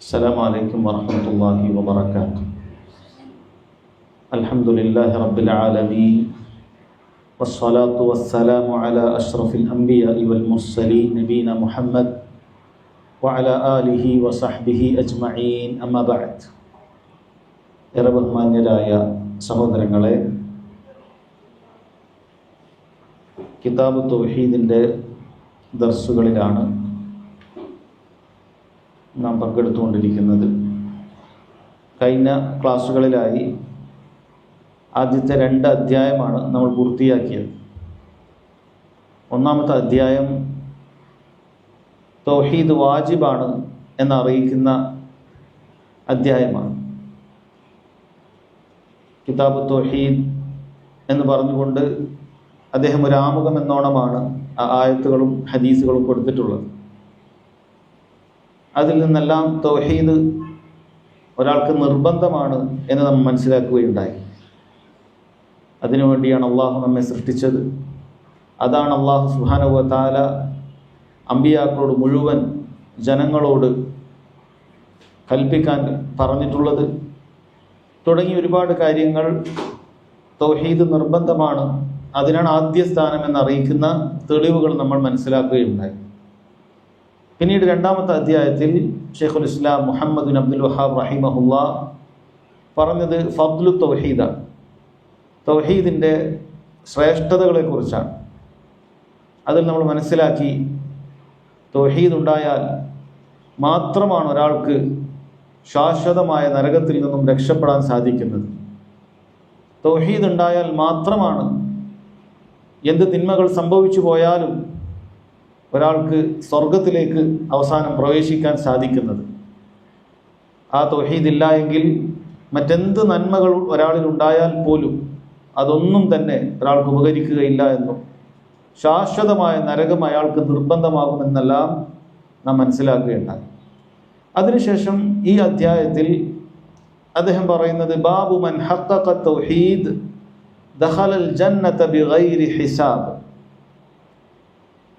السلام عليكم ورحمة الله وبركاته. الحمد لله رب العالمين والصلاة والسلام على أشرف الأنبياء والمرسلين نبينا محمد وعلى آله وصحبه أجمعين أما بعد. ബഹുമാന്യരായ സഹോദരങ്ങളെ, കിതാബ് തൗഹീദിൻ്റെ ദർസുകളിലാണ് നാം പങ്കെടുത്തുകൊണ്ടിരിക്കുന്നത്. കഴിഞ്ഞ ക്ലാസ്സുകളിലായി ആദ്യത്തെ 2 അധ്യായമാണ് നമ്മൾ പൂർത്തിയാക്കിയത്. ഒന്നാമത്തെ അധ്യായം തൗഹീദ് വാജിബാണ് എന്നറിയിക്കുന്ന അധ്യായമാണ്. കിതാബ് തൗഹീദ് എന്ന് പറഞ്ഞുകൊണ്ട് അദ്ദേഹം ഒരു ആമുഖം എന്നോണമാണ് ആ ആയത്തുകളും ഹദീസുകളും കൊടുത്തിട്ടുള്ളത്. അതിൽ നിന്നെല്ലാം തൗഹീദ് ഒരാൾക്ക് നിർബന്ധമാണ് എന്ന് നമ്മൾ മനസ്സിലാക്കുകയുണ്ടായി. അതിനുവേണ്ടിയാണ് അള്ളാഹു നമ്മെ സൃഷ്ടിച്ചത്. അതാണ് അള്ളാഹു സുബ്ഹാനഹു വ തആല അമ്പിയാക്കളോട് മുഴുവൻ ജനങ്ങളോട് കൽപ്പിക്കാൻ പറഞ്ഞിട്ടുള്ളത്. തുടങ്ങി ഒരുപാട് കാര്യങ്ങൾ തൗഹീദ് നിർബന്ധമാണ്, അതിനാണ് ആദ്യ സ്ഥാനം എന്നറിയിക്കുന്ന തെളിവുകൾ നമ്മൾ മനസ്സിലാക്കുകയുണ്ടായി. പിന്നീട് 2ാമത്തെ അധ്യായത്തിൽ ഷെയ്ഖുൽ ഇസ്ലാം മുഹമ്മദ് ബിൻ അബ്ദുൽ വഹാബ് റഹിമഹുല്ലാ പറഞ്ഞത് ഫദ്ലു തൗഹീദാണ്, തൗഹീദിൻ്റെ ശ്രേഷ്ഠതകളെക്കുറിച്ചാണ്. അതിൽ നമ്മൾ മനസ്സിലാക്കി തൗഹീദ് ഉണ്ടായാൽ മാത്രമാണ് ഒരാൾക്ക് ശാശ്വതമായ നരകത്തിൽ നിന്നും രക്ഷപ്പെടാൻ സാധിക്കുന്നത്. തൗഹീദ് ഉണ്ടായാൽ മാത്രമാണ് എന്ത് തിന്മകൾ സംഭവിച്ചു പോയാലും ഒരാൾക്ക് സ്വർഗത്തിലേക്ക് അവസാനം പ്രവേശിക്കാൻ സാധിക്കുന്നത്. ആ തൗഹീദ് ഇല്ല എങ്കിൽ മറ്റെന്ത് നന്മകൾ ഒരാളിൽ ഉണ്ടായാൽ പോലും അതൊന്നും തന്നെ ഒരാൾക്ക് ഉപകരിക്കുകയില്ല എന്നും ശാശ്വതമായ നരകം അയാൾക്ക് നിർബന്ധമാകുമെന്നെല്ലാം നാം മനസ്സിലാക്കുകയുണ്ടായി. അതിനുശേഷം ഈ അധ്യായത്തിൽ അദ്ദേഹം പറയുന്നത് ബാബു മൻ ഹഖഖ തൗഹീദ് ദഖലൽ ജന്നത ബിഗൈരി ഹിസാബ്.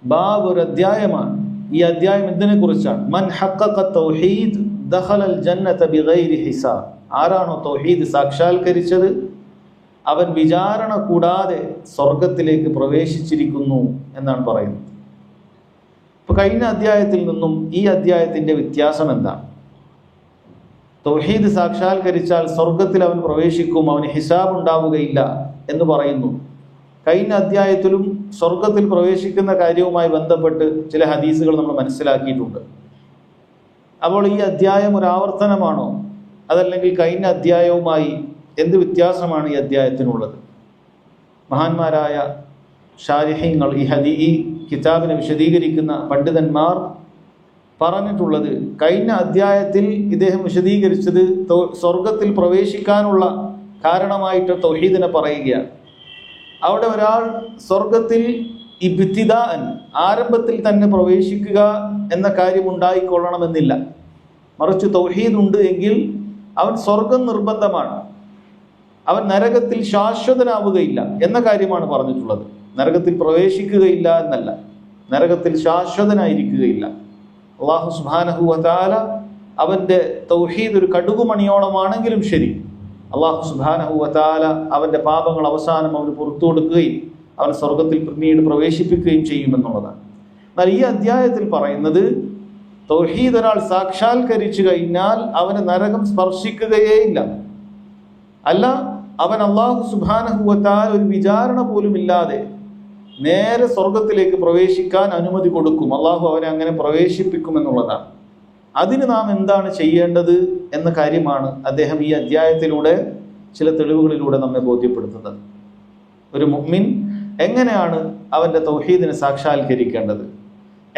ബാബ് ഒരു അധ്യായമാണ്. ഈ അധ്യായം ഇതിനെ കുറിച്ചാണ്. മൻ ഹഖഖ തൗഹീദ് ദഖലൽ ജന്നത ബിഗൈരി ഹിസാബ്. ആരാണോ തൗഹീദ് സാക്ഷാത്കരിച്ചത് അവൻ വിചാരണ കൂടാതെ സ്വർഗത്തിലേക്ക് പ്രവേശിച്ചിരിക്കുന്നു എന്നാണ് പറയുന്നത്. ഇപ്പൊ കഴിഞ്ഞ അധ്യായത്തിൽ നിന്നും ഈ അധ്യായത്തിന്റെ വ്യത്യാസം എന്താണ്? തൗഹീദ് സാക്ഷാത്കരിച്ചാൽ സ്വർഗത്തിൽ അവൻ പ്രവേശിക്കും, അവന് ഹിസാബ് ഉണ്ടാവുകയില്ല എന്ന് പറയുന്നു. കഴിഞ്ഞ അധ്യായത്തിലും സ്വർഗത്തിൽ പ്രവേശിക്കുന്ന കാര്യവുമായി ബന്ധപ്പെട്ട് ചില ഹദീസുകൾ നമ്മൾ മനസ്സിലാക്കിയിട്ടുണ്ട്. അപ്പോൾ ഈ അധ്യായം ഒരു ആവർത്തനമാണോ, അതല്ലെങ്കിൽ കഴിഞ്ഞ അധ്യായവുമായി എന്ത് വ്യത്യാസമാണ് ഈ അധ്യായത്തിനുള്ളത്? മഹാന്മാരായ ഷാരിഹീങ്ങൾ, ഈ കിതാബിനെ വിശദീകരിക്കുന്ന പണ്ഡിതന്മാർ പറഞ്ഞിട്ടുള്ളത്, കഴിഞ്ഞ അധ്യായത്തിൽ ഇദ്ദേഹം വിശദീകരിച്ചത് സ്വർഗത്തിൽ പ്രവേശിക്കാനുള്ള കാരണമായിട്ട് തൗഹീദിനെ പറയുകയാണ്. അവിടെ ഒരാൾ സ്വർഗത്തിൽ ഇബ്തിദാഅൻ ആരംഭത്തിൽ തന്നെ പ്രവേശിക്കുക എന്ന കാര്യം ഉണ്ടായിക്കൊള്ളണമെന്നില്ല. മറിച്ച് തൗഹീദ് ഉണ്ട് എങ്കിൽ അവൻ സ്വർഗം നിർബന്ധമാണ്, അവൻ നരകത്തിൽ ശാശ്വതനാവുകയില്ല എന്ന കാര്യമാണ് പറഞ്ഞിട്ടുള്ളത്. നരകത്തിൽ പ്രവേശിക്കുകയില്ല എന്നല്ല, നരകത്തിൽ ശാശ്വതനായിരിക്കുകയില്ല. അല്ലാഹു സുബ്ഹാനഹു വ തആല അവൻ്റെ തൗഹീദ് ഒരു കടുകുമണിയോളമാണെങ്കിലും ശരി, അല്ലാഹു സുബ്ഹാനഹു വ തആല അവൻ്റെ പാപങ്ങൾ അവസാനം അവന് പുറത്തു കൊടുക്കുകയും അവൻ സ്വർഗത്തിൽ പിന്നീട് പ്രവേശിപ്പിക്കുകയും ചെയ്യുമെന്നുള്ളതാണ്. എന്നാൽ ഈ അധ്യായത്തിൽ പറയുന്നത് തൗഹീദ് ഒരാൾ സാക്ഷാത്കരിച്ചു കഴിഞ്ഞാൽ അവന് നരകം സ്പർശിക്കുകയേയില്ല. അല്ല, അവൻ അല്ലാഹു സുബ്ഹാനഹു വ തആല ഒരു വിചാരണ പോലും ഇല്ലാതെ നേരെ സ്വർഗത്തിലേക്ക് പ്രവേശിക്കാൻ അനുമതി കൊടുക്കും. അള്ളാഹു അവനെ അങ്ങനെ പ്രവേശിപ്പിക്കുമെന്നുള്ളതാണ്. അതിന് നാം എന്താണ് ചെയ്യേണ്ടത് എന്ന കാര്യമാണ് അദ്ദേഹം ഈ അധ്യായത്തിലൂടെ ചില തെളിവുകളിലൂടെ നമ്മെ ബോധ്യപ്പെടുത്തുന്നത്. ഒരു മുഅ്മിൻ എങ്ങനെയാണ് അവൻ്റെ തൗഹീദിനെ സാക്ഷാത്കരിക്കേണ്ടത്,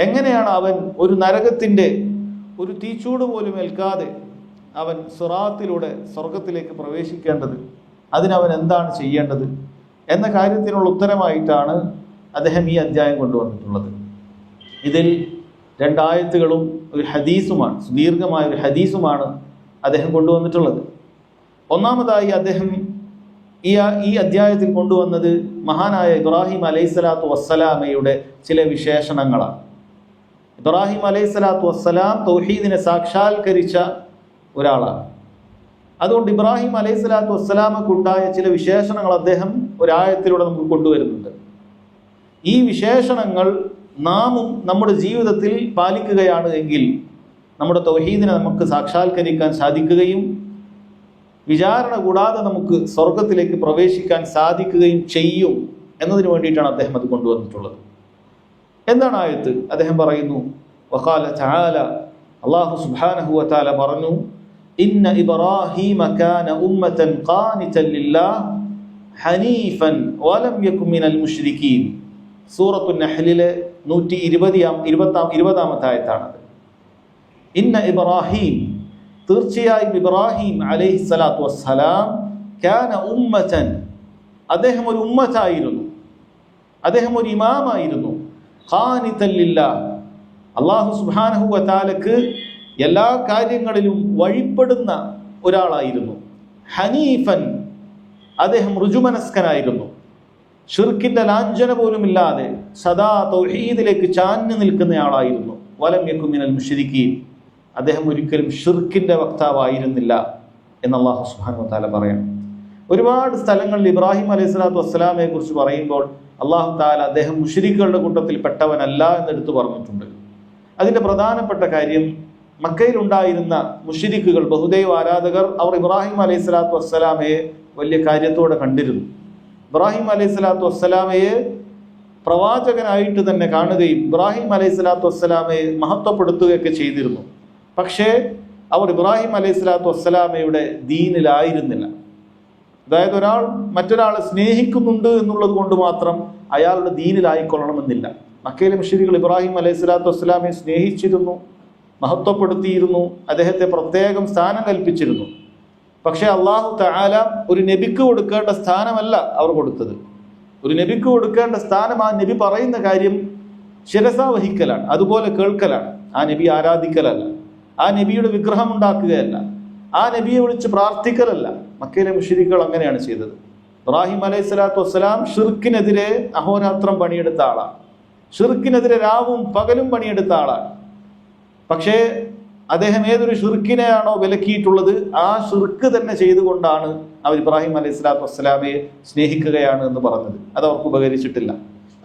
എങ്ങനെയാണ് അവൻ ഒരു നരകത്തിൻ്റെ ഒരു തീച്ചൂട് പോലും ഏൽക്കാതെ അവൻ സിറാത്തിലൂടെ സ്വർഗത്തിലേക്ക് പ്രവേശിക്കേണ്ടത്, അതിനവൻ എന്താണ് ചെയ്യേണ്ടത് എന്ന കാര്യത്തിനുള്ള ഉത്തരമായിട്ടാണ് അദ്ദേഹം ഈ അധ്യായം കൊണ്ടുവന്നിട്ടുള്ളത്. ഇതിൽ 2 ആയത്തുകളും ഒരു ഹദീസുമാണ്, സുദീർഘമായ ഒരു ഹദീസുമാണ് അദ്ദേഹം കൊണ്ടുവന്നിട്ടുള്ളത്. ഒന്നാമതായി അദ്ദേഹം ഈ അധ്യായത്തിൽ കൊണ്ടുവന്നത് മഹാനായ ഇബ്രാഹിം അലൈഹിസ്സലാത്തു വസ്സലാമയുടെ ചില വിശേഷണങ്ങളാണ്. ഇബ്രാഹിം അലൈഹിസ്സലാത്തു വസ്സലാം തൗഹീദിനെ സാക്ഷാത്കരിച്ച ഒരാളാണ്. അതുകൊണ്ട് ഇബ്രാഹിം അലൈഹിസ്സലാത്തു വസ്സലാമക്കുണ്ടായ ചില വിശേഷണങ്ങൾ അദ്ദേഹം ഒരായത്തിലൂടെ നമുക്ക് കൊണ്ടുവരുന്നുണ്ട്. ഈ വിശേഷണങ്ങൾ നാമും നമ്മുടെ ജീവിതത്തിൽ പാലിക്കുകയാണ് എങ്കിൽ നമ്മുടെ തൗഹീദിനെ നമുക്ക് സാക്ഷാത്കരിക്കാൻ സാധിക്കുകയും വിചാരണ കൂടാതെ നമുക്ക് സ്വർഗത്തിലേക്ക് പ്രവേശിക്കാൻ സാധിക്കുകയും ചെയ്യും എന്നതിന് വേണ്ടിയിട്ടാണ് അദ്ദേഹം അത് കൊണ്ടുവന്നിട്ടുള്ളത്. എന്താണ് ആയത്ത്? അദ്ദേഹം പറയുന്നു, വഖാല തആല, അല്ലാഹു സുബ്ഹാനഹു വ തആല പറഞ്ഞു, ഇന്ന ഇബ്രാഹീമ കാന ഉമ്മതൻ ഖാനിതൻ ലില്ലാഹ് ഹനീഫൻ വലം യകുൻ മിനൽ മുശ്രികീൻ. സൂറത്തുൻ നഹ്ലിലെ 120-ാമത്തെ ആയത്താണത്. ഇന്ന ഇബ്രാഹീം, തീർച്ചയായും ഇബ്രാഹിം അലൈഹിസ്സലാത്തു വസ്സലാം, കാന ഉമ്മതൻ, അദ്ദേഹം ഒരു ഉമ്മത്തായിരുന്നു, അദ്ദേഹം ഒരു ഇമാമായിരുന്നു. ഖാനിതൻ ലില്ലാഹ്, അല്ലാഹു സുബ്ഹാനഹു വ തആലക്ക് എല്ലാ കാര്യങ്ങളിലും വഴിപ്പെടുന്ന ഒരാളായിരുന്നു. ഹനീഫൻ, അദ്ദേഹം ഋജുമനസ്കനായിരുന്നു. ഷിർക്കിന്റെ ലാഞ്ചന പോലുമില്ലാതെ സദാ തൗഹീദിലേക്ക് ചാഞ്ഞു നിൽക്കുന്നയാളായിരുന്നു. വലം യകുൻ മിനൽ മുശ്രികീൻ, അദ്ദേഹം ഒരിക്കലും ഷിർക്കിന്റെ വക്താവായിരുന്നില്ല എന്ന് അല്ലാഹു സുബ്ഹാനഹു വ തആല പറയണം. ഒരുപാട് സ്ഥലങ്ങളിൽ ഇബ്രാഹിം അലൈഹിസ്സലാത്തു വസ്സലാമയെ കുറിച്ച് പറയുമ്പോൾ അല്ലാഹു തആല അദ്ദേഹം മുശ്രിക്കുകളുടെ കൂട്ടത്തിൽ പെട്ടവനല്ല എന്നെടുത്ത് പറഞ്ഞിട്ടുണ്ട്. അതിന്റെ പ്രധാനപ്പെട്ട കാര്യം, മക്കയിൽ ഉണ്ടായിരുന്ന മുശ്രിക്കുകൾ, ബഹുദൈവ ആരാധകർ, അവർ ഇബ്രാഹിം അലൈഹിസ്സലാത്തു വസ്സലാമയെ വലിയ കാര്യത്തോടെ കണ്ടിരുന്നു. ഇബ്രാഹിം അലൈഹിസ്സലാത്തു വസ്സലാമയെ പ്രവാചകനായിട്ട് തന്നെ കാണുകയും ഇബ്രാഹിം അലൈഹിസ്സലാത്തു വസ്സലാമയെ മഹത്വപ്പെടുത്തുകയൊക്കെ ചെയ്തിരുന്നു. പക്ഷേ അവർ ഇബ്രാഹിം അലൈഹിസ്സലാത്തു വസ്സലാമയുടെ ദീനിലായിരുന്നില്ല. അതായത് ഒരാൾ മറ്റൊരാളെ സ്നേഹിക്കുന്നുണ്ട് എന്നുള്ളത് കൊണ്ട് മാത്രം അയാളുടെ ദീനിലായിക്കൊള്ളണമെന്നില്ല. മക്കയിലെ മുശ്രിക്കുകൾ ഇബ്രാഹിം അലൈഹിസ്സലാത്തു വസ്സലാമയെ സ്നേഹിച്ചിരുന്നു, മഹത്വപ്പെടുത്തിയിരുന്നു, അദ്ദേഹത്തെ പ്രത്യേകം സ്ഥാനം കൽപ്പിച്ചിരുന്നു. പക്ഷേ അല്ലാഹു തആല ഒരു നബിക്ക് കൊടുക്കേണ്ട സ്ഥാനമല്ല അവർ കൊടുത്തത്. ഒരു നബിക്ക് കൊടുക്കേണ്ട സ്ഥാനം ആ നബി പറയുന്ന കാര്യം ശിരസാ വഹിക്കലാണ്, അതുപോലെ കേൾക്കലാണ്. ആ നബി ആരാധിക്കലല്ല, ആ നബിയുടെ വിഗ്രഹം ഉണ്ടാക്കുകയല്ല, ആ നബിയെ വിളിച്ച് പ്രാർത്ഥിക്കലല്ല. മക്കയിലെ മുശ്രിക്കുകൾ അങ്ങനെയാണ് ചെയ്തത്. ഇബ്രാഹിം അലൈഹിസ്സലാത്തു വസ്സലാം ഷിർക്കിനെതിരെ അഹോരാത്രം പണിയെടുത്ത ആളാണ്, ഷിർക്കിനെതിരെ രാവും പകലും പണിയെടുത്ത ആളാണ്. പക്ഷേ അദ്ദേഹം ഏതൊരു ഷിർക്കിനെയാണോ വിലക്കിയിട്ടുള്ളത്, ആ ഷിർക്ക് തന്നെ ചെയ്തുകൊണ്ടാണ് അവർ ഇബ്രാഹിം അലൈഹിസ്സലാത്തു വസ്സലാമയെ സ്നേഹിക്കുകയാണ് എന്ന് പറഞ്ഞത്. അത് അവർക്ക് ഉപകരിച്ചിട്ടില്ല.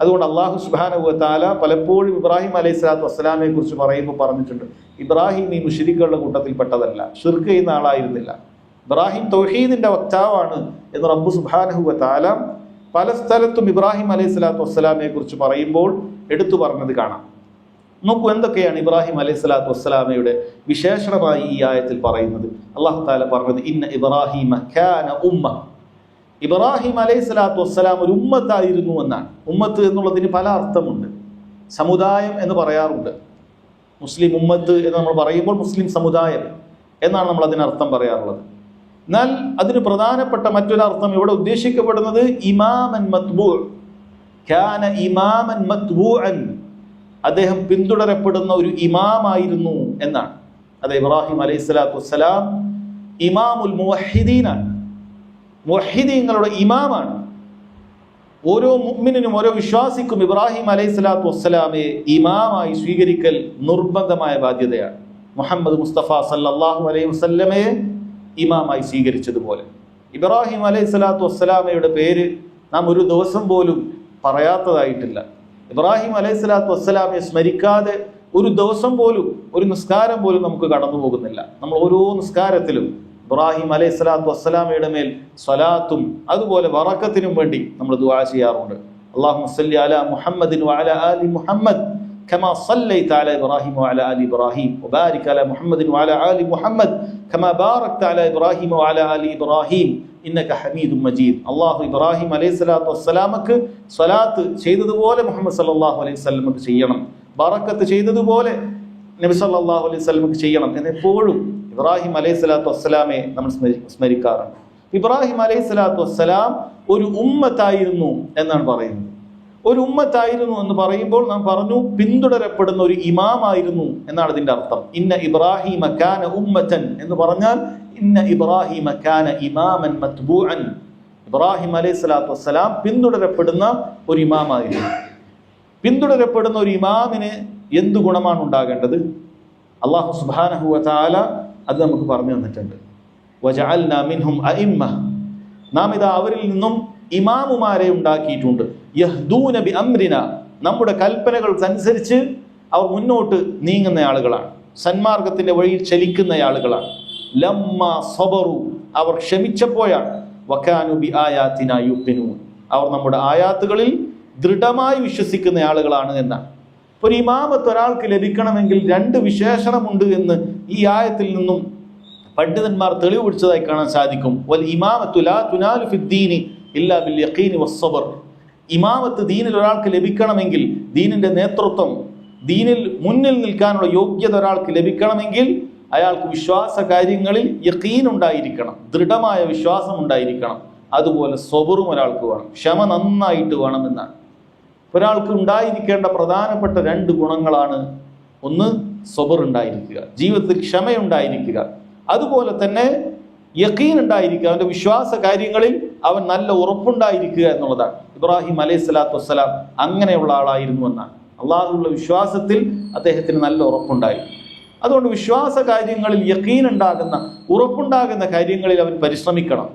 അതുകൊണ്ട് അല്ലാഹു സുബ്ഹാനഹു വ തആല പലപ്പോഴും ഇബ്രാഹിം അലൈഹിസ്സലാത്തു വസ്സലാമയെ കുറിച്ച് പറയുമ്പോൾ പറഞ്ഞിട്ടുണ്ട്, ഇബ്രാഹിം ഈ മുശ്രിക്കുകളുടെ കൂട്ടത്തിൽപ്പെട്ടതല്ല, ഷിർക്ക് ചെയ്യുന്ന ആളായിരുന്നില്ല, ഇബ്രാഹിം തൗഹീദിന്റെ വക്താവാണ് എന്ന് റബ്ബ് സുബ്ഹാനഹു വ തആല പല സ്ഥലത്തും ഇബ്രാഹിം അലൈഹിസ്സലാത്തു വസ്സലാമയെ കുറിച്ച് പറയുമ്പോൾ എടുത്തു പറഞ്ഞത് കാണാം. നോക്കൂ എന്തൊക്കെയാണ് ഇബ്രാഹിം അലൈഹിസ്സലാത്തു വസ്സലാമയുടെ വിശേഷണമായി ഈ ആയത്തിൽ പറയുന്നത്. അല്ലാഹു തആല പറഞ്ഞത്, ഇന്ന ഇബ്രാഹീമ കാന ഉമ്മ, ഇബ്രാഹിം അലൈഹിസ്സലാത്തു വസ്സലാം ഒരു ഉമ്മത്തായിരുന്നു എന്നാണ്. ഉമ്മത്ത് എന്നുള്ളതിന് പല അർത്ഥമുണ്ട്. സമുദായം എന്ന് പറയാറുണ്ട്. മുസ്ലിം ഉമ്മത്ത് എന്ന് നമ്മൾ പറയുമ്പോൾ മുസ്ലിം സമുദായം എന്നാണ് നമ്മൾ അതിനർത്ഥം പറയാറുള്ളത്. എന്നാൽ അതിന് പ്രധാനപ്പെട്ട മറ്റൊരർത്ഥം ഇവിടെ ഉദ്ദേശിക്കപ്പെടുന്നത് ഇമാമൻ മത്ബൂ, കാന ഇമാമൻ മത്ബൂഅൻ, അദ്ദേഹം പിന്തുടരപ്പെടുന്ന ഒരു ഇമാമായിരുന്നു എന്നാണ്. അത് ഇബ്രാഹിം അലൈഹിസ്സലാത്തു വസ്സലാം ഇമാമുൽ മുവഹിദീനാണ്, മുവഹിദീങ്ങളുടെ ഇമാമാണ്. ഓരോ മുഅ്മിനിനും ഓരോ വിശ്വാസിക്കും ഇബ്രാഹിം അലൈഹിസ്സലാത്തു വസ്സലാമയെ ഇമാമായി സ്വീകരിക്കൽ നിർബന്ധമായ ബാധ്യതയാണ്. മുഹമ്മദ് മുസ്തഫ സല്ലല്ലാഹു അലൈഹി വസല്ലമയെ ഇമാമായി സ്വീകരിച്ചതുപോലെ ഇബ്രാഹിം അലൈഹിസ്സലാത്തു വസ്സലാമയുടെ പേര് നാം ഒരു ദിവസം പോലും പറയാത്തതായിട്ടില്ല. ഇബ്രാഹിം അലൈഹിസ്സലാത്തു വസ്സലാമയെ സ്മരിക്കാതെ ഒരു ദിവസം പോലും, ഒരു നിസ്കാരം പോലും നമുക്ക് കടന്നു പോകുന്നില്ല. നമ്മൾ ഓരോ നിസ്കാരത്തിലും ഇബ്രാഹിം അലൈഹിസ്സലാത്തു വസ്സലാമയുടെ മേൽ സ്വലാത്തും അതുപോലെ ബറക്കത്തിനും വേണ്ടി നമ്മൾ ദുആ ചെയ്യാറുണ്ട്. അല്ലാഹുമ്മ സ്വല്ലി അലാ മുഹമ്മദിൻ വഅലാ ആലി മുഹമ്മദ് കമാ സ്വല്ലൈത അലാ ഇബ്രാഹിം വഅലാ ആലി ഇബ്രാഹിം വബാരിക് അലാ മുഹമ്മദിൻ വഅലാ ആലി മുഹമ്മദ് കമാ ബാറക്ത അലാ ഇബ്രാഹിം വഅലാ ആലി ഇബ്രാഹിം ഇന്നക ഹമീദും മജീദ്. അല്ലാഹു ഇബ്രാഹിം അലൈഹിസ്സലാത്തു വസ്സലാമക്ക് സ്വലാത്ത് ചെയ്തതുപോലെ മുഹമ്മദ് സല്ലല്ലാഹു അലൈഹി വസല്ലമക്ക് ചെയ്യണം, ബറക്കത്ത് ചെയ്തതുപോലെ നബി സല്ലല്ലാഹു അലൈഹി വസല്ലമക്ക് ചെയ്യണം എന്നെപ്പോഴും ഇബ്രാഹിം അലൈഹിസ്സലാത്തു വസ്സലാമെ നമ്മൾ സ്മരിക്കാറുണ്ട്. ഇബ്രാഹിം അലൈഹിസ്സലാത്തു വസ്സലാം ഒരു ഉമ്മത്തായിരുന്നു എന്നാണ് പറയുന്നത്. ഒരു ഉമ്മത്തായിരുന്നു എന്ന് പറയുമ്പോൾ നാം പറഞ്ഞു പിന്തുടരപ്പെടുന്ന ഒരു ഇമാമായിരുന്നു എന്നാണ് ഇതിന്റെ അർത്ഥം. ഇന്ന ഇബ്രാഹിമ കാന ഉമ്മതൻ എന്ന് പറഞ്ഞാൽ ഇന്ന ഇബ്രാഹിമ കാന ഇമാമൻ മത്ബൂഅൻ, ഇബ്രാഹിം അലൈഹിസ്സലാത്തു വസ്സലാം പിന്തുടരപ്പെടുന്ന ഒരു ഇമാമായിരുന്നു. പിന്തുടരപ്പെടുന്ന ഒരു ഇമാമിന് എന്ത് ഗുണമാണ് ഉണ്ടാകേണ്ടത്? അല്ലാഹു സുബ്ഹാനഹു വ തആല അത് നമുക്ക് പറഞ്ഞു തന്നിട്ടുണ്ട്. വജഅൽനാ മിൻഹും അഇമ്മ, നാം ഇതാ അവരിൽ നിന്നും ഇമാമുമാരെ ഉണ്ടാക്കിയിട്ടുണ്ട്. യഹ്ദൂന ബി അംരിന, നമ്മുടെ കൽപ്പനകൾക്കനുസരിച്ച് അവർ മുന്നോട്ട് നീങ്ങുന്ന ആളുകളാണ്, സന്മാർഗത്തിന്റെ വഴിയിൽ ചലിക്കുന്ന ആളുകളാണ്. ലമ്മ സബറു, അവർ ക്ഷമിച്ചപ്പോഴാണ്. വകാനു ബി ആയാതിനാ യുഖിനൂൻ, അവർ നമ്മുടെ ആയാത്തുകളിൽ ദൃഢമായി വിശ്വസിക്കുന്ന ആളുകളാണ് എന്നാണ്. ഒരു ഇമാമത്ത് ഒരാൾക്ക് ലഭിക്കണമെങ്കിൽ 2 വിശേഷണമുണ്ട് എന്ന് ഈ ആയത്തിൽ നിന്നും പണ്ഡിതന്മാർ തെളിവ് പിടിച്ചതായി കാണാൻ സാധിക്കും. വൽ ഇമാമത്തു ലാ തുനാലു ഫിദ്ദീനി ഇല്ലാ ബിൽ യഖീനി വസ്സബർ. ഇമാമത്ത് ദീനിൽ ഒരാൾക്ക് ലഭിക്കണമെങ്കിൽ, ദീനിന്റെ നേതൃത്വം, ദീനിൽ മുന്നിൽ നിൽക്കാനുള്ള യോഗ്യത ഒരാൾക്ക് ലഭിക്കണമെങ്കിൽ അയാൾക്ക് വിശ്വാസ കാര്യങ്ങളിൽ യഖീൻ ഉണ്ടായിരിക്കണം, ദൃഢമായ വിശ്വാസം ഉണ്ടായിരിക്കണം. അതുപോലെ സ്വബറും ഒരാൾക്ക് വേണം, ക്ഷമ നന്നായിട്ട് വേണമെന്നാണ്. ഒരാൾക്ക് ഉണ്ടായിരിക്കേണ്ട പ്രധാനപ്പെട്ട 2 ഗുണങ്ങളാണ്. ഒന്ന് സ്വബർ ഉണ്ടായിരിക്കുക, ജീവിതത്തിൽ ക്ഷമയുണ്ടായിരിക്കുക. അതുപോലെ തന്നെ യഖീൻ ഉണ്ടായിരിക്കുക, അവൻ്റെ വിശ്വാസ കാര്യങ്ങളിൽ അവൻ നല്ല ഉറപ്പുണ്ടായിരിക്കുക എന്നുള്ളതാണ്. ഇബ്രാഹിം അലൈഹി സ്വലാത്തു വസ്സലാം അങ്ങനെയുള്ള ആളായിരുന്നു എന്നാണ്. അള്ളാഹുള്ള വിശ്വാസത്തിൽ അദ്ദേഹത്തിന് നല്ല ഉറപ്പുണ്ടായി. അതുകൊണ്ട് വിശ്വാസ കാര്യങ്ങളിൽ യഖീൻ ഉണ്ടാകുന്ന, ഉറപ്പുണ്ടാകുന്ന കാര്യങ്ങളിൽ അവൻ പരിശ്രമിക്കണം.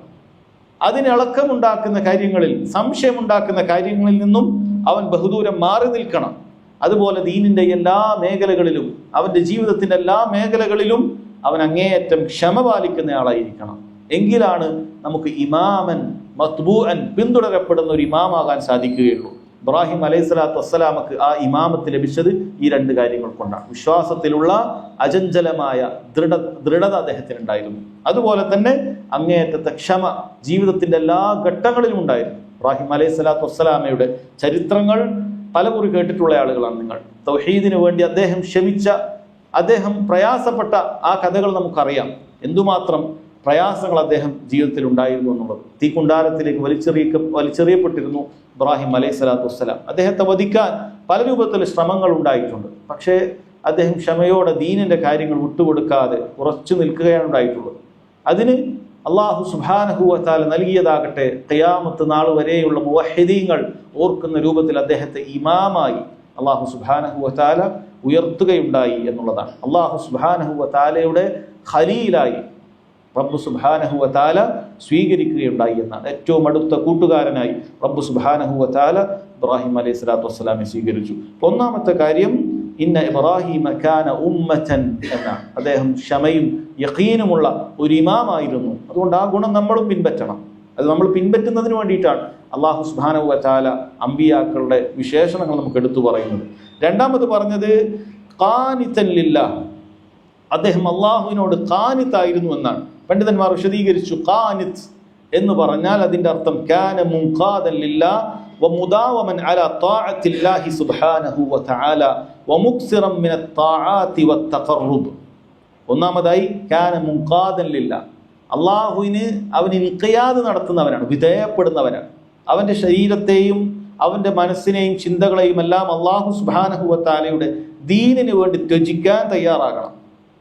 അതിനിളക്കമുണ്ടാക്കുന്ന കാര്യങ്ങളിൽ, സംശയമുണ്ടാക്കുന്ന കാര്യങ്ങളിൽ നിന്നും അവൻ ബഹുദൂരം മാറി നിൽക്കണം. അതുപോലെ ദീനിന്റെ എല്ലാ മേഖലകളിലും, അവന്റെ ജീവിതത്തിന്റെ എല്ലാ മേഖലകളിലും അവൻ അങ്ങേയറ്റം ക്ഷമ പാലിക്കുന്ന ആളായിരിക്കണം. എങ്കിലാണ് നമുക്ക് ഇമാമൻ മത്ബൂഅൻ, പിന്തുടരപ്പെടുന്ന ഒരു ഇമാമാകാൻ സാധിക്കുകയുള്ളൂ. ഇബ്രാഹിം അലൈഹി സ്വലാത്തു വസ്സലാമക്ക് ആ ഇമാമത്ത് ലഭിച്ചത് ഈ 2 കാര്യങ്ങൾ കൊണ്ടാണ്. വിശ്വാസത്തിലുള്ള അചഞ്ചലമായ ദൃഢത അദ്ദേഹത്തിനുണ്ടായിരുന്നു. അതുപോലെ തന്നെ അങ്ങേയറ്റത്തെ ക്ഷമ ജീവിതത്തിന്റെ എല്ലാ ഘട്ടങ്ങളിലും ഉണ്ടായിരുന്നു. ഇബ്രാഹിം അലൈഹി സ്വലാത്തു വസ്സലാമയുടെ ചരിത്രങ്ങൾ പലകുറി കേട്ടിട്ടുള്ള ആളുകളാണ് നിങ്ങൾ. തൗഹീദിന് വേണ്ടി അദ്ദേഹം ക്ഷമിച്ച, അദ്ദേഹം പ്രയാസപ്പെട്ട ആ കഥകൾ നമുക്കറിയാം. എന്തുമാത്രം പ്രയാസങ്ങൾ അദ്ദേഹം ജീവിതത്തിൽ ഉണ്ടായിരുന്നു എന്നുള്ളത്. തീക്കുണ്ടാരത്തിലേക്ക് വലിച്ചെറിയപ്പെട്ടിരുന്നു ഇബ്രാഹിം അലൈഹി സ്വലാത്തു വസ്സലാം. അദ്ദേഹത്തെ വധിക്കാൻ പല രൂപത്തിലുള്ള ശ്രമങ്ങൾ ഉണ്ടായിട്ടുണ്ട്. പക്ഷേ അദ്ദേഹം ക്ഷമയോടെ ദീനിന്റെ കാര്യങ്ങൾ വിട്ടുകൊടുക്കാതെ ഉറച്ചു നിൽക്കുകയാണ് ഉണ്ടായിട്ടുള്ളത്. അതിന് അല്ലാഹു സുബ്ഹാനഹു വ തആല നൽകിയതാകട്ടെ ഖിയാമത്ത് നാൾ വരെയുള്ള മുവഹ്ഹിദീങ്ങൾ ഓർക്കുന്ന രൂപത്തിൽ അദ്ദേഹത്തെ ഇമാമായി അല്ലാഹു സുബ്ഹാനഹു വ തആല ഉയർത്തുകയുണ്ടായി എന്നുള്ളതാണ്. അല്ലാഹു സുബ്ഹാനഹു വ തആലയുടെ ഖലീലായി റബ്ബ് സുബ്ഹാനഹു വ തആല സ്വീകരിക്കുകയുണ്ടായി എന്നാണ്. ഏറ്റവും അടുത്ത കൂട്ടുകാരനായി റബ്ബ് സുബ്ഹാനഹു വ തആല ഇബ്രാഹിം അലൈഹി സ്വലാത്തു വസ്സലാമെ സ്വീകരിച്ചു. ഒന്നാമത്തെ കാര്യം ഇന്ന ഇബ്രാഹിമ കാന ഉമ്മതൻ എന്നാണ്. അദ്ദേഹം ക്ഷമയും യഖീനുമുള്ള ഒരു ഇമാമായിരുന്നു. അതുകൊണ്ട് ആ ഗുണം നമ്മളും പിൻപറ്റണം. അത് നമ്മൾ പിൻപറ്റുന്നതിന് വേണ്ടിയിട്ടാണ് അല്ലാഹു സുബ്ഹാനഹു വ തആല അമ്പിയാക്കളുടെ വിശേഷണങ്ങൾ നമുക്ക് എടുത്തു പറയുന്നത്. രണ്ടാമത് പറഞ്ഞത് ഖാനിതൻ ലില്ലാഹ്, അദ്ദേഹം അള്ളാഹുവിനോട് ഖാനിത്തായിരുന്നു എന്നാണ്. പണ്ഡിതന്മാർ വിശദീകരിച്ചു. ഖാനിത്ത് എന്ന് പറഞ്ഞാൽ അതിന്റെ അർത്ഥം കാന മുൻഖാദൻ ലില്ലാഹ് വമുദാവമൻ അലാ ത്വാഅത്തില്ലാഹി സുബ്ഹാനഹു വ തആല വമുക്സിറൻ മിനത് ത്വാആതി വത്തഖറുബ്. ഒന്നാമതായി കാന മുൻഖാദൻ ലില്ലാഹ്, അള്ളാഹുവിന് അവൻ ഇൻഖിയാദ് നടത്തുന്നവനാണ്, വിധേയപ്പെടുന്നവനാണ്. അവന്റെ ശരീരത്തെയും അവന്റെ മനസ്സിനെയും ചിന്തകളെയും എല്ലാം അള്ളാഹു സുബ്ഹാനഹു വ തആലയുടെ ദീനിന് വേണ്ടി ത്യജിക്കാൻ തയ്യാറാകണം.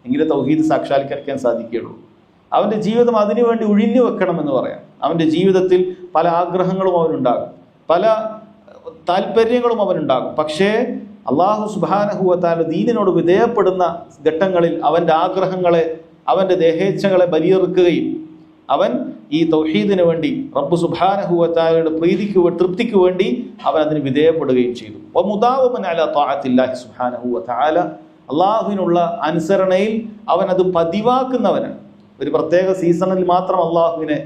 എങ്കിലേ തൗഹീദ് സാക്ഷാത്കരിക്കാൻ സാധിക്കുകയുള്ളൂ. അവന്റെ ജീവിതം അതിനുവേണ്ടി ഒഴിഞ്ഞു വെക്കണം എന്ന് പറയാം. അവന്റെ ജീവിതത്തിൽ പല ആഗ്രഹങ്ങളും അവനുണ്ടാകും, പല താല്പര്യങ്ങളും അവനുണ്ടാകും. പക്ഷേ അള്ളാഹു സുബ്ഹാനഹു വ തആല ദീനിനോട് വിധേയപ്പെടുന്ന ഘട്ടങ്ങളിൽ അവന്റെ ആഗ്രഹങ്ങളെ, അവന്റെ ദേഹേച്ഛകളെ ബലിയെറുക്കുകയും അവൻ ഈ തൗഹീദിന് വേണ്ടി റബ്ബ് സുബ്ഹാനഹു വ തആലയുടെ തൃപ്തിക്ക് വേണ്ടി അവൻ അതിന് വിധേയപ്പെടുകയും ചെയ്തു. വമുദാവമൻ അലാ ത്വാഅത്തില്ലാഹി സുബ്ഹാനഹു വ തആല, അള്ളാഹുവിനുള്ള അനുസരണയിൽ അവൻ അത് പതിവാക്കുന്നവനാണ്. ഒരു പ്രത്യേക സീസണിൽ മാത്രം അള്ളാഹുവിനെ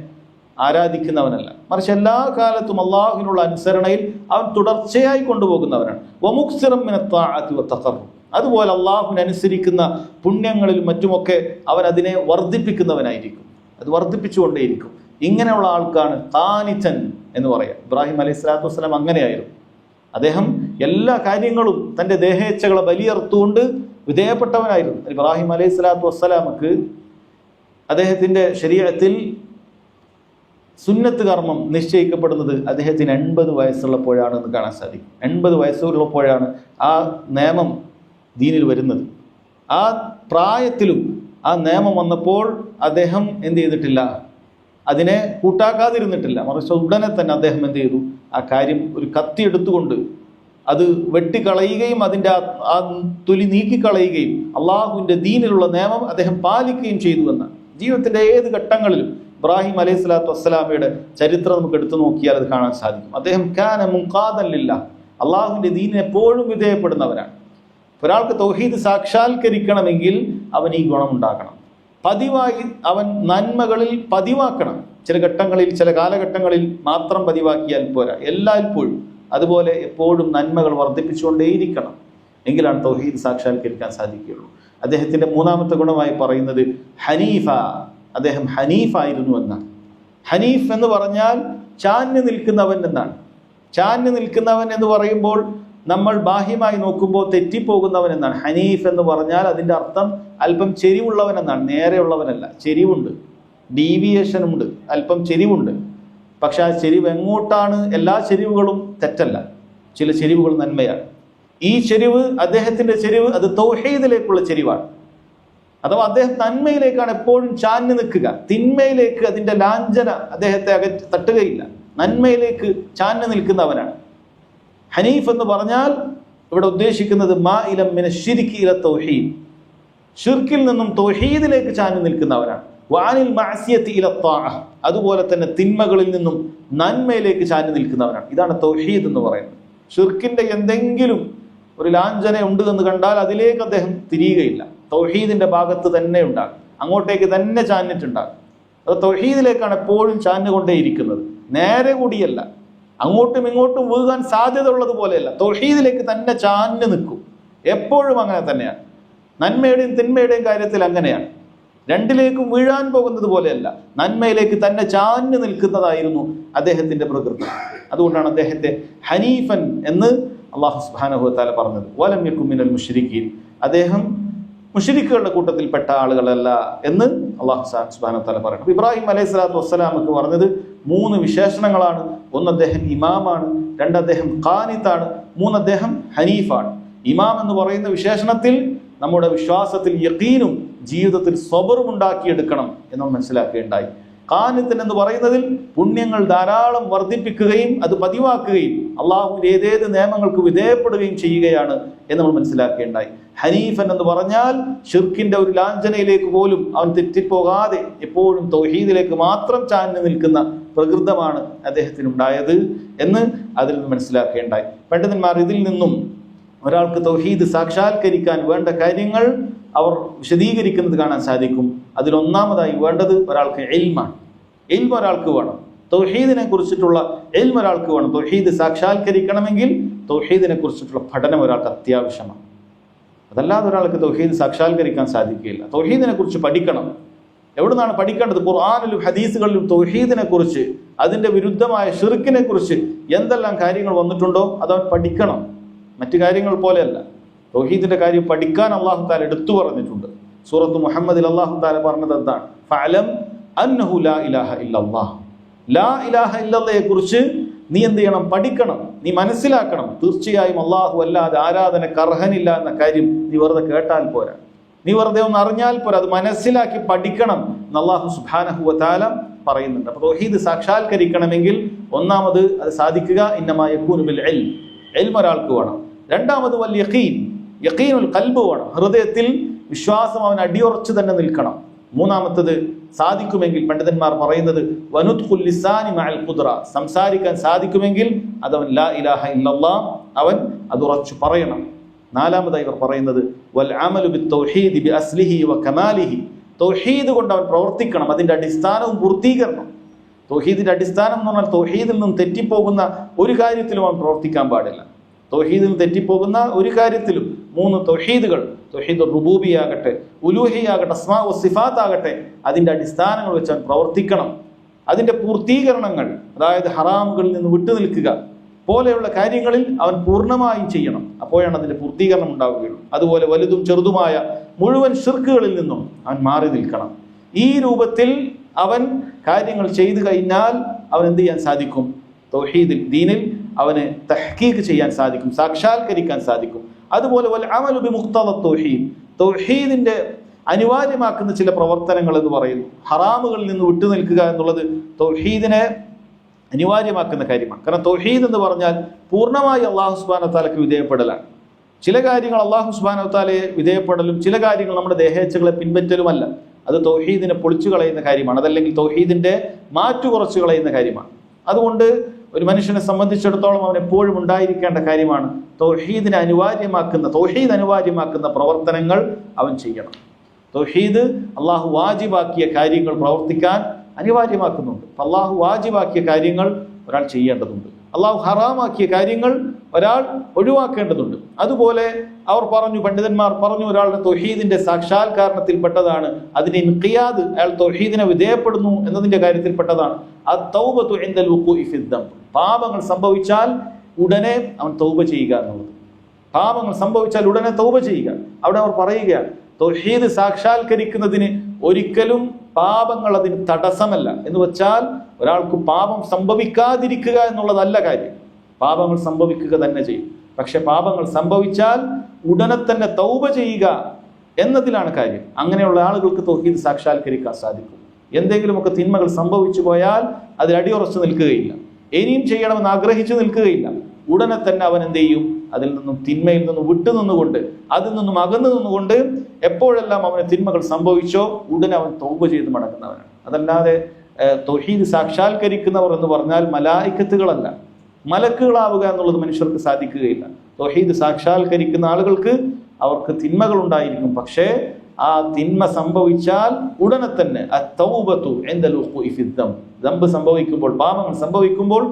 ആരാധിക്കുന്നവനല്ല, മറിച്ച് എല്ലാ കാലത്തും അള്ളാഹുവിനുള്ള അനുസരണയിൽ അവൻ തുടർച്ചയായി കൊണ്ടുപോകുന്നവനാണ്. വമുക്സിറൻ മിനത് ത്വാഅതി വത്തഖറുബ്, അതുപോലെ അള്ളാഹുവിനെ അനുസരിക്കുന്ന പുണ്യങ്ങളിലും മറ്റുമൊക്കെ അവൻ അതിനെ വർദ്ധിപ്പിക്കുന്നവനായിരിക്കും, അത് വർദ്ധിപ്പിച്ചുകൊണ്ടേയിരിക്കും. ഇങ്ങനെയുള്ള ആൾക്കാണ് ഖാനിതൻ എന്ന് പറയാം. ഇബ്രാഹിം അലൈഹി സ്വലാത്തു വസ്സലാം അങ്ങനെയായിരുന്നു. അദ്ദേഹം എല്ലാ കാര്യങ്ങളും തൻ്റെ ദേഹേച്ഛകളെ ബലിയർത്തുകൊണ്ട് വിധേയപ്പെട്ടവനായിരുന്നു. ഇബ്രാഹിം അലൈഹി സ്വലാത്തു വസ്സലാമക്ക് അദ്ദേഹത്തിൻ്റെ ശരീഅത്തിൽ സുന്നത്ത് കർമ്മം നിശ്ചയിക്കപ്പെടുന്നത് അദ്ദേഹത്തിന് 80 വയസ്സുള്ളപ്പോഴാണെന്ന് കാണാൻ സാധിക്കും. 80 വയസ്സുള്ളപ്പോഴാണ് ആ നിയമം ദീനിൽ വരുന്നത്. ആ പ്രായത്തിലും ആ നിയമം വന്നപ്പോൾ അദ്ദേഹം എന്ത് ചെയ്തിട്ടില്ല, അതിനെ കൂട്ടാക്കാതിരുന്നിട്ടില്ല. മറിച്ച് ഉടനെ തന്നെ അദ്ദേഹം എന്ത് ചെയ്തു, ആ കാര്യം ഒരു കത്തി എടുത്തുകൊണ്ട് അത് വെട്ടിക്കളയുകയും അതിൻ്റെ ആ തൊലി നീക്കിക്കളയുകയും അള്ളാഹുവിൻ്റെ ദീനിലുള്ള നിയമം അദ്ദേഹം പാലിക്കുകയും ചെയ്തുവെന്ന്. ജീവിതത്തിൻ്റെ ഏത് ഘട്ടങ്ങളിലും ഇബ്രാഹിം അലൈഹി സ്വലാത്തു വസ്സലാമയുടെ ചരിത്രം നമുക്ക് എടുത്തു നോക്കിയാൽ അത് കാണാൻ സാധിക്കും. അദ്ദേഹം കാന മുൻഖാദൻ ലില്ലാഹ്, അള്ളാഹുവിൻ്റെ ദീനിന് എപ്പോഴും വിധേയപ്പെടുന്നവരാണ്. ഒരാൾക്ക് തൗഹീദ് സാക്ഷാത്കരിക്കണമെങ്കിൽ അവൻ ഈ ഗുണമുണ്ടാക്കണം. പതിവായി അവൻ നന്മകളിൽ പതിവാക്കണം. ചില ഘട്ടങ്ങളിൽ, ചില കാലഘട്ടങ്ങളിൽ മാത്രം പതിവാക്കിയാൽ പോരാ, എല്ലായ്പ്പോഴും അതുപോലെ എപ്പോഴും നന്മകൾ വർദ്ധിപ്പിച്ചുകൊണ്ടേയിരിക്കണം. എങ്കിലാണ് തൗഹീദ് സാക്ഷാത്കരിക്കാൻ സാധിക്കുകയുള്ളൂ. അദ്ദേഹത്തിൻ്റെ മൂന്നാമത്തെ ഗുണമായി പറയുന്നത് ഹനീഫ, അദ്ദേഹം ഹനീഫായിരുന്നു എന്നാണ്. ഹനീഫ് എന്ന് പറഞ്ഞാൽ ചാഞ്ഞു നിൽക്കുന്നവൻ എന്നാണ്. ചാഞ്ഞു നിൽക്കുന്നവൻ എന്ന് പറയുമ്പോൾ നമ്മൾ ബാഹ്യമായി നോക്കുമ്പോൾ തെറ്റിപ്പോകുന്നവൻ എന്നാണ്. ഹനീഫ് എന്ന് പറഞ്ഞാൽ അതിൻ്റെ അർത്ഥം അല്പം ചെരിവുള്ളവൻ എന്നാണ്, നേരെയുള്ളവനല്ല. ചെരിവുണ്ട്, ഡീവിയേഷൻ ഉണ്ട്, അല്പം ചെരിവുണ്ട്. പക്ഷെ ആ ചെരിവ് എങ്ങോട്ടാണ്? എല്ലാ ചെരിവുകളും തെറ്റല്ല, ചില ചെരിവുകൾ നന്മയാണ്. ഈ ചെരിവ്, അദ്ദേഹത്തിൻ്റെ ചെരിവ്, അത് തൗഹീദിലേക്കുള്ള ചെരിവാണ്. അഥവാ അദ്ദേഹം നന്മയിലേക്കാണ് എപ്പോഴും ചാഞ്ഞു നിൽക്കുക. തിന്മയിലേക്ക് അതിൻ്റെ ലാഞ്ചന അദ്ദേഹത്തെ തട്ടുകയില്ല. നന്മയിലേക്ക് ചാഞ്ഞു നിൽക്കുന്നവനാണ്. ഹനീഫ് എന്ന് പറഞ്ഞാൽ ഇവിടെ ഉദ്ദേശിക്കുന്നത് മാഇലം മിന ശിർകി ഇല തൗഹീദ്, ഷിർക്കിൽ നിന്നും തൗഹീദിലേക്ക് ചാഞ്ഞു നിൽക്കുന്നവനാണ്. വഅനിൽ മഅസിയതി ഇല ത്വാഅ, അതുപോലെ തന്നെ തിന്മകളിൽ നിന്നും നന്മയിലേക്ക് ചാഞ്ഞു നിൽക്കുന്നവനാണ്. ഇതാണ് തൗഹീദ് എന്ന് പറയുന്നത്. ഷിർക്കിന്റെ എന്തെങ്കിലും ഒരു ലാഞ്ചന ഉണ്ട് എന്ന് കണ്ടാൽ അതിലേക്ക് അദ്ദേഹം തിരിയുകയില്ല. തൗഹീദിന്റെ ഭാഗത്ത് തന്നെ ഉണ്ടാകും, അങ്ങോട്ടേക്ക് തന്നെ ചാഞ്ഞിട്ടുണ്ടാകും. അത് തൗഹീദിലേക്കാണ് എപ്പോഴും ചാഞ്ഞുകൊണ്ടേയിരിക്കുന്നത്. നേരെ കൂടിയല്ല, അങ്ങോട്ടും ഇങ്ങോട്ടും വീഴാൻ സാധ്യത ഉള്ളതുപോലെയല്ല, തൗഹീദിലേക്ക് തന്നെ ചാഞ്ഞു നിൽക്കും. എപ്പോഴും അങ്ങനെ തന്നെയാണ്. നന്മയുടെയും തിന്മയുടെയും കാര്യത്തിൽ അങ്ങനെയാണ്. രണ്ടിലേക്കും വീഴാൻ പോകുന്നത് പോലെയല്ല, നന്മയിലേക്ക് തന്നെ ചാഞ്ഞു നിൽക്കുന്നതായിരുന്നു അദ്ദേഹത്തിന്റെ പ്രകൃതി. അതുകൊണ്ടാണ് അദ്ദേഹത്തെ ഹനീഫൻ എന്ന് അല്ലാഹു സുബ്ഹാനഹു വ തആല പറഞ്ഞത്. വലം യകുൻ മിനൽ മുശ്രിക്കീൻ, അദ്ദേഹം മുശ്രിക്കുകളുടെ കൂട്ടത്തിൽപ്പെട്ട ആളുകളല്ല എന്ന് അല്ലാഹു സുബ്ഹാനഹു വ തആല പറയുന്നു. ഇബ്രാഹിം അലൈഹി സ്വലാത്തു വസ്സലാമക്ക് പറഞ്ഞത് 3 വിശേഷണങ്ങളാണ്. ഒന്ന്, അദ്ദേഹം ഇമാമാണ്. 2, അദ്ദേഹം ഖാനിത്താണ്. 3, അദ്ദേഹം ഹനീഫാണ്. ഇമാം എന്ന് പറയുന്ന വിശേഷണത്തിൽ നമ്മുടെ വിശ്വാസത്തിൽ യഖീനും ജീവിതത്തിൽ സബറും ഉണ്ടാക്കിയെടുക്കണം എന്ന് മനസ്സിലാക്കുകയുണ്ടായി. ഖാനിത്തൻ എന്ന് പറയുന്നതിൽ പുണ്യങ്ങൾ ധാരാളം വർദ്ധിപ്പിക്കുകയും അത് പതിവാക്കുകയും അള്ളാഹുവിന്റെ ഏതേത് നിയമങ്ങൾക്ക് വിധേയപ്പെടുകയും ചെയ്യുകയാണ് എന്ന് നമ്മൾ മനസ്സിലാക്കുകയുണ്ടായി. ഹനീഫൻ എന്ന് പറഞ്ഞാൽ ഷിർക്കിന്റെ ഒരു ലാഞ്ചനയിലേക്ക് പോലും അവൻ തെറ്റിപ്പോകാതെ എപ്പോഴും തൗഹീദിലേക്ക് മാത്രം ചാഞ്ഞു നിൽക്കുന്ന പ്രകൃതമാണ് അദ്ദേഹത്തിനുണ്ടായത് എന്ന് അതിൽ നിന്ന് മനസ്സിലാക്കുകയുണ്ടായി. പണ്ഡിതന്മാർ ഇതിൽ നിന്നും ഒരാൾക്ക് തൗഹീദ് സാക്ഷാത്കരിക്കാൻ വേണ്ട കാര്യങ്ങൾ അവർ വിശദീകരിക്കുന്നത് കാണാൻ സാധിക്കും. അതിലൊന്നാമതായി വേണ്ടത് ഒരാൾക്ക് ഇൽമാണ്. ഇൽമ ഒരാൾക്ക് വേണം. തൗഹീദിനെ കുറിച്ചിട്ടുള്ള ഇൽമ ഒരാൾക്ക് വേണം. തൗഹീദ് സാക്ഷാത്കരിക്കണമെങ്കിൽ തൗഹീദിനെ കുറിച്ചിട്ടുള്ള പഠനം ഒരാൾക്ക് അത്യാവശ്യമാണ്. അതല്ലാതെ ഒരാൾക്ക് തൗഹീദ് സാക്ഷാത്കരിക്കാൻ സാധിക്കുകയില്ല. തൗഹീദിനെ കുറിച്ച് പഠിക്കണം. എവിടുന്നാണ് പഠിക്കേണ്ടത്? ഖുർആനിലും ഹദീസുകളിലും തൗഹീദിനെ കുറിച്ച്, അതിൻ്റെ വിരുദ്ധമായ ഷിർക്കിനെ കുറിച്ച് എന്തെല്ലാം കാര്യങ്ങൾ വന്നിട്ടുണ്ടോ അതവൻ പഠിക്കണം. മറ്റു കാര്യങ്ങൾ പോലെയല്ല. തൗഹീദിന്റെ കാര്യം പഠിക്കാൻ അല്ലാഹു തആല എടുത്തു പറഞ്ഞിട്ടുണ്ട്. സൂറത്ത് മുഹമ്മദിൽ അല്ലാഹു തആല പറഞ്ഞത് എന്താണ്? ഫഅലം അന്നഹു ലാ ഇലാഹ ഇല്ലല്ലാഹ്. ലാ ഇലാഹ ഇല്ലല്ലയെ കുറിച്ച് നീ എന്ത് ചെയ്യണം? പഠിക്കണം, നീ മനസ്സിലാക്കണം. തീർച്ചയായും അല്ലാഹു അല്ലാതെ ആരാധനക്ക് അർഹനില്ല എന്ന കാര്യം നീ വെറുതെ കേട്ടാൽ പോരാ, നീ വെറുതെ ഒന്ന് അറിഞ്ഞാൽ പോരാ, അത് മനസ്സിലാക്കി പഠിക്കണം എന്ന് അല്ലാഹു സുബ്ഹാനഹു വ തആല പറയുന്നുണ്ട്. അപ്പോൾ തൗഹീദ് സാക്ഷാത്കരിക്കണമെങ്കിൽ ഒന്നാമത് അത് സാധിക്കുക ഇന്നമാ യകൂനു ബിൽ ഇൽം, ഇൽം ഒരാൾക്ക് വേണം. രണ്ടാമത് വൽ യഖീൻ, യഖീനുൽ ഖൽബ് വേണം. ഹൃദയത്തിൽ വിശ്വാസം അവൻ അടിയുറച്ചു തന്നെ നിൽക്കണം. മൂന്നാമത്തത് സാധിക്കുമെങ്കിൽ പണ്ഡിതന്മാർ പറയുന്നത് വനുദ്ഖുൽ ലിസാനി മഅൽ ഖുദ്റ, സംസാരിക്കാൻ സാധിക്കുമെങ്കിൽ അതവൻ ലാ ഇലാഹ ഇല്ലല്ലാഹ് അവൻ അത് ഉറച്ചു പറയണം. നാലാമതായി ഇവർ പറയുന്നത് വൽ അമലു ബിത് തൗഹീദി ബി അസ്ലിഹി വ കമാലിഹി, തൗഹീദ് കൊണ്ട് അവൻ പ്രവർത്തിക്കണം, അതിന്റെ അടിസ്ഥാനവും പൂർത്തീകരണം. തൗഹീദിന്റെ അടിസ്ഥാനം എന്ന് പറഞ്ഞാൽ തൗഹീദിൽ നിന്നും തെറ്റിപ്പോകുന്ന ഒരു കാര്യത്തിലും അവൻ പ്രവർത്തിക്കാൻ പാടില്ല. തൗഹീദിൽ തെറ്റിപ്പോകുന്ന ഒരു കാര്യത്തിലും 3 തൗഹീദുകൾ, തൗഹീദുർ റുബൂബിയ്യ ആകട്ടെ, ഉലൂഹിയ്യ ആകട്ടെ, അസ്മാ വ സിഫാത്ത് ആകട്ടെ, അതിൻ്റെ അടിസ്ഥാനങ്ങൾ വെച്ച് അവൻ പ്രവർത്തിക്കണം. അതിൻ്റെ പൂർത്തീകരണങ്ങൾ, അതായത് ഹറാമുകളിൽ നിന്ന് വിട്ടുനിൽക്കുക പോലെയുള്ള കാര്യങ്ങളിൽ അവൻ പൂർണ്ണമായും ചെയ്യണം. അപ്പോഴാണ് അതിൻ്റെ പൂർത്തീകരണം ഉണ്ടാവുകയുള്ളൂ. അതുപോലെ വലുതും ചെറുതുമായ മുഴുവൻ ശിർക്കുകളിൽ നിന്നും അവൻ മാറി നിൽക്കണം. ഈ രൂപത്തിൽ അവൻ കാര്യങ്ങൾ ചെയ്തു കഴിഞ്ഞാൽ അവൻ എന്ത് ചെയ്യാൻ സാധിക്കും? തൗഹീദിൽ, ദീനിൽ അവന് തഹ്ഖീഖ് ചെയ്യാൻ സാധിക്കും, സാക്ഷാത്കരിക്കാൻ സാധിക്കും. അതുപോലെ വൽ അമലു ബി മുഖ്തദ തൗഹീദ്, തൗഹീദിന്റെ അനിവാര്യമാക്കുന്ന ചില പ്രവർത്തനങ്ങൾ എന്ന് പറയുന്നു. ഹറാമുകളിൽ നിന്ന് വിട്ടുനിൽക്കുക എന്നുള്ളത് തൗഹീദിനെ അനിവാര്യമാക്കുന്ന കാര്യമാണ്. കാരണം തൗഹീദ് എന്ന് പറഞ്ഞാൽ പൂർണ്ണമായി അള്ളാഹു സുബ്ഹാനഹു വ തആലയ്ക്ക് വിധേയപ്പെടലാണ്. ചില കാര്യങ്ങൾ അള്ളാഹു സുബ്ഹാനഹു വ തആലയെ വിധേയപ്പെടലും ചില കാര്യങ്ങൾ നമ്മുടെ ദേഹേച്ഛകളെ പിൻപറ്റലുമല്ല. അത് തൗഹീദിനെ പൊളിച്ചു കളയുന്ന കാര്യമാണ്, അതല്ലെങ്കിൽ തൗഹീദിന്റെ മാറ്റു കുറച്ചു കളയുന്ന കാര്യമാണ്. അതുകൊണ്ട് ഒരു മനുഷ്യനെ സംബന്ധിച്ചിടത്തോളം അവൻ എപ്പോഴും ഉണ്ടായിരിക്കേണ്ട കാര്യമാണ് തൗഹീദ് അനിവാര്യമാക്കുന്ന പ്രവർത്തനങ്ങൾ അവൻ ചെയ്യണം. തൗഹീദ് അള്ളാഹു വാജിബാക്കിയ കാര്യങ്ങൾ പ്രവർത്തിക്കാൻ അനിവാര്യമാക്കുന്നുണ്ട്. അള്ളാഹു വാജിബാക്കിയ കാര്യങ്ങൾ ഒരാൾ ചെയ്യേണ്ടതുണ്ട്, അള്ളാഹു ഹറാമാക്കിയ കാര്യങ്ങൾ ഒരാൾ ഒഴിവാക്കേണ്ടതുണ്ട്. അതുപോലെ അവർ പറഞ്ഞു, പണ്ഡിതന്മാർ പറഞ്ഞു, ഒരാളുടെ തൗഹീദിന്റെ സാക്ഷാത്കാരണത്തിൽപ്പെട്ടതാണ് അതിന്റെ ഇൻഖിയാദ്, അയാൾ തൗഹീദിനെ വിധേയപ്പെടുന്നു എന്നതിന്റെ കാര്യത്തിൽപ്പെട്ടതാണ് അത്തൗബതു ഇൻദൽ വുഖൂഇ ഫിദ്ദം. പാപങ്ങൾ സംഭവിച്ചാൽ ഉടനെ അവൻ തൗബ ചെയ്യുക എന്നുള്ളത്. പാപങ്ങൾ സംഭവിച്ചാൽ ഉടനെ തൗബ ചെയ്യുക. അവിടെ അവർ പറയുകയാണ് തൗഹീദ് സാക്ഷാത്കരിക്കുന്നതിന് ഒരിക്കലും പാപങ്ങൾ അതിന് തടസ്സമല്ല. എന്ന് വെച്ചാൽ ഒരാൾക്ക് പാപം സംഭവിക്കാതിരിക്കുക എന്നുള്ളതല്ല കാര്യം, പാപങ്ങൾ സംഭവിക്കുക തന്നെ ചെയ്യും. പക്ഷെ പാപങ്ങൾ സംഭവിച്ചാൽ ഉടനെ തന്നെ തൗബ ചെയ്യുക എന്നതിലാണ് കാര്യം. അങ്ങനെയുള്ള ആളുകൾക്ക് തൗഹീദ് സാക്ഷാത്കരിക്കാൻ സാധിക്കും. എന്തെങ്കിലുമൊക്കെ തിന്മകൾ സംഭവിച്ചു പോയാൽ അതിൽ അടിയുറച്ചു നിൽക്കുകയില്ല, ഇനിയും ചെയ്യണമെന്ന് ആഗ്രഹിച്ചു നിൽക്കുകയില്ല. ഉടനെ തന്നെ അവൻ എന്ത് ചെയ്യും? അതിൽ നിന്നും, തിന്മയിൽ നിന്നും വിട്ടു നിന്നുകൊണ്ട്, അതിൽ നിന്നും അകന്നു നിന്നുകൊണ്ട് എപ്പോഴെല്ലാം അവന് തിന്മകൾ സംഭവിച്ചോ ഉടനെ അവൻ തൗബ ചെയ്ത് മടങ്ങുന്നവനാണ്. അതല്ലാതെ തൗഹീദ് സാക്ഷാത്കരിക്കുന്നവർ എന്ന് പറഞ്ഞാൽ മലായിക്കത്തുകളല്ല, മലക്കുകളാവുക എന്നുള്ളത് മനുഷ്യർക്ക് സാധിക്കുകയില്ല. തൗഹീദ് സാക്ഷാത്കരിക്കുന്ന ആളുകൾക്ക് അവർക്ക് തിന്മകൾ ഉണ്ടായിരിക്കും, പക്ഷേ ആ തിന്മ സംഭവിച്ചാൽ ഉടനെ തന്നെ അത്തൗബതു ഇൻദൽ വുഖൂഇ ഫിദ്ദം, ദംബ് സംഭവിക്കുമ്പോൾ, പാപങ്ങൾ സംഭവിക്കുമ്പോൾ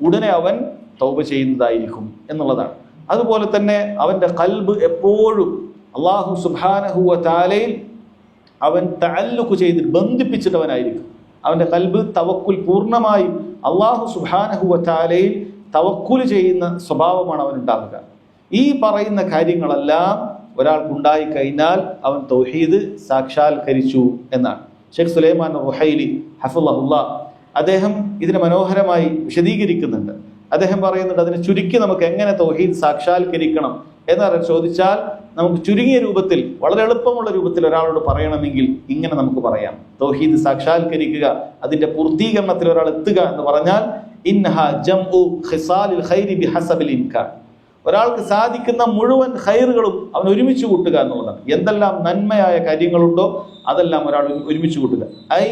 ഉടനെ അവൻ തൗബ ചെയ്യുന്നതായിരിക്കും എന്നുള്ളതാണ്. അതുപോലെ തന്നെ അവന്റെ ഖൽബ് എപ്പോഴും അല്ലാഹു സുബ്ഹാനഹു വ തആലയിൽ അവൻ തഅല്ലുഖ് ചെയ്ത് ബന്ധിപ്പിച്ചിട്ടവനായിരിക്കും. അവന്റെ ഖൽബ് തവക്കുൽ, പൂർണ്ണമായും അല്ലാഹു സുബ്ഹാനഹു വ തആലയിൽ തവക്കുൽ ചെയ്യുന്ന സ്വഭാവമാണ് അവനുണ്ടാവുക. ഈ പറയുന്ന കാര്യങ്ങളെല്ലാം ഒരാൾക്കുണ്ടായി കഴിഞ്ഞാൽ അവൻ തൗഹീദ് സാക്ഷാത്കരിച്ചു എന്നാണ്. ഷെയ്ഖ് സുലൈമാൻ റുഹൈലി ഹഫിളഹുല്ലാ അദ്ദേഹം ഇതിനെ മനോഹരമായി വിശദീകരിക്കുന്നുണ്ട്. അദ്ദേഹം പറയുന്നുണ്ട്, അതിനെ ചുരുക്കി നമുക്ക് എങ്ങനെ തൗഹീദ് സാക്ഷാത്കരിക്കണം എന്ന് ചോദിച്ചാൽ നമുക്ക് ചുരുങ്ങിയ രൂപത്തിൽ, വളരെ എളുപ്പമുള്ള രൂപത്തിൽ ഒരാളോട് പറയണമെങ്കിൽ ഇങ്ങനെ നമുക്ക് പറയാം. തൗഹീദ് സാക്ഷാത്കരിക്കുക, അതിന്റെ പൂർത്തീകരണത്തിൽ ഒരാൾ എത്തുക എന്ന് പറഞ്ഞാൽ ഇൻഹ ജംഉ ഖിസാലിൽ ഖൈരി ബിഹസബിൽ ഇംകാൻ, ഒരാൾക്ക് സാധിക്കുന്ന മുഴുവൻ ഖൈറുകളും അവൻ ഒരുമിച്ച് കൂട്ടുക എന്നുള്ളതാണ്. എന്തെല്ലാം നന്മയായ കാര്യങ്ങളുണ്ടോ അതെല്ലാം ഒരാൾ ഒരുമിച്ച് കൂട്ടുക. ഐ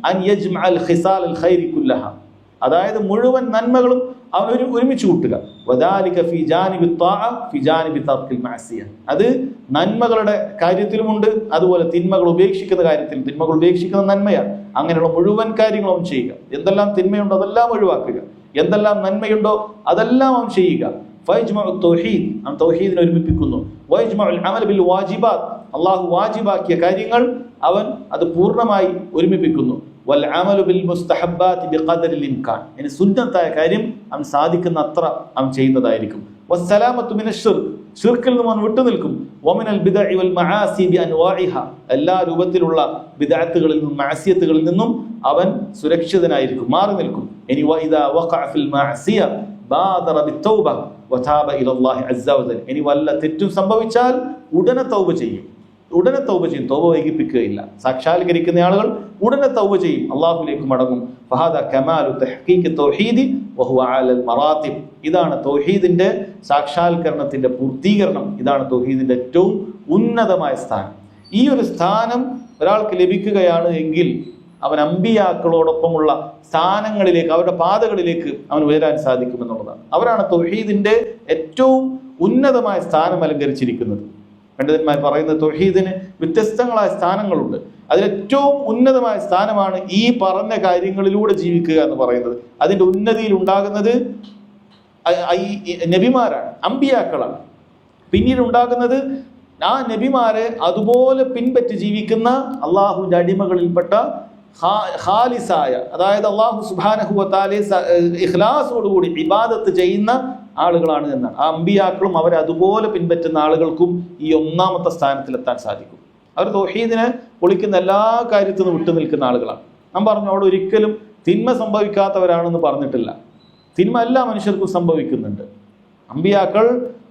അൻ യജ്മഅൽ ഖിസാലൽ ഖൈരി കുല്ലഹ, അതായത് മുഴുവൻ നന്മകളും അവൻ ഒരുമിച്ച് കൂട്ടുക. വദാലിക ഫി ജാനിബി ത്വാഅ ഫി ജാനിബി തർക്കിൽ മഅസിയ, അത് നന്മകളുടെ കാര്യത്തിലുമുണ്ട്, അതുപോലെ തിന്മകൾ ഉപേക്ഷിക്കുന്ന കാര്യത്തിലും. തിന്മകൾ ഉപേക്ഷിക്കുന്ന നന്മയാണ്. അങ്ങനെയുള്ള മുഴുവൻ കാര്യങ്ങളും അവൻ ചെയ്യുക. എന്തെല്ലാം തിന്മയുണ്ടോ അതെല്ലാം ഒഴിവാക്കുക, എന്തെല്ലാം നന്മയുണ്ടോ അതെല്ലാം അവൻ ചെയ്യുക. ഫയജ്മഉ തൗഹീദ്, അവൻ തൗഹീദിനെ ഒരുമിപ്പിക്കുന്നു. വയജ്മഉൽ അമൽ ബിൽ വാജിബാത്ത്, അല്ലാഹു വാജിബാക്കിയ കാര്യങ്ങൾ അവൻ അത് പൂർണ്ണമായി ഒരുമിപ്പിക്കുന്നു. വൽ അമലു ബിൽ മുസ്തഹബ്ബാത്തി ബിഖദരിൽ ഇംകാൻ, ഇനി സുന്നത്തായ കാര്യം അവൻ സാധിക്കുന്ന അത്ര അവൻ ചെയ്യുന്നതായിരിക്കും. വസ്സലാമത്തു മിനശ് ശിർക്ക്, ശിർക്കിൽ നിന്നും അവൻ വിട്ടുനിൽക്കും. വമിനൽ ബിദ്അഇ വൽ മആസി ബിഅൻവാഇഹ, എല്ലാ രൂപത്തിലുള്ള ബിദ്അത്തുകളിൽ നിന്നും മഅസിയത്തുകളിൽ നിന്നും അവൻ സുരക്ഷിതനായിരിക്കും, മാറി നിൽക്കും. ഇനി വഇദാ വഖഅ ഫിൽ മഅസിയ ബാദറ ബിത്തൗബ വതാബ ഇലല്ലാഹി അസ്സ വജൽ, ഇനി വല്ല തെറ്റും സംഭവിച്ചാൽ ഉടനെ തൗബ ചെയ്യും, ഉടനെ തൗബ ചെയ്യും, തൗബ വൈകിപ്പിക്കുകയില്ല. സാക്ഷാത്കരിക്കുന്ന ആളുകൾ ഉടനെ തൗബ ചെയ്യും, അള്ളാഹുലേക്ക് മടങ്ങും. ഫഹാദ കമാലു തഹ്ഖീഖി തൗഹീദി വഹുവ അലൽ മറാത്തിബ്, ഇതാണ് തൗഹീദിന്റെ സാക്ഷാത്കരണത്തിന്റെ പൂർത്തീകരണം, ഇതാണ് തൗഹീദിന്റെ ഏറ്റവും ഉന്നതമായ സ്ഥാനം. ഈ ഒരു സ്ഥാനം ഒരാൾക്ക് ലഭിക്കുകയാണ് എങ്കിൽ അവൻ അമ്പിയാക്കളോടൊപ്പമുള്ള സ്ഥാനങ്ങളിലേക്ക്, അവരുടെ പാതകളിലേക്ക് അവൻ ഉയരാൻ സാധിക്കുമെന്നുള്ളതാണ്. അവരാണ് തൗഹീദിന്റെ ഏറ്റവും ഉന്നതമായ സ്ഥാനം അലങ്കരിച്ചിരിക്കുന്നത്. പണ്ഡിതന്മാർ പറയുന്ന തൗഹീദിന് വ്യത്യസ്തങ്ങളായ സ്ഥാനങ്ങളുണ്ട്. അതിലേറ്റവും ഉന്നതമായ സ്ഥാനമാണ് ഈ പറഞ്ഞ കാര്യങ്ങളിലൂടെ ജീവിക്കുക എന്ന് പറയുന്നത്. അതിന്റെ ഉന്നതിയിൽ ഉണ്ടാകുന്നത് നബിമാരാണ്, അമ്പിയാക്കളാണ്. പിന്നീട് ഉണ്ടാകുന്നത് ആ നബിമാരെ അതുപോലെ പിൻപറ്റി ജീവിക്കുന്ന അള്ളാഹുവിന്റെ അടിമകളിൽപ്പെട്ട ഖാലിസായ, അതായത് അള്ളാഹു സുബ്ഹാനഹു വ തആലയെ ഇഖ്ലാസോടുകൂടി ഇബാദത്ത് ചെയ്യുന്ന ആളുകളാണ് എന്നാണ്. ആ അമ്പിയാക്കളും അവരെ അതുപോലെ പിൻപറ്റുന്ന ആളുകൾക്കും ഈ ഒന്നാമത്തെ സ്ഥാനത്തിലെത്താൻ സാധിക്കും. അവർ തൗഹീദിനെ പൊളിക്കുന്ന എല്ലാ കാര്യത്തിൽ നിന്ന് വിട്ടു നിൽക്കുന്ന ആളുകളാണ്. നാം പറഞ്ഞു അവിടെ ഒരിക്കലും തിന്മ സംഭവിക്കാത്തവരാണെന്ന് പറഞ്ഞിട്ടില്ല. തിന്മ എല്ലാ മനുഷ്യർക്കും സംഭവിക്കുന്നുണ്ട്. അമ്പിയാക്കൾ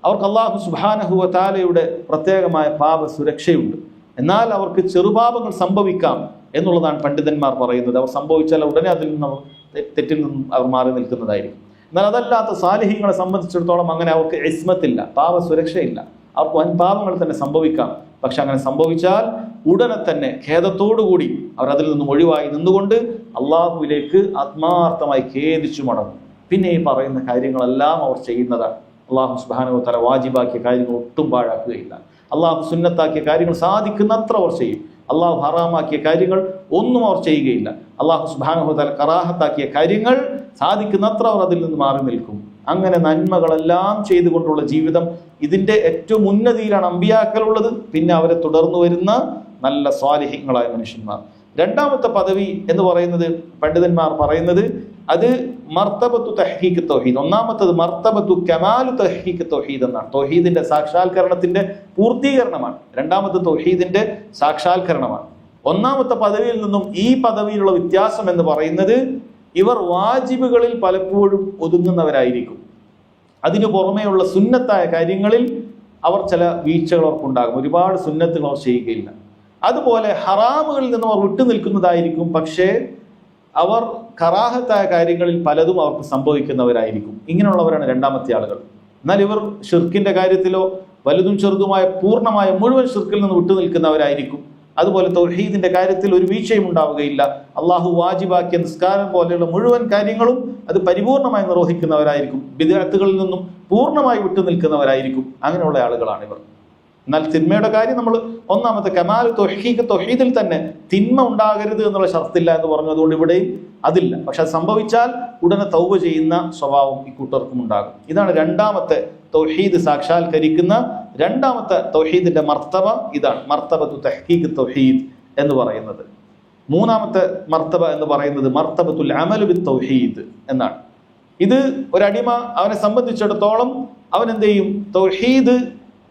അവർക്ക് അള്ളാഹു സുബ്ഹാനഹു വ തആലയുടെ പ്രത്യേകമായ പാപ സുരക്ഷയുണ്ട്. എന്നാൽ അവർക്ക് ചെറുപാപങ്ങൾ സംഭവിക്കാം എന്നുള്ളതാണ് പണ്ഡിതന്മാർ പറയുന്നത്. അവർ സംഭവിച്ചാൽ ഉടനെ അതിൽ നിന്ന് തെറ്റിൽ നിന്നും അവർ മാറി നിൽക്കുന്നതായിരിക്കും. എന്നാൽ അതല്ലാത്ത സാലിഹീങ്ങളെ സംബന്ധിച്ചിടത്തോളം അങ്ങനെ അവർക്ക് ഇസ്മത്തില്ല, പാപ സുരക്ഷയില്ല. അവർക്ക് വൻ പാപങ്ങൾ തന്നെ സംഭവിക്കാം. പക്ഷെ അങ്ങനെ സംഭവിച്ചാൽ ഉടനെ തന്നെ ഖേദത്തോടുകൂടി അവർ അതിൽ നിന്നും ഒഴിവായി നിന്നുകൊണ്ട് അള്ളാഹുവിലേക്ക് ആത്മാർത്ഥമായി ഖേദിച്ചു മടങ്ങും. പിന്നെ ഈ പറയുന്ന കാര്യങ്ങളെല്ലാം അവർ ചെയ്യുന്നതാണ്. അള്ളാഹു സുബ്ഹാനഹു വ തആല വാജിബാക്കിയ കാര്യങ്ങൾ ഒട്ടും പാഴാക്കുകയില്ല. അള്ളാഹു സുന്നത്താക്കിയ കാര്യങ്ങൾ സാധിക്കുന്നത്ര അവർ ചെയ്യും. അള്ളാഹു ഹറാമാക്കിയ കാര്യങ്ങൾ ഒന്നും അവർ ചെയ്യുകയില്ല. അള്ളാഹു സുബ്ഹാനഹു വ തആല കറാഹത്താക്കിയ കാര്യങ്ങൾ സാധിക്കുന്നത്ര അവർ അതിൽ നിന്ന് മാറി നിൽക്കും. അങ്ങനെ നന്മകളെല്ലാം ചെയ്തുകൊണ്ടുള്ള ജീവിതം, ഇതിന്റെ ഏറ്റവും ഉന്നതിയിലാണ് അമ്പിയാക്കളുള്ളത്. പിന്നെ അവരെ തുടർന്നു വരുന്ന നല്ല സ്വാലിഹീങ്ങളായ മനുഷ്യന്മാർ. രണ്ടാമത്തെ പദവി എന്ന് പറയുന്നത് പണ്ഡിതന്മാർ പറയുന്നത് അത് മർത്തബത്തു തഹ്ഖീഖ് തൗഹീദ്. ഒന്നാമത്തത് മർത്തബത്തു കമാലു തഹ്ഖീഖ് തൗഹീദ് എന്നാണ്. തൗഹീദിന്റെ സാക്ഷാത്കരണത്തിന്റെ പൂർത്തീകരണമാണ്. രണ്ടാമത്തെ തൗഹീദിന്റെ സാക്ഷാത്കരണമാണ്. ഒന്നാമത്തെ പദവിയിൽ നിന്നും ഈ പദവിയിലുള്ള വ്യത്യാസം എന്ന് പറയുന്നത് ഇവർ വാജിബുകളിൽ പലപ്പോഴും ഒതുങ്ങുന്നവരായിരിക്കും. അതിനു പുറമെയുള്ള സുന്നത്തായ കാര്യങ്ങളിൽ അവർ ചില വീഴ്ചകൾ അവർക്കുണ്ടാകും. ഒരുപാട് സുന്നത്തുകൾ അവർ ചെയ്യുകയില്ല. അതുപോലെ ഹറാമുകളിൽ നിന്നും അവർ വിട്ടു നിൽക്കുന്നതായിരിക്കും. പക്ഷേ അവർ കറാഹത്തായ കാര്യങ്ങളിൽ പലതും അവർക്ക് സംഭവിക്കുന്നവരായിരിക്കും. ഇങ്ങനെയുള്ളവരാണ് രണ്ടാമത്തെ ആളുകൾ. എന്നാൽ ഇവർ ഷിർക്കിന്റെ കാര്യത്തിലോ വലുതും ചെറുതുമായ പൂർണ്ണമായ മുഴുവൻ ഷിർക്കിൽ നിന്ന് വിട്ടു നിൽക്കുന്നവരായിരിക്കും. അതുപോലെ തൗഹീദിന്റെ കാര്യത്തിൽ ഒരു വീഴ്ചയും ഉണ്ടാവുകയില്ല. അള്ളാഹു വാജിബാക്കിയ നിസ്കാരം പോലെയുള്ള മുഴുവൻ കാര്യങ്ങളും അത് പരിപൂർണമായി നിർവഹിക്കുന്നവരായിരിക്കും. ബിദ്അത്തുകളിൽ നിന്നും പൂർണ്ണമായി വിട്ടു നിൽക്കുന്നവരായിരിക്കും. അങ്ങനെയുള്ള ആളുകളാണ് ഇവർ. എന്നാൽ തിന്മയുടെ കാര്യം നമ്മൾ ഒന്നാമത്തെ കമാൽ തൗഹീദ്, തൗഹീദിൽ തന്നെ തിന്മ ഉണ്ടാകരുത് എന്നുള്ള ഷർത്തില്ല എന്ന് പറഞ്ഞു. അതുകൊണ്ട് ഇവിടെയും അതില്ല. പക്ഷെ അത് സംഭവിച്ചാൽ ഉടനെ തൗബ ചെയ്യുന്ന സ്വഭാവം ഇക്കൂട്ടർക്കും ഉണ്ടാകും. ഇതാണ് രണ്ടാമത്തെ തൗഹീദ് സാക്ഷാത്കരിക്കുന്ന രണ്ടാമത്തെ തൗഹീദിന്റെ മർത്തബ. ഇതാണ് മർത്തബത്തു തഹ്ഖീഖ് തൗഹീദ് എന്ന് പറയുന്നത്. മൂന്നാമത്തെ മർത്തബ എന്ന് പറയുന്നത് മർത്തബത്തുൽ അമലു ബിത് തൗഹീദ് എന്നാണ്. ഇത് ഒരടിമ അവനെ സംബന്ധിച്ചിടത്തോളം അവൻ എന്ത് ചെയ്യും? തൗഹീദ്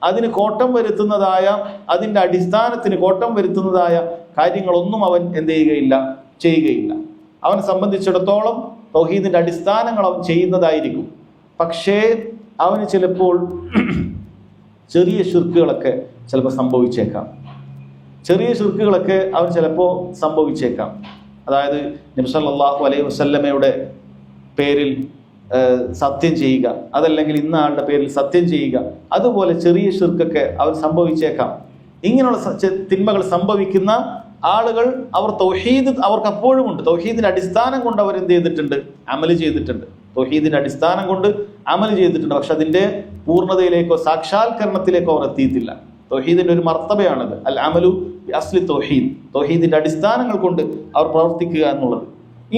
അതിന് കോട്ടം വരുത്തുന്നതായ, അതിൻ്റെ അടിസ്ഥാനത്തിന് കോട്ടം വരുത്തുന്നതായ കാര്യങ്ങളൊന്നും അവൻ എന്ത് ചെയ്യുകയില്ല. അവനെ സംബന്ധിച്ചിടത്തോളം തൗഹീദിന്റെ അടിസ്ഥാനങ്ങൾ അവൻ ചെയ്യുന്നതായിരിക്കും. പക്ഷേ അവന് ചിലപ്പോൾ ചെറിയ ശിർക്കുകളൊക്കെ ചിലപ്പോൾ സംഭവിച്ചേക്കാം. അവൻ ചിലപ്പോൾ സംഭവിച്ചേക്കാം. അതായത് നബി സല്ലല്ലാഹു അലൈഹി വസല്ലമയുടെ പേരിൽ സത്യം ചെയ്യുക, അതല്ലെങ്കിൽ ഇന്ന ആളുടെ പേരിൽ സത്യം ചെയ്യുക, അതുപോലെ ചെറിയ ശിർക്കൊക്കെ അവർ സംഭവിച്ചേക്കാം. ഇങ്ങനെയുള്ള തിന്മകൾ സംഭവിക്കുന്ന ആളുകൾ അവർ തൗഹീദ് അവർക്ക് അപ്പോഴും ഉണ്ട്. തൗഹീദിന്റെ അടിസ്ഥാനം കൊണ്ട് അവർ എന്ത് ചെയ്തിട്ടുണ്ട്? അമല് ചെയ്തിട്ടുണ്ട്. തൗഹീദിന്റെ അടിസ്ഥാനം കൊണ്ട് അമല് ചെയ്തിട്ടുണ്ട്. പക്ഷെ അതിന്റെ പൂർണ്ണതയിലേക്കോ സാക്ഷാത്കരണത്തിലേക്കോ അവർ എത്തിയിട്ടില്ല. തൗഹീദിന്റെ ഒരു മർത്തബയാണത്, അൽ അമലു ബി അസ്ലി തൗഹീദ്. തൗഹീദിന്റെ അടിസ്ഥാനങ്ങൾ കൊണ്ട് അവർ പ്രവർത്തിക്കുക എന്നുള്ളത്.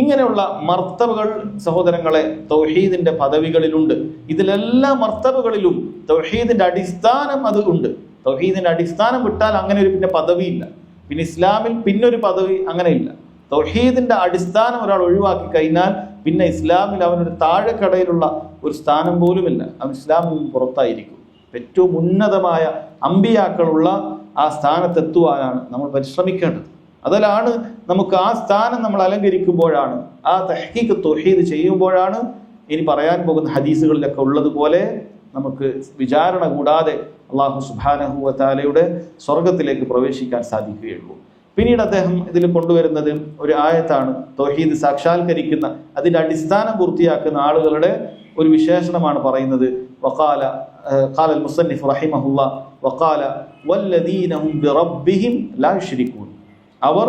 ഇങ്ങനെയുള്ള മർത്തബകൾ സഹോദരങ്ങളെ തൗഹീദിന്റെ പദവികളിലുണ്ട്. ഇതിലെല്ലാ മർത്തബകളിലും തൗഹീദിന്റെ അടിസ്ഥാനം അത് ഉണ്ട്. തൗഹീദിന്റെ അടിസ്ഥാനം വിട്ടാൽ അങ്ങനെ ഒരു പിന്നെ പദവിയില്ല. പിന്നെ ഇസ്ലാമിൽ പിന്നൊരു പദവി അങ്ങനെയില്ല. തൗഹീദിന്റെ അടിസ്ഥാനം ഒരാൾ ഒഴിവാക്കി കഴിഞ്ഞാൽ പിന്നെ ഇസ്ലാമിൽ അവനൊരു താഴെക്കടയിലുള്ള ഒരു സ്ഥാനം പോലുമില്ല. അവൻ ഇസ്ലാമിൽ നിന്ന് പുറത്തായിരിക്കും. ഏറ്റവും ഉന്നതമായ അമ്പിയാക്കളുള്ള ആ സ്ഥാനത്തെത്തുവാനാണ് നമ്മൾ പരിശ്രമിക്കേണ്ടത്. അതിലാണ് നമുക്ക് ആ സ്ഥാനം നമ്മൾ അലങ്കരിക്കുമ്പോഴാണ്, ആ തഹ്ഖീഖ് തൗഹീദ് ചെയ്യുമ്പോഴാണ് ഇനി പറയാൻ പോകുന്ന ഹദീസുകളിലൊക്കെ ഉള്ളതുപോലെ നമുക്ക് വിചാരണ കൂടാതെ അല്ലാഹു സുബ്ഹാനഹു വ തആലയുടെ സ്വർഗത്തിലേക്ക് പ്രവേശിക്കാൻ സാധിക്കുകയുള്ളൂ. പിന്നീട് അദ്ദേഹം ഇതിൽ കൊണ്ടുവരുന്നത് ഒരു ആയത്താണ്. തൗഹീദ് സാക്ഷാത്കരിക്കുന്ന, അതിന്റെ അടിസ്ഥാനം പൂർത്തിയാക്കുന്ന ആളുകളുടെ ഒരു വിശേഷണമാണ് പറയുന്നത്. ഖാല അൽ മുസന്നിഫ് റഹിമഹുല്ലാഹ് വഖാല വല്ലദീന ഹും ബിറബ്ബിഹിം ലാ യുശ്രികൂൻ. അവർ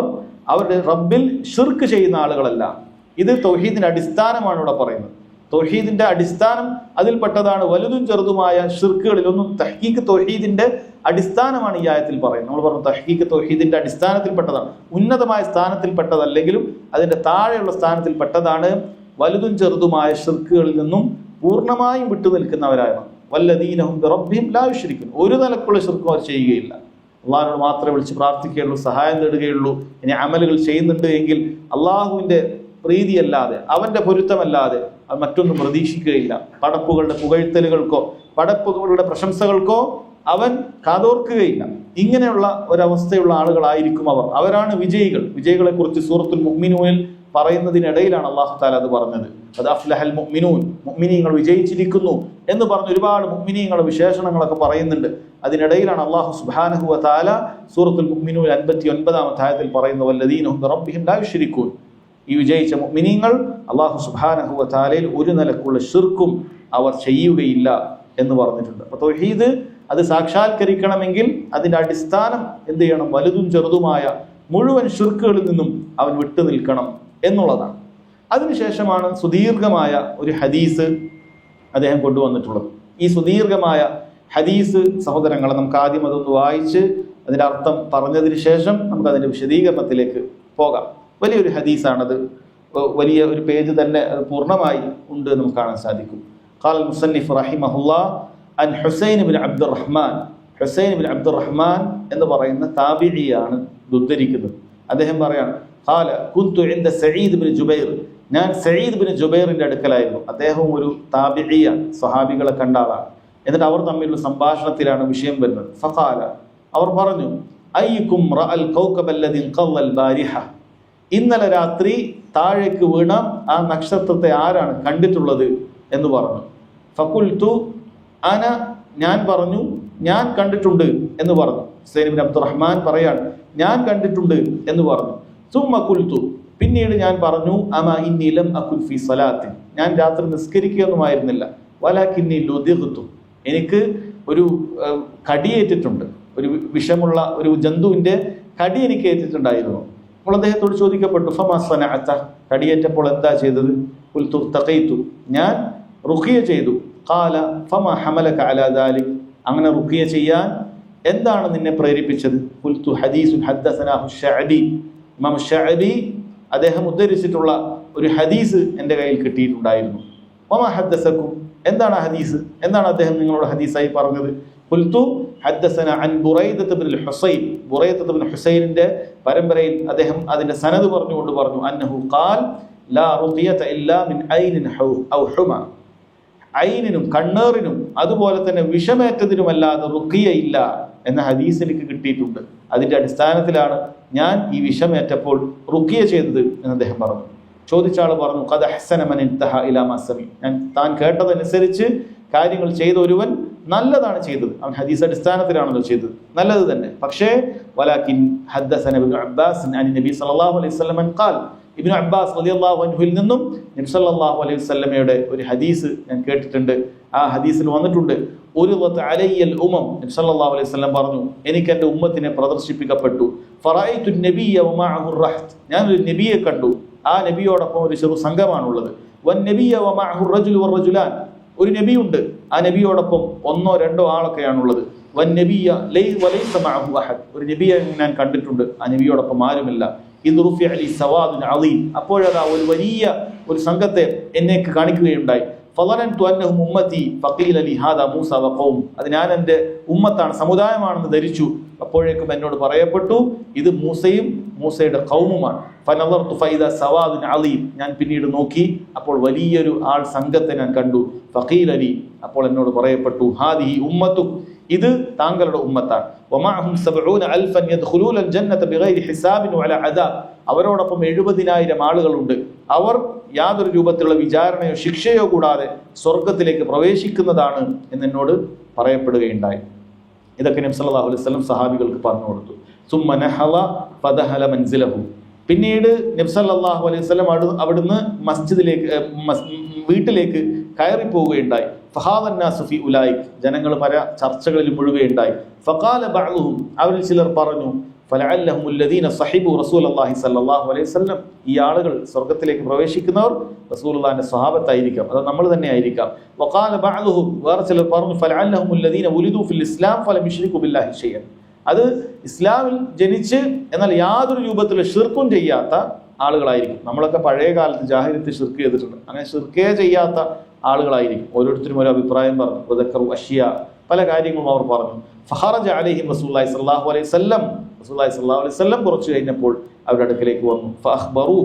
അവരുടെ റബ്ബിൽ ശിർക്ക് ചെയ്യുന്ന ആളുകളല്ല. ഇത് തൗഹീദിന്റെ അടിസ്ഥാനമാണ് ഇവിടെ പറയുന്നത്. തൗഹീദിന്റെ അടിസ്ഥാനം അതിൽപ്പെട്ടതാണ്. വലുതും ചെറുതുമായ ഷിർക്കുകളിലൊന്നും തഹ്ഖീഖ് തൗഹീദിന്റെ അടിസ്ഥാനമാണ് ഈ ആയത്തിൽ പറയുന്നത്. നമ്മൾ പറഞ്ഞു തഹ്ഖീഖ് തൗഹീദിന്റെ അടിസ്ഥാനത്തിൽപ്പെട്ടതാണ്, ഉന്നതമായ സ്ഥാനത്തിൽപ്പെട്ടതല്ലെങ്കിലും അതിന്റെ താഴെയുള്ള സ്ഥാനത്തിൽപ്പെട്ടതാണ്. വലുതും ചെറുതുമായ ഷിർക്കുകളിൽ നിന്നും പൂർണ്ണമായും വിട്ടു നിൽക്കുന്നവരാണ്. വല്ലദീന ഹും ബിറബ്ബിഹിം ലാ യുശ്രികൂൻ. ഒരു നിലക്കുള്ള ഷിർക്കും അവർ ചെയ്യുകയില്ല. അള്ളാഹിനോട് മാത്രമേ വിളിച്ച് പ്രാർത്ഥിക്കുകയുള്ളൂ, സഹായം തേടുകയുള്ളൂ. ഇനി അമലുകൾ ചെയ്യുന്നുണ്ട് എങ്കിൽ അള്ളാഹുവിന്റെ പ്രീതിയല്ലാതെ, അവന്റെ പൊരുത്തമല്ലാതെ അത് മറ്റൊന്നും പ്രതീക്ഷിക്കുകയില്ല. പടപ്പുകളുടെ പുകഴ്ത്തലുകൾക്കോ പടപ്പുകളുടെ പ്രശംസകൾക്കോ അവൻ കാതോർക്കുകയില്ല. ഇങ്ങനെയുള്ള ഒരവസ്ഥയുള്ള ആളുകളായിരിക്കും അവർ. അവരാണ് വിജയികൾ. വിജയികളെ കുറിച്ച് സൂറത്തുൽ മുഅ്മിനൂനിൽ പറയുന്നതിനിടയിലാണ് അല്ലാഹു തആല അത് പറഞ്ഞത്. ഖദ് അഫ്ലഹൽ മുഅ്മിനൂൻ, മുഅ്മിനീങ്ങൾ വിജയിച്ചിരിക്കുന്നു എന്ന് പറഞ്ഞ് ഒരുപാട് മുഅ്മിനീങ്ങളുടെ വിശേഷണങ്ങളൊക്കെ പറയുന്നുണ്ട്. അതിനിടയിലാണ് അല്ലാഹു സുബ്ഹാനഹു വ തആല സൂറത്തുൽ മുഅ്മിനൂൻ 59-ാമത്തെ ആയത്തിൽ പറയുന്നത് വല്ലദീന ഹും ബിറബ്ബിഹിം ലാ യുശ്രികൂൻ. ഈ വിജയിച്ച മുഅ്മിനീങ്ങൾ അല്ലാഹു സുബ്ഹാനഹു വ തആലയിൽ ഒരു നിലക്കുള്ള ശിർക്കും അവർ ചെയ്യുകയില്ല എന്ന് പറഞ്ഞിട്ടുണ്ട്. അപ്പോൾ തൗഹീദ് അത് സാക്ഷാത്കരിക്കണമെങ്കിൽ അതിൻ്റെ അടിസ്ഥാനം എന്ത് ചെയ്യണം? വലുതും ചെറുതുമായ മുഴുവൻ ശിർക്കുകളിൽ നിന്നും അവൻ വിട്ടു നിൽക്കണം എന്നുള്ളതാണ്. അതിനുശേഷമാണ് സുദീർഘമായ ഒരു ഹദീസ് അദ്ദേഹം കൊണ്ടുവന്നിട്ടുള്ളത്. ഈ സുദീർഘമായ ഹദീസ് സഹോദരങ്ങളെ നമുക്ക് ആദ്യം അതൊന്ന് വായിച്ച് അതിൻ്റെ അർത്ഥം പറഞ്ഞതിന് ശേഷം നമുക്ക് അതിൻ്റെ വിശദീകരണത്തിലേക്ക് പോകാം. വലിയൊരു ഹദീസാണത്, വലിയ ഒരു പേജ് തന്നെ അത് പൂർണ്ണമായി ഉണ്ട് നമുക്ക് കാണാൻ സാധിക്കും. ഖാല മുസന്നിഫ് റഹിമഹുല്ലാ അൻ Hussain bin Abdulrahman. Hussain bin Abdulrahman എന്ന് പറയുന്ന താബിഇയാണ് ഉദ്ധരിക്കുന്നത്. അദ്ദേഹം പറയാണ്, ഖാല കുന്തു ഇൻദ സഈദ് ബിൻ ജുബൈർ. ഞാൻ സഈദ് ബിൻ ജുബൈറിന്റെ അടുക്കലായിരുന്നു. അദ്ദേഹം ഒരു താബിഇയാണ്, സ്വഹാബികളെ കണ്ട ആളാണ്. എന്നിട്ട് അവർ തമ്മിലുള്ള സംഭാഷണത്തിലാണ് വിഷയം വരുന്നത്. ഫഖാല, അവർ പറഞ്ഞു, അയ്യുക്കും റഅൽ കൗകബ അല്ലദി ഖല്ലൽ ബാരിഹ. ഇന്നലെ രാത്രി താഴേക്ക് വീണ ആ നക്ഷത്രത്തെ ആരാണ് കണ്ടിട്ടുള്ളത് എന്ന് പറഞ്ഞു. ഫഖുൽതു അന, ഞാൻ പറഞ്ഞു, ഞാൻ കണ്ടിട്ടുണ്ട് എന്ന് പറഞ്ഞു. ഹുസൈൻ ബിൻ അബ്ദുറഹ്മാൻ പറയാണ്, ഞാൻ കണ്ടിട്ടുണ്ട് എന്ന് പറഞ്ഞു. സുമ്മ ഖുൽതു, പിന്നീട് ഞാൻ പറഞ്ഞു, അമാ ഇന്നി ലം അകുൻ ഫീ സ്വലാത്തിൻ. ഞാൻ രാത്രി നിസ്കരിക്കുകയൊന്നുമായിരുന്നില്ല. വലാകിന്നി ലുദിഗ്തു, എനിക്ക് ഒരു കടിയേറ്റിട്ടുണ്ട്, ഒരു വിഷമുള്ള ഒരു ജന്തുവിൻ്റെ കടി എനിക്ക് ഏറ്റിട്ടുണ്ടായിരുന്നു. അപ്പോൾ അദ്ദേഹത്തോട് ചോദിക്കപ്പെട്ടു, ഫമാ സനഅത, കടിയേറ്റപ്പോൾ എന്താ ചെയ്തത്? ഖുൽതു തഖൈതു, ഞാൻ റുഖിയ ചെയ്തു. ഖാല ഫമാ ഹമലക അലാ ദാലിക്, അങ്ങനെ റുഖിയ ചെയ്യാൻ എന്താണ് നിന്നെ പ്രേരിപ്പിച്ചത്? ഖുൽതു ഹദീസുൻ ഹദ്ദസനാഹു ശഅബി. ഇമാം ശഅബി അദ്ദേഹം ഉദ്ധരിച്ചിട്ടുള്ള ഒരു ഹദീസ് എൻ്റെ കയ്യിൽ കിട്ടിയിട്ടുണ്ടായിരുന്നു. വമാ ഹദ്ദസകും, എന്താണ് ഹദീസ്? എന്താണ് അദ്ദേഹം നിങ്ങളോട് ഹദീസായി പറഞ്ഞത്? ഖുൽതു ഹദ്ദസന അൻ ബുറൈദത്ത് ബിൻ ഹുസൈൻ. ബുറൈദത്ത് ബിൻ ഹുസൈനിന്റെ പരമ്പരയിൽ അദ്ദേഹം അതിന്റെ സനദ് പറഞ്ഞുകൊണ്ട് പറഞ്ഞു, അന്നഹു ഖാൽ ലാ റുഖിയത ഇല്ലാ മിൻ ഐനിൻ ഔ ഹുമ. ഐനിനും കണ്ണേറിനും അതുപോലെ തന്നെ വിഷമേറ്റതിനുമല്ലാതെ റുഖിയ ഇല്ല എന്ന ഹദീസ് എനിക്ക് കിട്ടിയിട്ടുണ്ട്. അതിന്റെ അടിസ്ഥാനത്തിലാണ് ഞാൻ ഈ വിഷമേറ്റപ്പോൾ റുഖിയ ചെയ്തത് എന്ന് അദ്ദേഹം പറഞ്ഞു. ചോദിച്ച ആൾ പറഞ്ഞു, ഖദ് അഹ്സന മൻ ഇൻതഹ ഇലാ മാ സമി. ഞാൻ താൻ കേട്ടതനുസരിച്ച് കാര്യങ്ങൾ ചെയ്ത ഒരുവൻ നല്ലതാണ് ചെയ്തത്. അവൻ ഹദീസ് അടിസ്ഥാനത്തിലാണല്ലോ ചെയ്തത്, നല്ലത് തന്നെ. പക്ഷേ വലാകിൻ ഹദ്ദസന ഇബ്നു അബ്ബാസ് അൻ നബി സല്ലല്ലാഹു അലൈഹി വസല്ലം ഖാൽ. ഇബ്നു അബ്ബാസ് റളിയല്ലാഹു അൻഹുവിൽ നിന്നും നബി സല്ലല്ലാഹു അലൈഹി വസല്ലമയുടെ ഒരു ഹദീസ് ഞാൻ കേട്ടിട്ടുണ്ട്. ആ ഹദീസിൽ വന്നിട്ടുണ്ട്, ഉരിദത് അലയ്യൽ ഉമം. നബി സല്ലല്ലാഹു അലൈഹി വസല്ലം പറഞ്ഞു, എനിക്ക് എൻ്റെ ഉമ്മത്തിനെ പ്രദർശിപ്പിക്കപ്പെട്ടു. ഫറഅയ്തു നബിയ വമഅഹു റഹ്ത്. ഞാൻ ഒരു നബിയെ കണ്ടു, ആ നബിയോടൊപ്പം ഒരു ചെറു സംഘമാണുള്ളത്. വൻ നബിയ വമഅഹു റജുലു വറജുലാൻ. ഒരു നബിയുണ്ട്, ആ നബിയോടൊപ്പം ഒന്നോ രണ്ടോ ആളൊക്കെയാണുള്ളത്. വൻ നബിയ വലൈസ മഅഹു അഹദ്. ഒരു നബിയെ ഞാൻ കണ്ടിട്ടുണ്ട്, ആ നബിയോടൊപ്പം ആരുമില്ല. ഇദ് റുഫിഅ ലി സവാദുൻ അളീം. അപ്പോഴതാ ഒരു വലിയ ഒരു സംഘത്തെ എന്നെ കാണിക്കുകയുണ്ടായി. ഫളനൻതു അന്നഹും ഉമ്മത്തി ഫഖീല ലി ഹാദാ മൂസ വഖൗം. അത് ഞാൻ എൻ്റെ ഉമ്മത്താണ്, സമുദായമാണെന്ന് ധരിച്ചു. അപ്പോഴേക്കും എന്നോട് പറയപ്പെട്ടു, ഇത് മൂസയും മൂസയുടെ ഖൗമുമാണ്. ഫനളർതു ഫൈദാ സവാദുൻ അളീം. ഞാൻ പിന്നീട് നോക്കി, അപ്പോൾ വലിയൊരു ആൾ സംഘത്തെ ഞാൻ കണ്ടു. ഫഖീല ലി, അപ്പോൾ എന്നോട് പറയപ്പെട്ടു, ഹാദിഹി ഉമ്മത്തുക്, ഇത് താങ്കളുടെ ഉമ്മത്താണ്. വമഅഹും 70,000 യദ്ഖുലൂന അൽ ജന്നത ബിഗൈരി ഹിസാബിൻ വലാ അദാബ്. അവരോടൊപ്പം 70,000 ആളുകളുണ്ട്. അവർ യാതൊരു രൂപത്തിലുള്ള വിചാരണയോ ശിക്ഷയോ കൂടാതെ സ്വർഗത്തിലേക്ക് പ്രവേശിക്കുന്നതാണ് എന്നോട് പറയപ്പെടുകയുണ്ടായി. ഇതൊക്കെ നബി സല്ലല്ലാഹു അലൈഹി വസല്ലം സഹാബികൾക്ക് പറഞ്ഞു കൊടുത്തു. സുമ്മ നഹള ഫദഹല മൻസിലഹു. പിന്നീട് നബി സല്ലല്ലാഹു അലൈഹി വസല്ലം അവിടുന്ന് മസ്ജിദിലേക്ക് വീട്ടിലേക്ക് കയറി പോവുകയുണ്ടായി. ഫഹാദന്നാസു ഫി ഉലൈക്. ജനങ്ങൾ പല ചർച്ചകളിൽ മുഴുകുകയുണ്ടായി. ഫഖാല ബഅ്ദുഹും, അവരിൽ ചിലർ പറഞ്ഞു, ഫലഅല്ലഹും അല്ലദീന സഹിബു റസൂലുള്ളാഹി സ്വല്ലല്ലാഹു അലൈഹി വസല്ലം. ഈ ആളുകൾ സ്വർഗ്ഗത്തിലേക്ക് പ്രവേശിക്കുന്നവർ റസൂലുള്ളാഹിന്റെ സ്വഹാബത്തായിരിക്കാം, അത് നമ്മൾ തന്നെ ആയിരിക്കാം. വഖാല ബഅ്ദുഹും, വേറെ ചിലർ പറഞ്ഞു, ഫലഅല്ലഹും അല്ലദീന ഉലിദു ഫിൽ ഇസ്ലാം ഫലം യുശ്രികു ബില്ലാഹി ഷൈഅൻ. അത് ഇസ്ലാമിൽ ജനിച്ച് എന്നാൽ യാതൊരു രൂപത്തിലുള്ള ശിർക്കും ചെയ്യാത്ത ആളുകളായിരിക്കും. നമ്മളൊക്കെ പഴയ കാലത്ത് ജാഹിലിയത്തിൽ ശിർക്ക് ചെയ്തിട്ടുണ്ട്. അങ്ങനെ ശിർക്കേ ചെയ്യാത്ത ആളുകളായിരിക്കും. ഓരോരുത്തരും ഒരു അഭിപ്രായം പറഞ്ഞു. വദക്കറു അഷ്യ, പല കാര്യങ്ങളും അവർ പറഞ്ഞു. ഫഖറജ അലൈഹിം റസൂലുള്ളാഹി സ്വല്ലല്ലാഹു അലൈഹി വസല്ലം. റസൂലുള്ളാഹി സ്വല്ലല്ലാഹു അലൈഹി വസല്ലം കുറച്ച് കഴിഞ്ഞപ്പോൾ അവരുടെ അടുക്കലേക്ക് വന്നു. ഫഅഖ്ബറൂ,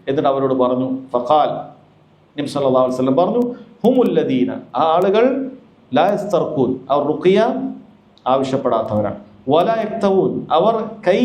എന്നിട്ട് അവരോട് പറഞ്ഞു. ഫഖാൽ, നബി സല്ലല്ലാഹു അലൈഹി വസല്ലം പറഞ്ഞു, ഹുമുല്ലദീന, ആ ആളുകൾ ലാ യസ്തർഖൂൻ, അവർ റുഖിയ ആവശ്യപ്പെടാത്തവരാണ്. വലാ യക്തവൂൻ, അവർ കൈ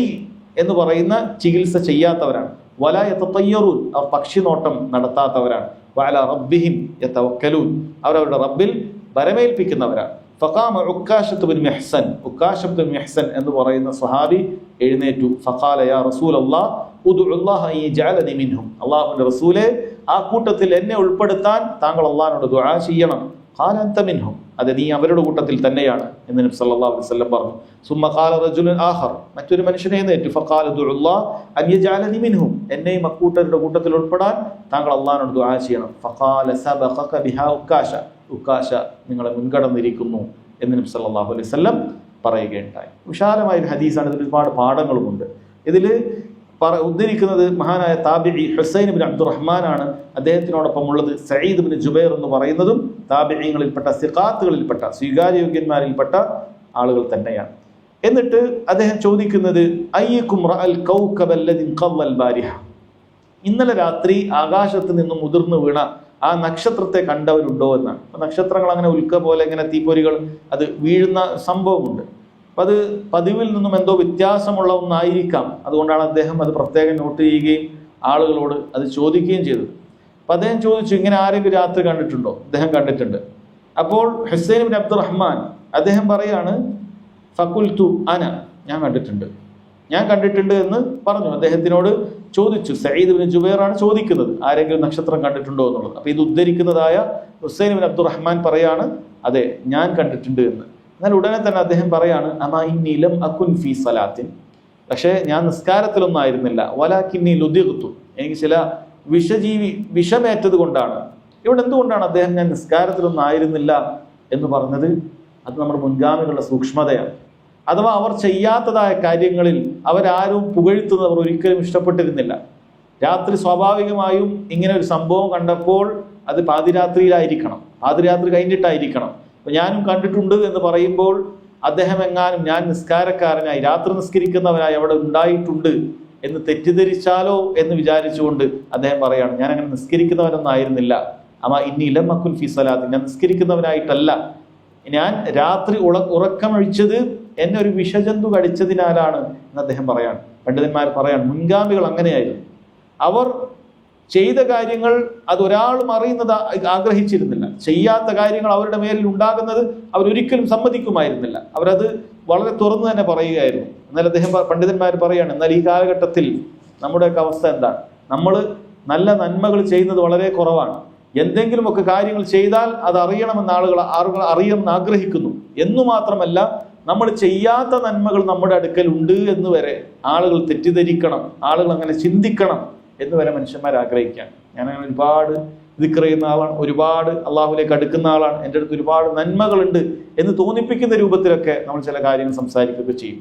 എന്ന് പറയുന്ന ചികിത്സ ചെയ്യാത്തവരാണ്. വലാ യതതയ്യറൂൻ, അവർ പക്ഷിനോട്ടം നടത്താത്തവരാണ്. വഅലാ റബ്ബിഹിം യതവക്കലൂൻ, അവരവരുടെ റബ്ബിൽ ബരമേൽപ്പിക്കുന്നവരാണ്. ഫഖാമ ഉക്കാശത്ത് ബിൻ മിഹ്സൻ. ഉക്കാശത്ത് ബിൻ മിഹ്സൻ എന്ന് പറയുന്ന സ്വഹാബി എഴുന്നേറ്റു. ഫഖാല യാ റസൂലല്ലാഹ് ഉദ്ഉല്ലാഹ അൻ യജഅലനി മിൻഹും, അല്ലാഹുവിന്റെ റസൂലേ ആ കൂട്ടത്തിൽ എന്നെ ഉൾപ്പെടുത്താൻ താങ്കൾ അല്ലാഹുവിനോട് ദുആ ചെയ്യണം. ഖാല അൻത മിൻഹും, അത് നീ അവരുടെ കൂട്ടത്തിൽ തന്നെയാണ് എന്ന് നബി സല്ലല്ലാഹു അലൈഹി വസല്ലം പറഞ്ഞു. സുമ്മ ഖാല റജുലുൻ ആഖർ, മറ്റൊരു മനുഷ്യൻ എഴുന്നേറ്റ് ഫഖാല ഉദ്ഉല്ലാഹ അൻ യജഅലനി മിൻഹും, എന്നെയും അക്കൂട്ടരുടെ കൂട്ടത്തിൽ ഉൾപ്പെടാൻ താങ്കൾ അല്ലാഹുവിനോട് ദുആ ചെയ്യണം. ഫഖാല സബഖക ബിഹാ ഉക്കാശ, ഉക്കാശ നിങ്ങളെ മുൻകടന്നിരിക്കുന്നു എന്ന് നബി സല്ലല്ലാഹു അലൈഹി വസല്ലം പറയുകയുണ്ടായി. വിശാലമായ ഒരു ഹദീസാണ്, ഇതിൽ ഒരുപാട് പാഠങ്ങളുമുണ്ട്. ഇതിൽ ഉദ്ധരിക്കുന്നത് മഹാനായ താബിഈ ഹുസൈൻ ഇബ്നു അബ്ദുറഹ്മാനാണ്. അദ്ദേഹത്തിനോടൊപ്പം ഉള്ളത് സഈദ് ഇബ്നു ജുബൈർ എന്ന് പറയുന്നതും താബിഈങ്ങളിൽപ്പെട്ട സിഖാത്തുകളിൽപ്പെട്ട സ്വീകാര്യയോഗ്യന്മാരിൽപ്പെട്ട ആളുകൾ തന്നെയാണ്. എന്നിട്ട് അദ്ദേഹം ചോദിക്കുന്നത് അയ്യക്കും റഅൽ കൗകബ അല്ലദി ഖവൽ ബാരിഹ, ഇന്നലെ രാത്രി ആകാശത്ത് നിന്നും മുതിർന്നു വീണ ആ നക്ഷത്രത്തെ കണ്ടവരുണ്ടോ എന്നാണ്. നക്ഷത്രങ്ങൾ അങ്ങനെ ഉൽക്ക പോലെ ഇങ്ങനെ തീപ്പൊരികൾ അത് വീഴുന്ന സംഭവമുണ്ട്. അപ്പം അത് പതിവിൽ നിന്നും എന്തോ വ്യത്യാസമുള്ള ഒന്നായിരിക്കാം. അതുകൊണ്ടാണ് അദ്ദേഹം അത് പ്രത്യേകം നോട്ട് ചെയ്യുകയും ആളുകളോട് അത് ചോദിക്കുകയും ചെയ്തത്. അപ്പം അദ്ദേഹം ചോദിച്ചു, ഇങ്ങനെ ആരെങ്കിലും രാത്രി കണ്ടിട്ടുണ്ടോ? അദ്ദേഹം കണ്ടിട്ടുണ്ട്. അപ്പോൾ ഹുസൈൻ ഇബ്നു അബ്ദുറഹ്മാൻ അദ്ദേഹം പറയാണ്, ഫഖുൽതു അന, ഞാൻ കണ്ടിട്ടുണ്ട് എന്ന് പറഞ്ഞു. അദ്ദേഹത്തിനോട് ചോദിച്ചു. സഈദ് ഇബ്നു ജുബൈറാണ് ചോദിക്കുന്നത്, ആരെങ്കിലും നക്ഷത്രം കണ്ടിട്ടുണ്ടോ എന്നുള്ളത്. അപ്പൊ ഇത് ഉദ്ധരിക്കുന്നതായ ഹുസൈൻ ഇബ്നു അബ്ദുറഹ്മാൻ പറയാണ്, അതെ ഞാൻ കണ്ടിട്ടുണ്ട് എന്ന്. എന്നാൽ ഉടനെ തന്നെ അദ്ദേഹം പറയാണ്, അമാ ഇന്നി ലം അകുൻ ഫീ സലാത്തിൻ, പക്ഷേ ഞാൻ നിസ്കാരത്തിലൊന്നും ആയിരുന്നില്ല. വലാകിന്നി ലുദിഗ്തു, എനിക്ക് ചില വിഷമേറ്റത് കൊണ്ടാണ്. ഇവിടെ എന്തുകൊണ്ടാണ് അദ്ദേഹം ഞാൻ നിസ്കാരത്തിലൊന്നും ആയിരുന്നില്ല എന്ന് പറഞ്ഞത്? അത് നമ്മുടെ മുൻഗാമികളുടെ സൂക്ഷ്മതയാണ്. അഥവാ അവർ ചെയ്യാത്തതായ കാര്യങ്ങളിൽ അവരാരും പുകഴ്ത്തുന്നത് അവർ ഒരിക്കലും ഇഷ്ടപ്പെട്ടിരുന്നില്ല. രാത്രി സ്വാഭാവികമായും ഇങ്ങനെ ഒരു സംഭവം കണ്ടപ്പോൾ അത് പാതിരാത്രിയിലായിരിക്കണം, പാതിരാത്രി കഴിഞ്ഞിട്ടായിരിക്കണം. അപ്പൊ ഞാനും കണ്ടിട്ടുണ്ട് എന്ന് പറയുമ്പോൾ അദ്ദേഹം എങ്ങാനും ഞാൻ നിസ്കാരക്കാരനായി രാത്രി നിസ്കരിക്കുന്നവനായി അവിടെ ഉണ്ടായിട്ടുണ്ട് എന്ന് തെറ്റിദ്ധരിച്ചാലോ എന്ന് വിചാരിച്ചുകൊണ്ട് അദ്ദേഹം പറയാണ്, ഞാൻ അങ്ങനെ നിസ്കരിക്കുന്നവനൊന്നും ആയിരുന്നില്ല. അമാ ഇന്നി ലം അകുൻ ഫീ സലാത്തി, ഞാൻ നിസ്കരിക്കുന്നവനായിട്ടല്ല, ഞാൻ രാത്രി ഉറക്കമൊഴിച്ചത് എന്നെ ഒരു വിഷജന്തു കടിച്ചതിനാലാണ് എന്ന് അദ്ദേഹം പറയാണ്. പണ്ഡിതന്മാർ പറയാണ്, മുൻഗാമികൾ അങ്ങനെയായിരുന്നു. അവർ ചെയ്ത കാര്യങ്ങൾ അതൊരാളും അറിയുന്നത് ആഗ്രഹിച്ചിരുന്നില്ല. ചെയ്യാത്ത കാര്യങ്ങൾ അവരുടെ മേലിൽ ഉണ്ടാകുന്നത് അവരൊരിക്കലും സമ്മതിക്കുമായിരുന്നില്ല. അവരത് വളരെ തുറന്നു തന്നെ പറയുകയായിരുന്നു. എന്നാൽ പണ്ഡിതന്മാർ പറയാണ്, എന്നാൽ ഈ കാലഘട്ടത്തിൽ നമ്മുടെയൊക്കെ അവസ്ഥ എന്താണ്? നമ്മൾ നല്ല നന്മകൾ ചെയ്യുന്നത് വളരെ കുറവാണ്. എന്തെങ്കിലുമൊക്കെ കാര്യങ്ങൾ ചെയ്താൽ അത് അറിയണമെന്ന് ആളുകൾ അറിയണമെന്ന് ആഗ്രഹിക്കുന്നു. എന്നു മാത്രമല്ല, നമ്മൾ ചെയ്യാത്ത നന്മകൾ നമ്മുടെ അടുക്കൽ ഉണ്ട് എന്ന് വരെ ആളുകൾ തെറ്റിദ്ധരിക്കണം, ആളുകൾ അങ്ങനെ ചിന്തിക്കണം എന്ന് വരെ മനുഷ്യന്മാർ ആഗ്രഹിക്കുകയാണ്. ഞാൻ അങ്ങനെ ഒരുപാട് ദിക്ർ ചെയ്യുന്ന ആളാണ്, ഒരുപാട് അള്ളാഹുലേക്ക് അടുക്കുന്ന ആളാണ്, എൻ്റെ അടുത്ത് ഒരുപാട് നന്മകളുണ്ട് എന്ന് തോന്നിപ്പിക്കുന്ന രൂപത്തിലൊക്കെ നമ്മൾ ചില കാര്യങ്ങൾ സംസാരിക്കുകയൊക്കെ ചെയ്യും.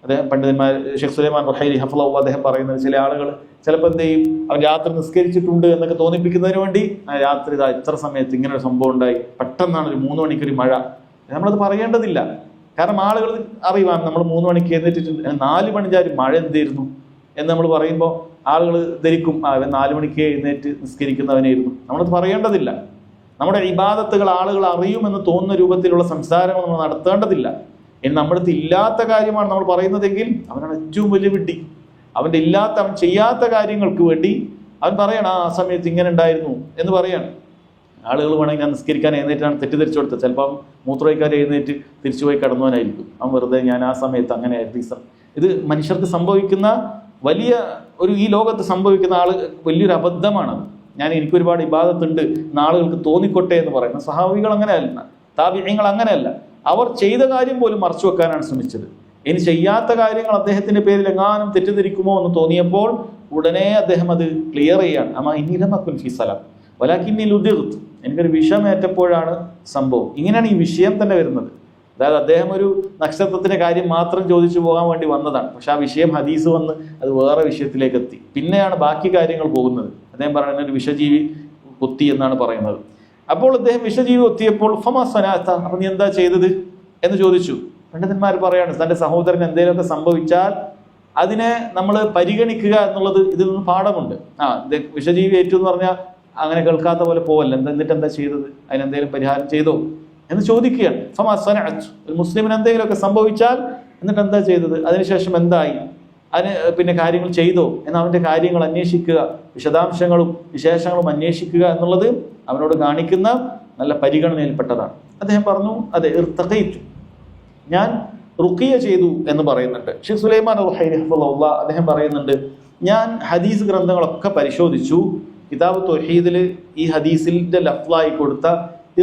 അദ്ദേഹം പണ്ഡിതന്മാർ ഷെയ്ഖ് സുലൈമാൻ റുഹൈലി ഹഫ്ളഹു അദ്ദേഹം പറയുന്നത്, ചില ആളുകൾ ചിലപ്പോൾ എന്ത് ചെയ്യും, അവർ രാത്രി നിസ്കരിച്ചിട്ടുണ്ട് എന്നൊക്കെ തോന്നിപ്പിക്കുന്നതിന് വേണ്ടി രാത്രി ഇത്ര സമയത്ത് ഇങ്ങനെ ഒരു സംഭവം ഉണ്ടായി, പെട്ടെന്നാണ് ഒരു 3 മണിക്കൊരു മഴ. നമ്മളത് പറയേണ്ടതില്ല. കാരണം ആളുകൾ അറിയാം, നമ്മൾ 3 മണിക്ക് എഴുന്നേറ്റിട്ടുണ്ട്, 4 മണിഞ്ചാര് മഴ എന്തായിരുന്നു എന്ന് നമ്മൾ പറയുമ്പോൾ ആളുകൾ ധരിക്കും, അവൻ 4 മണിക്ക് എഴുന്നേറ്റ് നിസ്കരിക്കുന്നവനായിരുന്നു. നമ്മളത് പറയേണ്ടതില്ല. നമ്മുടെ ഇബാദത്തുകൾ ആളുകൾ അറിയുമെന്ന് തോന്നുന്ന രൂപത്തിലുള്ള സംസാരങ്ങൾ നമ്മൾ നടത്തേണ്ടതില്ല. ഇനി നമ്മുടെ അടുത്ത് ഇല്ലാത്ത കാര്യമാണ് നമ്മൾ പറയുന്നതെങ്കിൽ അവനാണ് ഏറ്റവും വലിയ വിഡ്ഢി. അവൻ ചെയ്യാത്ത കാര്യങ്ങൾക്ക് വേണ്ടി അവൻ പറയണം, ആ സമയത്ത് ഇങ്ങനെ ഉണ്ടായിരുന്നു എന്ന് പറയാണ്. ആളുകൾ വേണമെങ്കിൽ ഞാൻ നിസ്കരിക്കാൻ എഴുന്നേറ്റാണ് തെറ്റിദ്ധരിച്ചു കൊടുത്തത്. ചിലപ്പം മൂത്രമൊഴിക്കാൻ എഴുന്നേറ്റ് തിരിച്ചുപോയി കടന്നവനായിരിക്കും. അവൻ വെറുതെ ഞാൻ ആ സമയത്ത് അങ്ങനെ ആയിരുന്നു. ഇത് മനുഷ്യർക്ക് സംഭവിക്കുന്ന വലിയ ഈ ലോകത്ത് സംഭവിക്കുന്ന വലിയൊരു അബദ്ധമാണ്. എനിക്കൊരുപാട് ഇബാദത്തുണ്ട് ആളുകൾക്ക് തോന്നിക്കൊട്ടെ എന്ന് പറയുന്ന സഹാബികൾ അങ്ങനെയല്ല, താബിഈങ്ങൾ അങ്ങനെയല്ല. അവർ ചെയ്ത കാര്യം പോലും മറച്ചു വെക്കാനാണ് ശ്രമിച്ചത്. ഇനി ചെയ്യാത്ത കാര്യങ്ങൾ അദ്ദേഹത്തിന്റെ പേരിൽ എങ്ങാനും തെറ്റിദ്ധരിക്കുമോ എന്ന് തോന്നിയപ്പോൾ ഉടനെ അദ്ദേഹം അത് ക്ലിയർ ചെയ്യാണ്. അമാ ഇന്നി ലം അകുൻ ഫീ സലാം വലാകിന്നി ലുദിഗ്തു, എനിക്കൊരു വിഷമേറ്റപ്പോഴാണ് സംഭവം. ഇങ്ങനെയാണ് ഈ വിഷയം തന്നെ വരുന്നത്. അതായത് അദ്ദേഹം ഒരു നക്ഷത്രത്തിന്റെ കാര്യം മാത്രം ചോദിച്ചു പോകാൻ വേണ്ടി വന്നതാണ്. പക്ഷെ ആ വിഷയം ഹദീസ് വന്ന് അത് വേറെ വിഷയത്തിലേക്ക് എത്തി. പിന്നെയാണ് ബാക്കി കാര്യങ്ങൾ പോകുന്നത്. അദ്ദേഹം പറയുന്നത് ഒരു വിഷജീവി കൊത്തി എന്നാണ് പറയുന്നത്. അപ്പോൾ അദ്ദേഹം വിഷജീവി കൊത്തിയപ്പോൾ ഫമാ സനഅത, അപ്പൊ നീ എന്താ ചെയ്തത് എന്ന് ചോദിച്ചു. പണ്ഡിതന്മാർ പറയാണ്, തന്റെ സഹോദരന് എന്തെങ്കിലുമൊക്കെ സംഭവിച്ചാൽ അതിനെ നമ്മൾ പരിഗണിക്കുക എന്നുള്ളത് ഇതിൽ നിന്ന് പാഠമുണ്ട്. വിഷജീവി ഏറ്റു എന്ന് പറഞ്ഞാൽ അങ്ങനെ കേൾക്കാത്ത പോലെ പോവല്ല. എന്നിട്ട് എന്താ ചെയ്തത്, അതിനെന്തെങ്കിലും പരിഹാരം ചെയ്തോ എന്ന് ചോദിക്കുകയാണ്. ഫമാ സനഅത്, ഒരു മുസ്ലിമിന് എന്തെങ്കിലുമൊക്കെ സംഭവിച്ചാൽ എന്നിട്ട് എന്താ ചെയ്തത്, അതിനുശേഷം എന്തായി, പിന്നെ കാര്യങ്ങൾ ചെയ്തോ എന്ന് അവന്റെ കാര്യങ്ങൾ അന്വേഷിക്കുക, വിശദാംശങ്ങളും വിശേഷങ്ങളും അന്വേഷിക്കുക എന്നുള്ളത് അവനോട് കാണിക്കുന്ന നല്ല പരിഗണനയിൽപ്പെട്ടതാണ്. അദ്ദേഹം പറഞ്ഞു, അതെ ഇർതഖൈതു, ഞാൻ റുഖിയ ചെയ്തു എന്ന് പറയുന്നുണ്ട്. ഷെയ്ഖ് സുലൈമാൻ റുഹൈലി ഹഫ്ളഹുല്ലാഹ് അദ്ദേഹം പറയുന്നുണ്ട്, ഞാൻ ഹദീസ് ഗ്രന്ഥങ്ങളൊക്കെ പരിശോധിച്ചു. കിതാബ് തൗഹീദിൽ ഈ ഹദീസിന്റെ ലഫ്ലായി കൊടുത്ത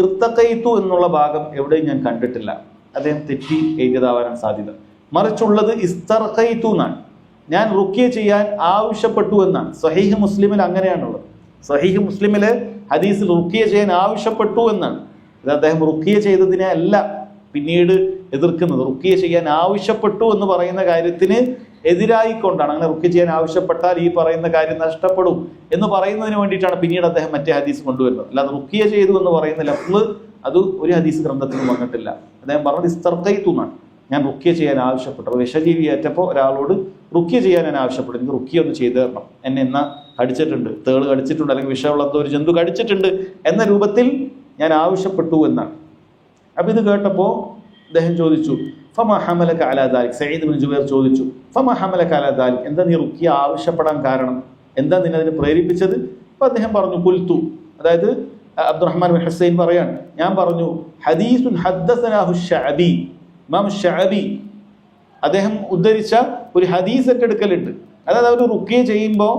ഇർത്തഖൈതു എന്നുള്ള ഭാഗം എവിടെയും ഞാൻ കണ്ടിട്ടില്ല. അദ്ദേഹം തെറ്റി എഴുതിയതാവാൻ സാധ്യത. മറിച്ചുള്ളത് ഇസ്തർഖൈതു എന്നാണ്. ഞാൻ റുഖ്യ ചെയ്യാൻ ആവശ്യപ്പെട്ടു എന്നാണ്. സ്വഹീഹ് മുസ്ലിമിൽ അങ്ങനെയാണുള്ളത്. സ്വഹീഹ് മുസ്ലിമില് ഹദീസിൽ റുഖ്യ ചെയ്യാൻ ആവശ്യപ്പെട്ടു എന്നാണ്. ഇത് അദ്ദേഹം റുഖ്യ ചെയ്തതിനെ അല്ല പിന്നീട് എതിർക്കുന്നത്. റുഖ്യ ചെയ്യാൻ ആവശ്യപ്പെട്ടു എന്ന് പറയുന്ന കാര്യത്തിന് എതിരായിക്കൊണ്ടാണ്. അങ്ങനെ റുഖ്യ ചെയ്യാൻ ആവശ്യപ്പെട്ടാൽ ഈ പറയുന്ന കാര്യം നഷ്ടപ്പെടും എന്ന് പറയുന്നതിന് വേണ്ടിയിട്ടാണ് പിന്നീട് അദ്ദേഹം മറ്റേ ഹദീസ് കൊണ്ടുവരുന്നത്. അല്ലാതെ റുഖ്യ ചെയ്തു എന്ന് പറയുന്ന ലഫ്ള് അത് ഒരു ഹദീസ് ഗ്രന്ഥത്തിലും വന്നിട്ടില്ല. അദ്ദേഹം പറഞ്ഞത് ഇസ്തർഖൈതു എന്നാണ്. ഞാൻ റുഖ്യ ചെയ്യാൻ ആവശ്യപ്പെട്ടു. അപ്പോൾ വിഷജീവി ഏറ്റപ്പോൾ ഒരാളോട് റുഖ്യ ചെയ്യാൻ ഞാൻ ആവശ്യപ്പെട്ടു, എനിക്ക് റുഖ്യ ഒന്ന് ചെയ്തു തരണം, എന്നെ എന്നാ കടിച്ചിട്ടുണ്ട്, തേള് കടിച്ചിട്ടുണ്ട്, അല്ലെങ്കിൽ വിഷമുള്ള ഒരു ജന്തു കടിച്ചിട്ടുണ്ട് എന്ന രൂപത്തിൽ ഞാൻ ആവശ്യപ്പെട്ടു എന്നാണ്. അപ്പം ഇത് കേട്ടപ്പോൾ അദ്ദേഹം ചോദിച്ചു, ഫമാ ഹമലക അലാ ദാലിക്. സഈദ് ഇബ്നു ജുബൈർ ചോദിച്ചു, ഫമാ ഹമലക അലാ ദാലിക്, എന്താ നീ റുഖ്യ ആവശ്യപ്പെടാൻ കാരണം, എന്താ നിന്നെ അതിന് പ്രേരിപ്പിച്ചത്? അപ്പോൾ അദ്ദേഹം പറഞ്ഞു, ഖുൽതു, അതായത് അബ്ദുറഹ്മാൻ ബിൻ ഹുസൈൻ പറയാണ്, ഞാൻ പറഞ്ഞു, ഹദീസുൻ ഹദ്ദസനാഹു ശഅബി, ഇമാം ശഅബി അദ്ദേഹം ഉദ്ധരിച്ച ഒരു ഹദീസ് ഏറ്റെടുക്കലുണ്ട്. അതായത് അവർ റുഖ്യ ചെയ്യുമ്പോൾ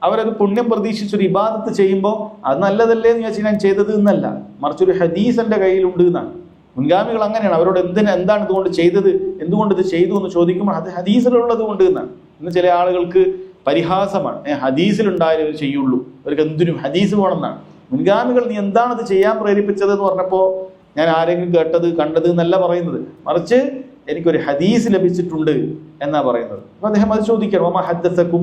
അവരത് പുണ്യം പ്രതീക്ഷിച്ചൊരു ഇബാദത്ത് ചെയ്യുമ്പോൾ അത് നല്ലതല്ലേ എന്ന് ചോദിച്ചാൽ ഞാൻ ചെയ്തത് എന്നല്ല, മറിച്ചൊരു ഹദീസ് എൻ്റെ കയ്യിലുണ്ട് എന്നാണ്. മുൻഗാമികൾ അങ്ങനെയാണ്. അവരോട് എന്താണ് ഇതുകൊണ്ട് ചെയ്തത്, എന്തുകൊണ്ട് ഇത് ചെയ്തു എന്ന് ചോദിക്കുമ്പോൾ അത് ഹദീസിലുള്ളത് കൊണ്ട് എന്നാണ്. ഇന്ന് ചില ആളുകൾക്ക് പരിഹാസമാണ്, ഹദീസിലുണ്ടായാലും ഇത് ചെയ്യുള്ളൂ, അവർക്ക് എന്തിനും ഹദീസ് വേണമെന്നാണ്. മുൻഗാമികൾ നീ എന്താണത് ചെയ്യാൻ പ്രേരിപ്പിച്ചത് എന്ന് പറഞ്ഞപ്പോൾ ഞാൻ ആരെങ്കിലും കേട്ടത് കണ്ടത് എന്നല്ല പറയുന്നത്, മറിച്ച് എനിക്കൊരു ഹദീസ് ലഭിച്ചിട്ടുണ്ട് എന്നാ പറയുന്നത്. അപ്പൊ അദ്ദേഹം അത് ചോദിക്കണം, വമാ ഹദ്ദസക്കും,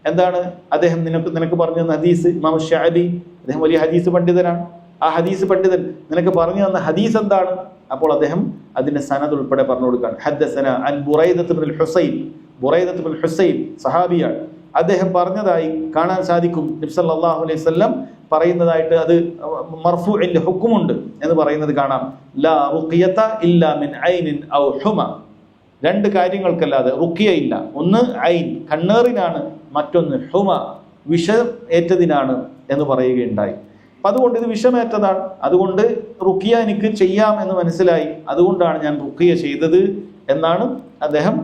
എന്താണ് അദ്ദേഹം നിനക്ക് പറഞ്ഞു തന്ന ഹദീസ്? ഇമാം ശഅബി അദ്ദേഹം വലിയ ഹദീസ് പണ്ഡിതനാണ്. ആ ഹദീസ് പണ്ഡിതൻ നിനക്ക് പറഞ്ഞു തന്ന ഹദീസ് എന്താണ്? അപ്പോൾ അദ്ദേഹം അതിന്റെ സനദ് ഉൾപ്പെടെ പറഞ്ഞു കൊടുക്കുകയാണ്. ഹദ്ദസന അൻ ബുറൈദത്ത് ഇബ്നുൽ ഹുസൈൻ, ബുറൈദത്ത് ഇബ്നുൽ ഹുസൈൻ സഹാബിയാണ്. അദ്ദേഹം പറഞ്ഞതായി കാണാൻ സാധിക്കും. നബി സല്ലല്ലാഹു അലൈഹി വസല്ലം പറയുന്നതായിട്ട് അത് മർഫൂഇന്റെ ഹുക്കുമുണ്ട് എന്ന് പറയുന്നത് കാണാം. ലാ റുഖിയത ഇല്ലാ മിൻ ഐനിൻ ഔ ഹുമ, രണ്ട് കാര്യങ്ങൾക്കല്ലാതെ റുഖിയ ഇല്ല. ഒന്ന് ഐൻ കണ്ണേറിനാണ്, മറ്റൊന്ന് ഹുമ വിഷം ഏറ്റതിനാണ് എന്ന് പറയുകയുണ്ടായി. അപ്പം അതുകൊണ്ട് ഇത് വിഷമേറ്റതാണ്, അതുകൊണ്ട് റുഖിയ എനിക്ക് ചെയ്യാം എന്ന് മനസ്സിലായി, അതുകൊണ്ടാണ് ഞാൻ റുഖിയ ചെയ്തത് എന്നാണ് അദ്ദേഹം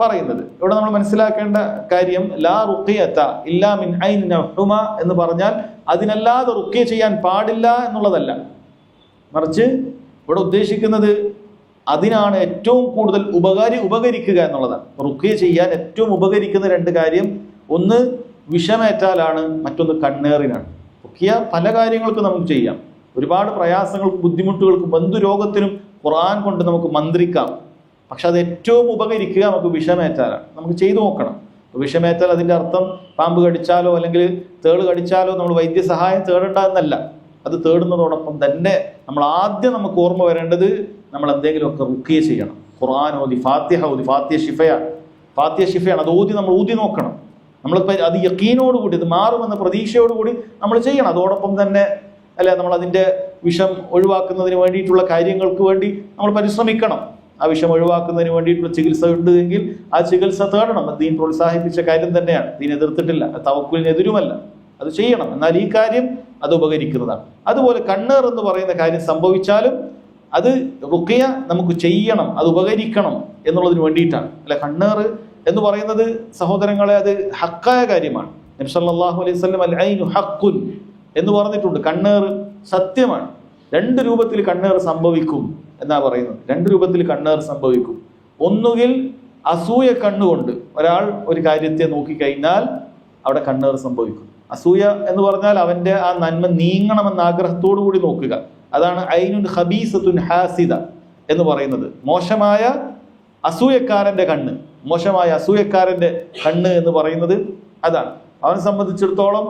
പറയുന്നത്. ഇവിടെ നമ്മൾ മനസ്സിലാക്കേണ്ട കാര്യം, ലാ റുഖിയത ഇല്ലാ മിൻ ഐനിൻ ഔ ഹുമ എന്ന് പറഞ്ഞാൽ അതിനല്ലാതെ റുഖിയ ചെയ്യാൻ പാടില്ല എന്നുള്ളതല്ല, മറിച്ച് ഇവിടെ ഉദ്ദേശിക്കുന്നത് അതിനാണ് ഏറ്റവും കൂടുതൽ ഉപകരിക്കുക എന്നുള്ളതാണ്. റുഖിയ ചെയ്യാൻ ഏറ്റവും ഉപകരിക്കുന്ന രണ്ട് കാര്യം, ഒന്ന് വിഷമേറ്റാലാണ്, മറ്റൊന്ന് കണ്ണേറിനാണ്. റുഖിയ പല കാര്യങ്ങൾക്കും നമുക്ക് ചെയ്യാം. ഒരുപാട് പ്രയാസങ്ങൾക്കും ബുദ്ധിമുട്ടുകൾക്കും ബന്ധുരോഗത്തിനും ഖുർആൻ കൊണ്ട് നമുക്ക് മന്ത്രിക്കാം. പക്ഷെ അത് ഏറ്റവും ഉപകരിക്കുക നമുക്ക് വിഷമേറ്റാലാണ്. നമുക്ക് ചെയ്തു നോക്കണം. വിഷമേറ്റാൽ അതിൻ്റെ അർത്ഥം പാമ്പ് കടിച്ചാലോ അല്ലെങ്കിൽ തേള് കടിച്ചാലോ നമ്മൾ വൈദ്യസഹായം തേടേണ്ട എന്നല്ല. അത് തേടുന്നതോടൊപ്പം തന്നെ നമ്മൾ ആദ്യം നമുക്ക് ഓർമ്മ വരേണ്ടത് നമ്മൾ എന്തെങ്കിലുമൊക്കെ റുഖിയ ചെയ്യണം. ഖുർആൻ ഓതി, ഫാത്തിഹ ഓതി, ഫാത്തിഹ ഷിഫയാണ്, അത് ഓതി നമ്മൾ ഊതി നോക്കണം. നമ്മൾ അത് യഖീനോടുകൂടി ഇത് മാറുമെന്ന പ്രതീക്ഷയോടുകൂടി നമ്മൾ ചെയ്യണം. അതോടൊപ്പം തന്നെ നമ്മൾ അതിൻ്റെ വിഷം ഒഴിവാക്കുന്നതിന് വേണ്ടിയിട്ടുള്ള കാര്യങ്ങൾക്ക് വേണ്ടി നമ്മൾ പരിശ്രമിക്കണം. ആ വിഷം ഒഴിവാക്കുന്നതിന് വേണ്ടിയിട്ടുള്ള ചികിത്സ ഉണ്ട് എങ്കിൽ ആ ചികിത്സ തേടണം. ദീൻ പ്രോത്സാഹിപ്പിച്ച കാര്യം തന്നെയാണ്, ദീൻ എതിർത്തിട്ടില്ല, തവക്കുലിനെതിരുമല്ല, അത് ചെയ്യണം. എന്നാൽ ഈ കാര്യം അത് ഉപകരിക്കുന്നതാണ്. അതുപോലെ കണ്ണേർ എന്ന് പറയുന്ന കാര്യം സംഭവിച്ചാലും അത് റുഖിയ നമുക്ക് ചെയ്യണം, അത് ഉപകരിക്കണം എന്നുള്ളതിന് വേണ്ടിയിട്ടാണ്. കണ്ണേർ എന്ന് പറയുന്നത് സഹോദരങ്ങളെ അത് ഹക്കായ കാര്യമാണ്. നബി സല്ലല്ലാഹു അലൈഹി വസല്ലം അൽ ഐനു ഹഖ്ഖുൻ എന്ന് പറഞ്ഞിട്ടുണ്ട്. കണ്ണേർ സത്യമാണ്. രണ്ട് രൂപത്തിൽ കണ്ണേർ സംഭവിക്കും എന്നാ പറയുന്നത്. രണ്ട് രൂപത്തിൽ കണ്ണേർ സംഭവിക്കും. ഒന്നുകിൽ അസൂയ കണ്ണുകൊണ്ട് ഒരാൾ ഒരു കാര്യത്തെ നോക്കിക്കഴിഞ്ഞാൽ അവിടെ കണ്ണേർ സംഭവിക്കും. അസൂയ എന്ന് പറഞ്ഞാൽ അവന്റെ ആ നന്മ നീങ്ങണമെന്ന ആഗ്രഹത്തോടു കൂടി നോക്കുക. അതാണ് ഐനുൻ ഖബീസത്തുൻ ഹാസിദ എന്ന് പറയുന്നത്. മോശമായ അസൂയക്കാരന്റെ കണ്ണ്, മോശമായ അസൂയക്കാരന്റെ കണ്ണ് എന്ന് പറയുന്നത് അതാണ്. അവനെ സംബന്ധിച്ചിടത്തോളം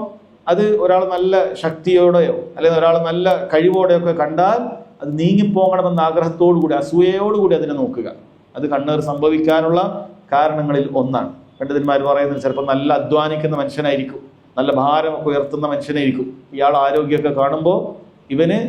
അത് ഒരാൾ നല്ല ശക്തിയോടെയോ അല്ലെങ്കിൽ ഒരാൾ നല്ല കഴിവോടെയോ ഒക്കെ കണ്ടാൽ അത് നീങ്ങിപ്പോകണമെന്ന ആഗ്രഹത്തോടു കൂടി, അസൂയയോടുകൂടി അതിനെ നോക്കുക. അത് കണ്ണേർ സംഭവിക്കാനുള്ള കാരണങ്ങളിൽ ഒന്നാണ്. പണ്ഡിതന്മാർ പറയുന്നത് ചിലപ്പോൾ നല്ല അധ്വാനിക്കുന്ന മനുഷ്യനായിരിക്കും, നല്ല ഭാരമൊക്കെ ഉയർത്തുന്ന മനുഷ്യനായിരിക്കും. ഇയാൾ ആരോഗ്യമൊക്കെ കാണുമ്പോൾ ഇവന്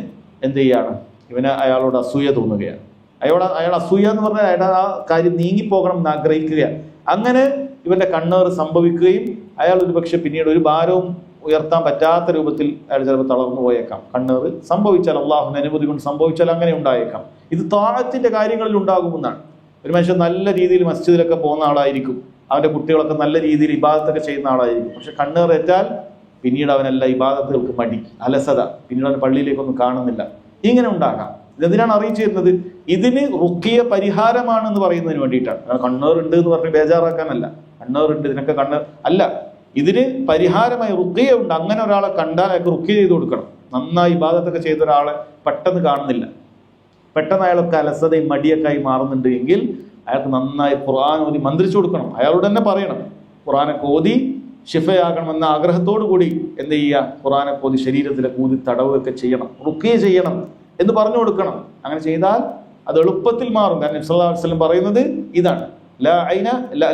എന്ത് ചെയ്യാണ്? ഇവന് അയാളോട് അസൂയ തോന്നുകയാണ്. അയാൾ അസൂയ എന്ന് പറഞ്ഞാൽ അയാളുടെ ആ കാര്യം നീങ്ങിപ്പോകണം എന്ന് ആഗ്രഹിക്കുകയാണ്. അങ്ങനെ ഇവന്റെ കണ്ണേർ സംഭവിക്കുകയും അയാൾ ഒരു പക്ഷെ പിന്നീട് ഒരു ഭാരവും ഉയർത്താൻ പറ്റാത്ത രൂപത്തിൽ അയാൾ ചിലപ്പോൾ തളർന്നു പോയേക്കാം. കണ്ണേർ സംഭവിച്ചാൽ, അള്ളാഹുവിന്റെ അനുമതി കൊണ്ട് സംഭവിച്ചാൽ അങ്ങനെ ഉണ്ടായേക്കാം. ഇത് താഴത്തിന്റെ കാര്യങ്ങളിൽ ഉണ്ടാകുമെന്നാണ്. ഒരു മനുഷ്യൻ നല്ല രീതിയിൽ മസ്ജിദിലൊക്കെ പോകുന്ന ആളായിരിക്കും, അവൻ്റെ കുട്ടികളൊക്കെ നല്ല രീതിയിൽ ഇബാദത്തൊക്കെ ചെയ്യുന്ന ആളായിരിക്കും. പക്ഷെ കണ്ണേറേറ്റാൽ പിന്നീട് അവനെല്ലാം ഇബാദത്തുകൾക്ക് മടി, അലസത, പിന്നീട് അവൻ പള്ളിയിലേക്കൊന്നും കാണുന്നില്ല. ഇങ്ങനെ ഉണ്ടാകാം. ഇതെന്തിനാണ് അറിയിച്ചു തരുന്നത്? ഇതിന് റുഖിയ പരിഹാരമാണെന്ന് പറയുന്നതിന് വേണ്ടിയിട്ടാണ്. കണ്ണേറുണ്ട് എന്ന് പറഞ്ഞ് ബേജാറാക്കാനല്ല. കണ്ണേറുണ്ട്, ഇതിനൊക്കെ കണ്ണേർ അല്ല, ഇതിന് പരിഹാരമായി റുഖിയ ഉണ്ട്. അങ്ങനെ ഒരാളെ കണ്ടാൽ അയാൾക്ക് റുഖിയ ചെയ്ത് കൊടുക്കണം. നന്നായി ഇബാദത്തൊക്കെ ചെയ്ത ഒരാളെ പെട്ടെന്ന് കാണുന്നില്ല, പെട്ടെന്ന് അയാളൊക്കെ അലസതയും മടിയൊക്കെ ആയി മാറുന്നുണ്ട് എങ്കിൽ അയാൾക്ക് നന്നായി ഖുർആൻ ഓതി മന്ത്രിച്ചു കൊടുക്കണം. അയാളോട് തന്നെ പറയണം, ഖുർആനൊക്കെ ഓതി ഷിഫയാകണമെന്ന ആഗ്രഹത്തോടു കൂടി എന്ത് ചെയ്യുക, ഖുർആനൊക്കെ ഓതി ശരീരത്തിലൊക്കെ ഊതി തടവുകയൊക്കെ ചെയ്യണം, റുഖിയ ചെയ്യണം എന്ന് പറഞ്ഞു കൊടുക്കണം. അങ്ങനെ ചെയ്താൽ അത് എളുപ്പത്തിൽ മാറും. കാരണം നബി സല്ലല്ലാഹു അലൈഹി വസല്ലം പറയുന്നത് ഇതാണ്,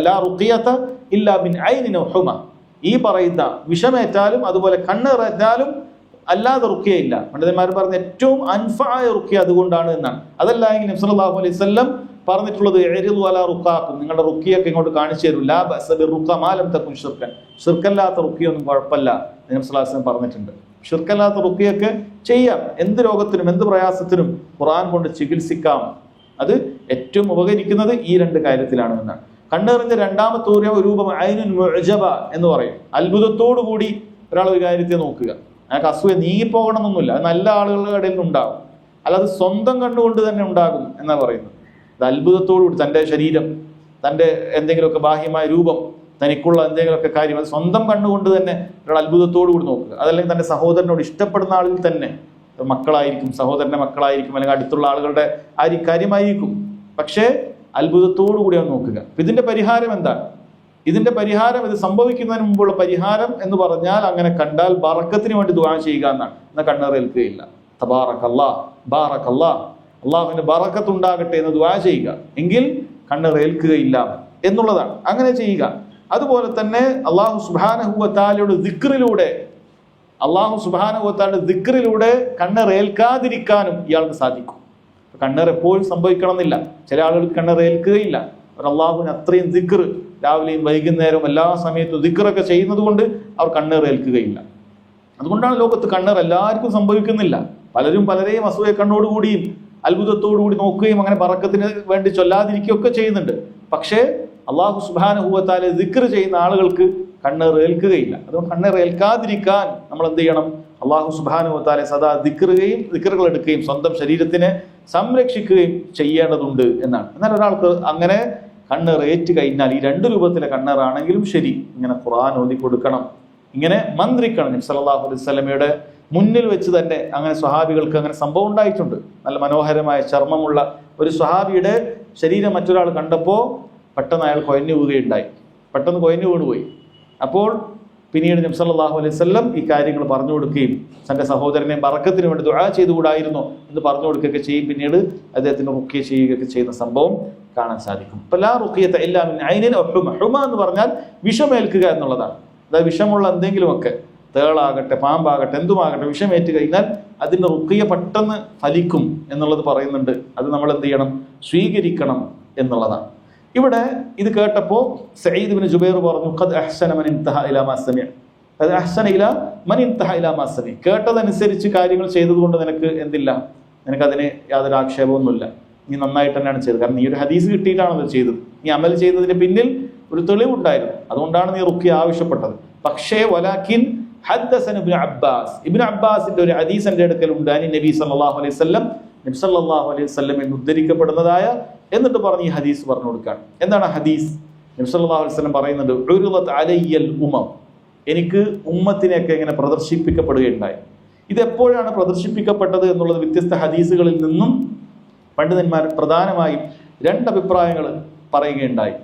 ലാ റുഖിയത ഇല്ലാ മിൻ ഐനിൻ വ ഹുമ. ഈ പറയുന്ന വിഷമേറ്റാലും അതുപോലെ കണ്ണേറേറ്റാലും അല്ലാതെ റുഖിയയില്ല. പണ്ഡിതന്മാർ പറഞ്ഞ ഏറ്റവും അൻഫആയ റുഖിയ അതുകൊണ്ടാണ് എന്നാണ്. അതല്ല എങ്കിൽ നബി സല്ലല്ലാഹു അലൈഹി വസല്ലം പറഞ്ഞിട്ടുള്ളത് ഇഅ്രിദു അലാ റുഖാക്കും, നിങ്ങളുടെ റുഖിയൊക്കെ ഇങ്ങോട്ട് കാണിച്ചു തരും. ലാ ബഅസ ബിറുഖ മാ ലം തകുൻ ശിർക്കൻ, ശിർക്കല്ലാത്ത റുഖിയൊന്നും കുഴപ്പമില്ല നബി സല്ലല്ലാഹു അലൈഹി വസല്ലം പറഞ്ഞിട്ടുണ്ട്. ശിർക്കല്ലാത്ത റുഖിയൊക്കെ ചെയ്യാം, എന്ത് രോഗത്തിനും എന്ത് പ്രയാസത്തിനും ഖുർആൻ കൊണ്ട് ചികിത്സിക്കാം. അത് ഏറ്റവും ഉപകരിക്കുന്നത് ഈ രണ്ട് കാര്യത്തിലാണ് എന്നാണ്. കണ്ണെറിഞ്ഞ രണ്ടാമത്തെ ഒരു രൂപം ഐനുൻ മുഅ്ജബ എന്ന് പറയും. അത്ഭുതത്തോടു കൂടി ഒരാൾ ഒരു കാര്യത്തെ നോക്കുക. അയാൾക്ക് അസൂയ നീങ്ങിപ്പോകണമെന്നൊന്നുമില്ല, അത് നല്ല ആളുകളുടെ ഇടയിൽ നിന്നുണ്ടാകും. അല്ലാതെ സ്വന്തം കണ്ണുകൊണ്ട് തന്നെ ഉണ്ടാകും എന്നാണ് പറയുന്നത്. അത് അത്ഭുതത്തോടു കൂടി തൻ്റെ ശരീരം, തൻ്റെ എന്തെങ്കിലുമൊക്കെ ബാഹ്യമായ രൂപം, തനിക്കുള്ള എന്തെങ്കിലുമൊക്കെ കാര്യം അത് സ്വന്തം കണ്ണുകൊണ്ട് തന്നെ ഒരാൾ അത്ഭുതത്തോടു കൂടി നോക്കുക. അതല്ലെങ്കിൽ തൻ്റെ സഹോദരനോട് ഇഷ്ടപ്പെടുന്ന ആളിൽ തന്നെ, മക്കളായിരിക്കും, സഹോദരൻ്റെ മക്കളായിരിക്കും, അല്ലെങ്കിൽ അടുത്തുള്ള ആളുകളുടെ കാര്യമായിരിക്കും, പക്ഷേ അത്ഭുതത്തോടു കൂടി അവൻ നോക്കുക. ഇതിന്റെ പരിഹാരം എന്താണ്? ഇതിന്റെ പരിഹാരം, ഇത് സംഭവിക്കുന്നതിന് മുമ്പുള്ള പരിഹാരം എന്ന് പറഞ്ഞാൽ അങ്ങനെ കണ്ടാൽ ബറക്കത്തിന് വേണ്ടി ദുആ ചെയ്യുക എന്നാണ്. എന്നാൽ കണ്ണേറേൽക്കുകയില്ല. തബാറകല്ലാഹ്, ബാറകല്ലാഹ്, അള്ളാഹുവിന്റെ ബറക്കത്ത് ഉണ്ടാകട്ടെ എന്ന് ദുആ ചെയ്യുക, എങ്കിൽ കണ്ണേറേൽക്കുകയില്ല എന്നുള്ളതാണ്. അങ്ങനെ ചെയ്യുക. അതുപോലെ തന്നെ അല്ലാഹു സുബ്ഹാനഹു വ തആലയുടെ ദിക്റിലൂടെ, അല്ലാഹു സുബ്ഹാനഹു വ തആലയുടെ ദിക്റിലൂടെ കണ്ണേറേൽക്കാതിരിക്കാനും ഇയാൾക്ക് സാധിക്കും. കണ്ണേർ എപ്പോഴും സംഭവിക്കണം എന്നില്ല. ചില ആളുകൾക്ക് കണ്ണേറേൽക്കുകയില്ല. അവർ അള്ളാഹുവിന് അത്രയും ദിക്ർ രാവിലെയും വൈകുന്നേരവും എല്ലാ സമയത്തും ദിക്റൊക്കെ ചെയ്യുന്നത് കൊണ്ട് അവർ കണ്ണേറേൽക്കുകയില്ല. അതുകൊണ്ടാണ് ലോകത്ത് കണ്ണേർ എല്ലാവർക്കും സംഭവിക്കുന്നില്ല. പലരും പലരെയും അസൂയ കണ്ണോടുകൂടിയും അത്ഭുതത്തോടുകൂടി നോക്കുകയും അങ്ങനെ ബറക്കത്തിന് വേണ്ടി ചൊല്ലാതിരിക്കുകയൊക്കെ ചെയ്യുന്നുണ്ട്. പക്ഷേ അള്ളാഹു സുബ്ഹാനഹു വ തആല ദിക്ർ ചെയ്യുന്ന ആളുകൾക്ക് കണ്ണേർ ഏൽക്കുകയില്ല. അതുകൊണ്ട് കണ്ണേർ ഏൽക്കാതിരിക്കാൻ നമ്മൾ എന്ത് ചെയ്യണം? അള്ളാഹു സുബ്ഹാനഹു വ തആല സദാ ദിക്റുകൾ എടുക്കുകയും സ്വന്തം ശരീരത്തിനെ സംരക്ഷിക്കുകയും ചെയ്യേണ്ടതുണ്ട് എന്നാണ്. എന്നാൽ ഒരാൾക്ക് അങ്ങനെ കണ്ണേർ ഏറ്റു കഴിഞ്ഞാൽ, ഈ രണ്ട് രൂപത്തിലെ കണ്ണേറാണെങ്കിലും ശരി, ഇങ്ങനെ ഖുർആൻ ഓതി കൊടുക്കണം, ഇങ്ങനെ മന്ത്രിക്കണം. നബി സല്ലല്ലാഹു അലൈഹി വസല്ലമയുടെ മുന്നിൽ വെച്ച് തന്നെ അങ്ങനെ സ്വഹാബികൾക്ക് അങ്ങനെ സംഭവം ഉണ്ടായിട്ടുണ്ട്. നല്ല മനോഹരമായ ചർമ്മമുള്ള ഒരു സ്വഹാബിയുടെ ശരീരം മറ്റൊരാൾ കണ്ടപ്പോൾ പെട്ടെന്ന് അയാൾ കൊയഞ്ഞു വീഴുകയുണ്ടായി. പെട്ടെന്ന് കൊയഞ്ഞു വീണുപോയി. അപ്പോൾ പിന്നീട് നബി സല്ലല്ലാഹു അലൈഹി വസല്ലം ഈ കാര്യങ്ങൾ പറഞ്ഞു കൊടുക്കുകയും തൻ്റെ സഹോദരനെ ബറക്കത്തിന് വേണ്ടി ദുആ ചെയ്തുകൂടായിരുന്നോ എന്ന് പറഞ്ഞു കൊടുക്കുകയൊക്കെ ചെയ്യും. പിന്നീട് അദ്ദേഹത്തിന് റുഖ്യ ചെയ്യുകയൊക്കെ ചെയ്യുന്ന സംഭവം കാണാൻ സാധിക്കും. അപ്പോൾ ലാ റുഖ്യത ഇല്ലാ മിൻ ഐനിൻ വ ഹുമ. ഹുമ എന്ന് പറഞ്ഞാൽ വിഷമേൽക്കുക എന്നുള്ളതാണ്. അതായത് വിഷമുള്ള എന്തെങ്കിലുമൊക്കെ, തേളാകട്ടെ പാമ്പാകട്ടെ എന്തുമാകട്ടെ, വിഷമേറ്റ് കഴിഞ്ഞാൽ അതിൻ്റെ റുഖ്യ പെട്ടെന്ന് ഫലിക്കും എന്നുള്ളത് പറയുന്നുണ്ട്. അത് നമ്മൾ എന്ത് ചെയ്യണം? സ്വീകരിക്കണം എന്നുള്ളതാണ്. ഇവിടെ ഇത് കേട്ടപ്പോൾ സഈദ് ഇബ്നു ജുബൈർ പറഞ്ഞു, ഖദ് അഹ്സന മൻ ഇൻതഹ ഇലാ മാ സമിഅ, ഖദ് അഹ്സന ഇലാ മൻ ഇൻതഹ ഇലാ മാ സമിഅ. കേട്ടതനുസരിച്ച് കാര്യങ്ങൾ ചെയ്തതുകൊണ്ട് നിനക്ക് എന്തില്ല, നിനക്കതിന് യാതൊരു ആക്ഷേപമൊന്നുമില്ല, നീ നന്നായിട്ട് തന്നെയാണ് ചെയ്തത്. കാരണം നീ ഒരു ഹദീസ് കിട്ടിയിട്ടാണല്ലോ ചെയ്തത്, നീ അമൽ ചെയ്തതിന് പിന്നിൽ ഒരു തെളിവുണ്ടായിരുന്നു, അതുകൊണ്ടാണ് നീ റുഖ്യ ആവശ്യപ്പെട്ടത്. പക്ഷേ വലാകിൻ ഹദ്ദസന ഇബ്നു അബ്ബാസ്, ഇബ്നു അബ്ബാസിന്റെ ഒരു ഹദീസ് എൻ്റെ അടുക്കലുണ്ട്, അനി നബി സല്ലല്ലാഹു അലൈഹി വസല്ലം, നബി സല്ലല്ലാഹു അലൈഹി വസല്ലം എന്ന് ഉദ്ധരിക്കപ്പെടുന്നതായ, എന്നിട്ട് പറഞ്ഞ് ഈ ഹദീസ് പറഞ്ഞു കൊടുക്കുകയാണ്. എന്താണ് ഹദീസ്? നബി സല്ലല്ലാഹു അലൈഹി വസല്ലം പറയുന്നുണ്ട്, ഉരുളത് അലയ്യൽ ഉമം, എനിക്ക് ഉമ്മത്തിനെയൊക്കെ ഇങ്ങനെ പ്രദർശിപ്പിക്കപ്പെടുകയുണ്ടായി. ഇതെപ്പോഴാണ് പ്രദർശിപ്പിക്കപ്പെട്ടത് എന്നുള്ളത് വ്യത്യസ്ത ഹദീസുകളിൽ നിന്നും പണ്ഡിതന്മാർ പ്രധാനമായും രണ്ട് അഭിപ്രായങ്ങൾ പറയുകയുണ്ടായി.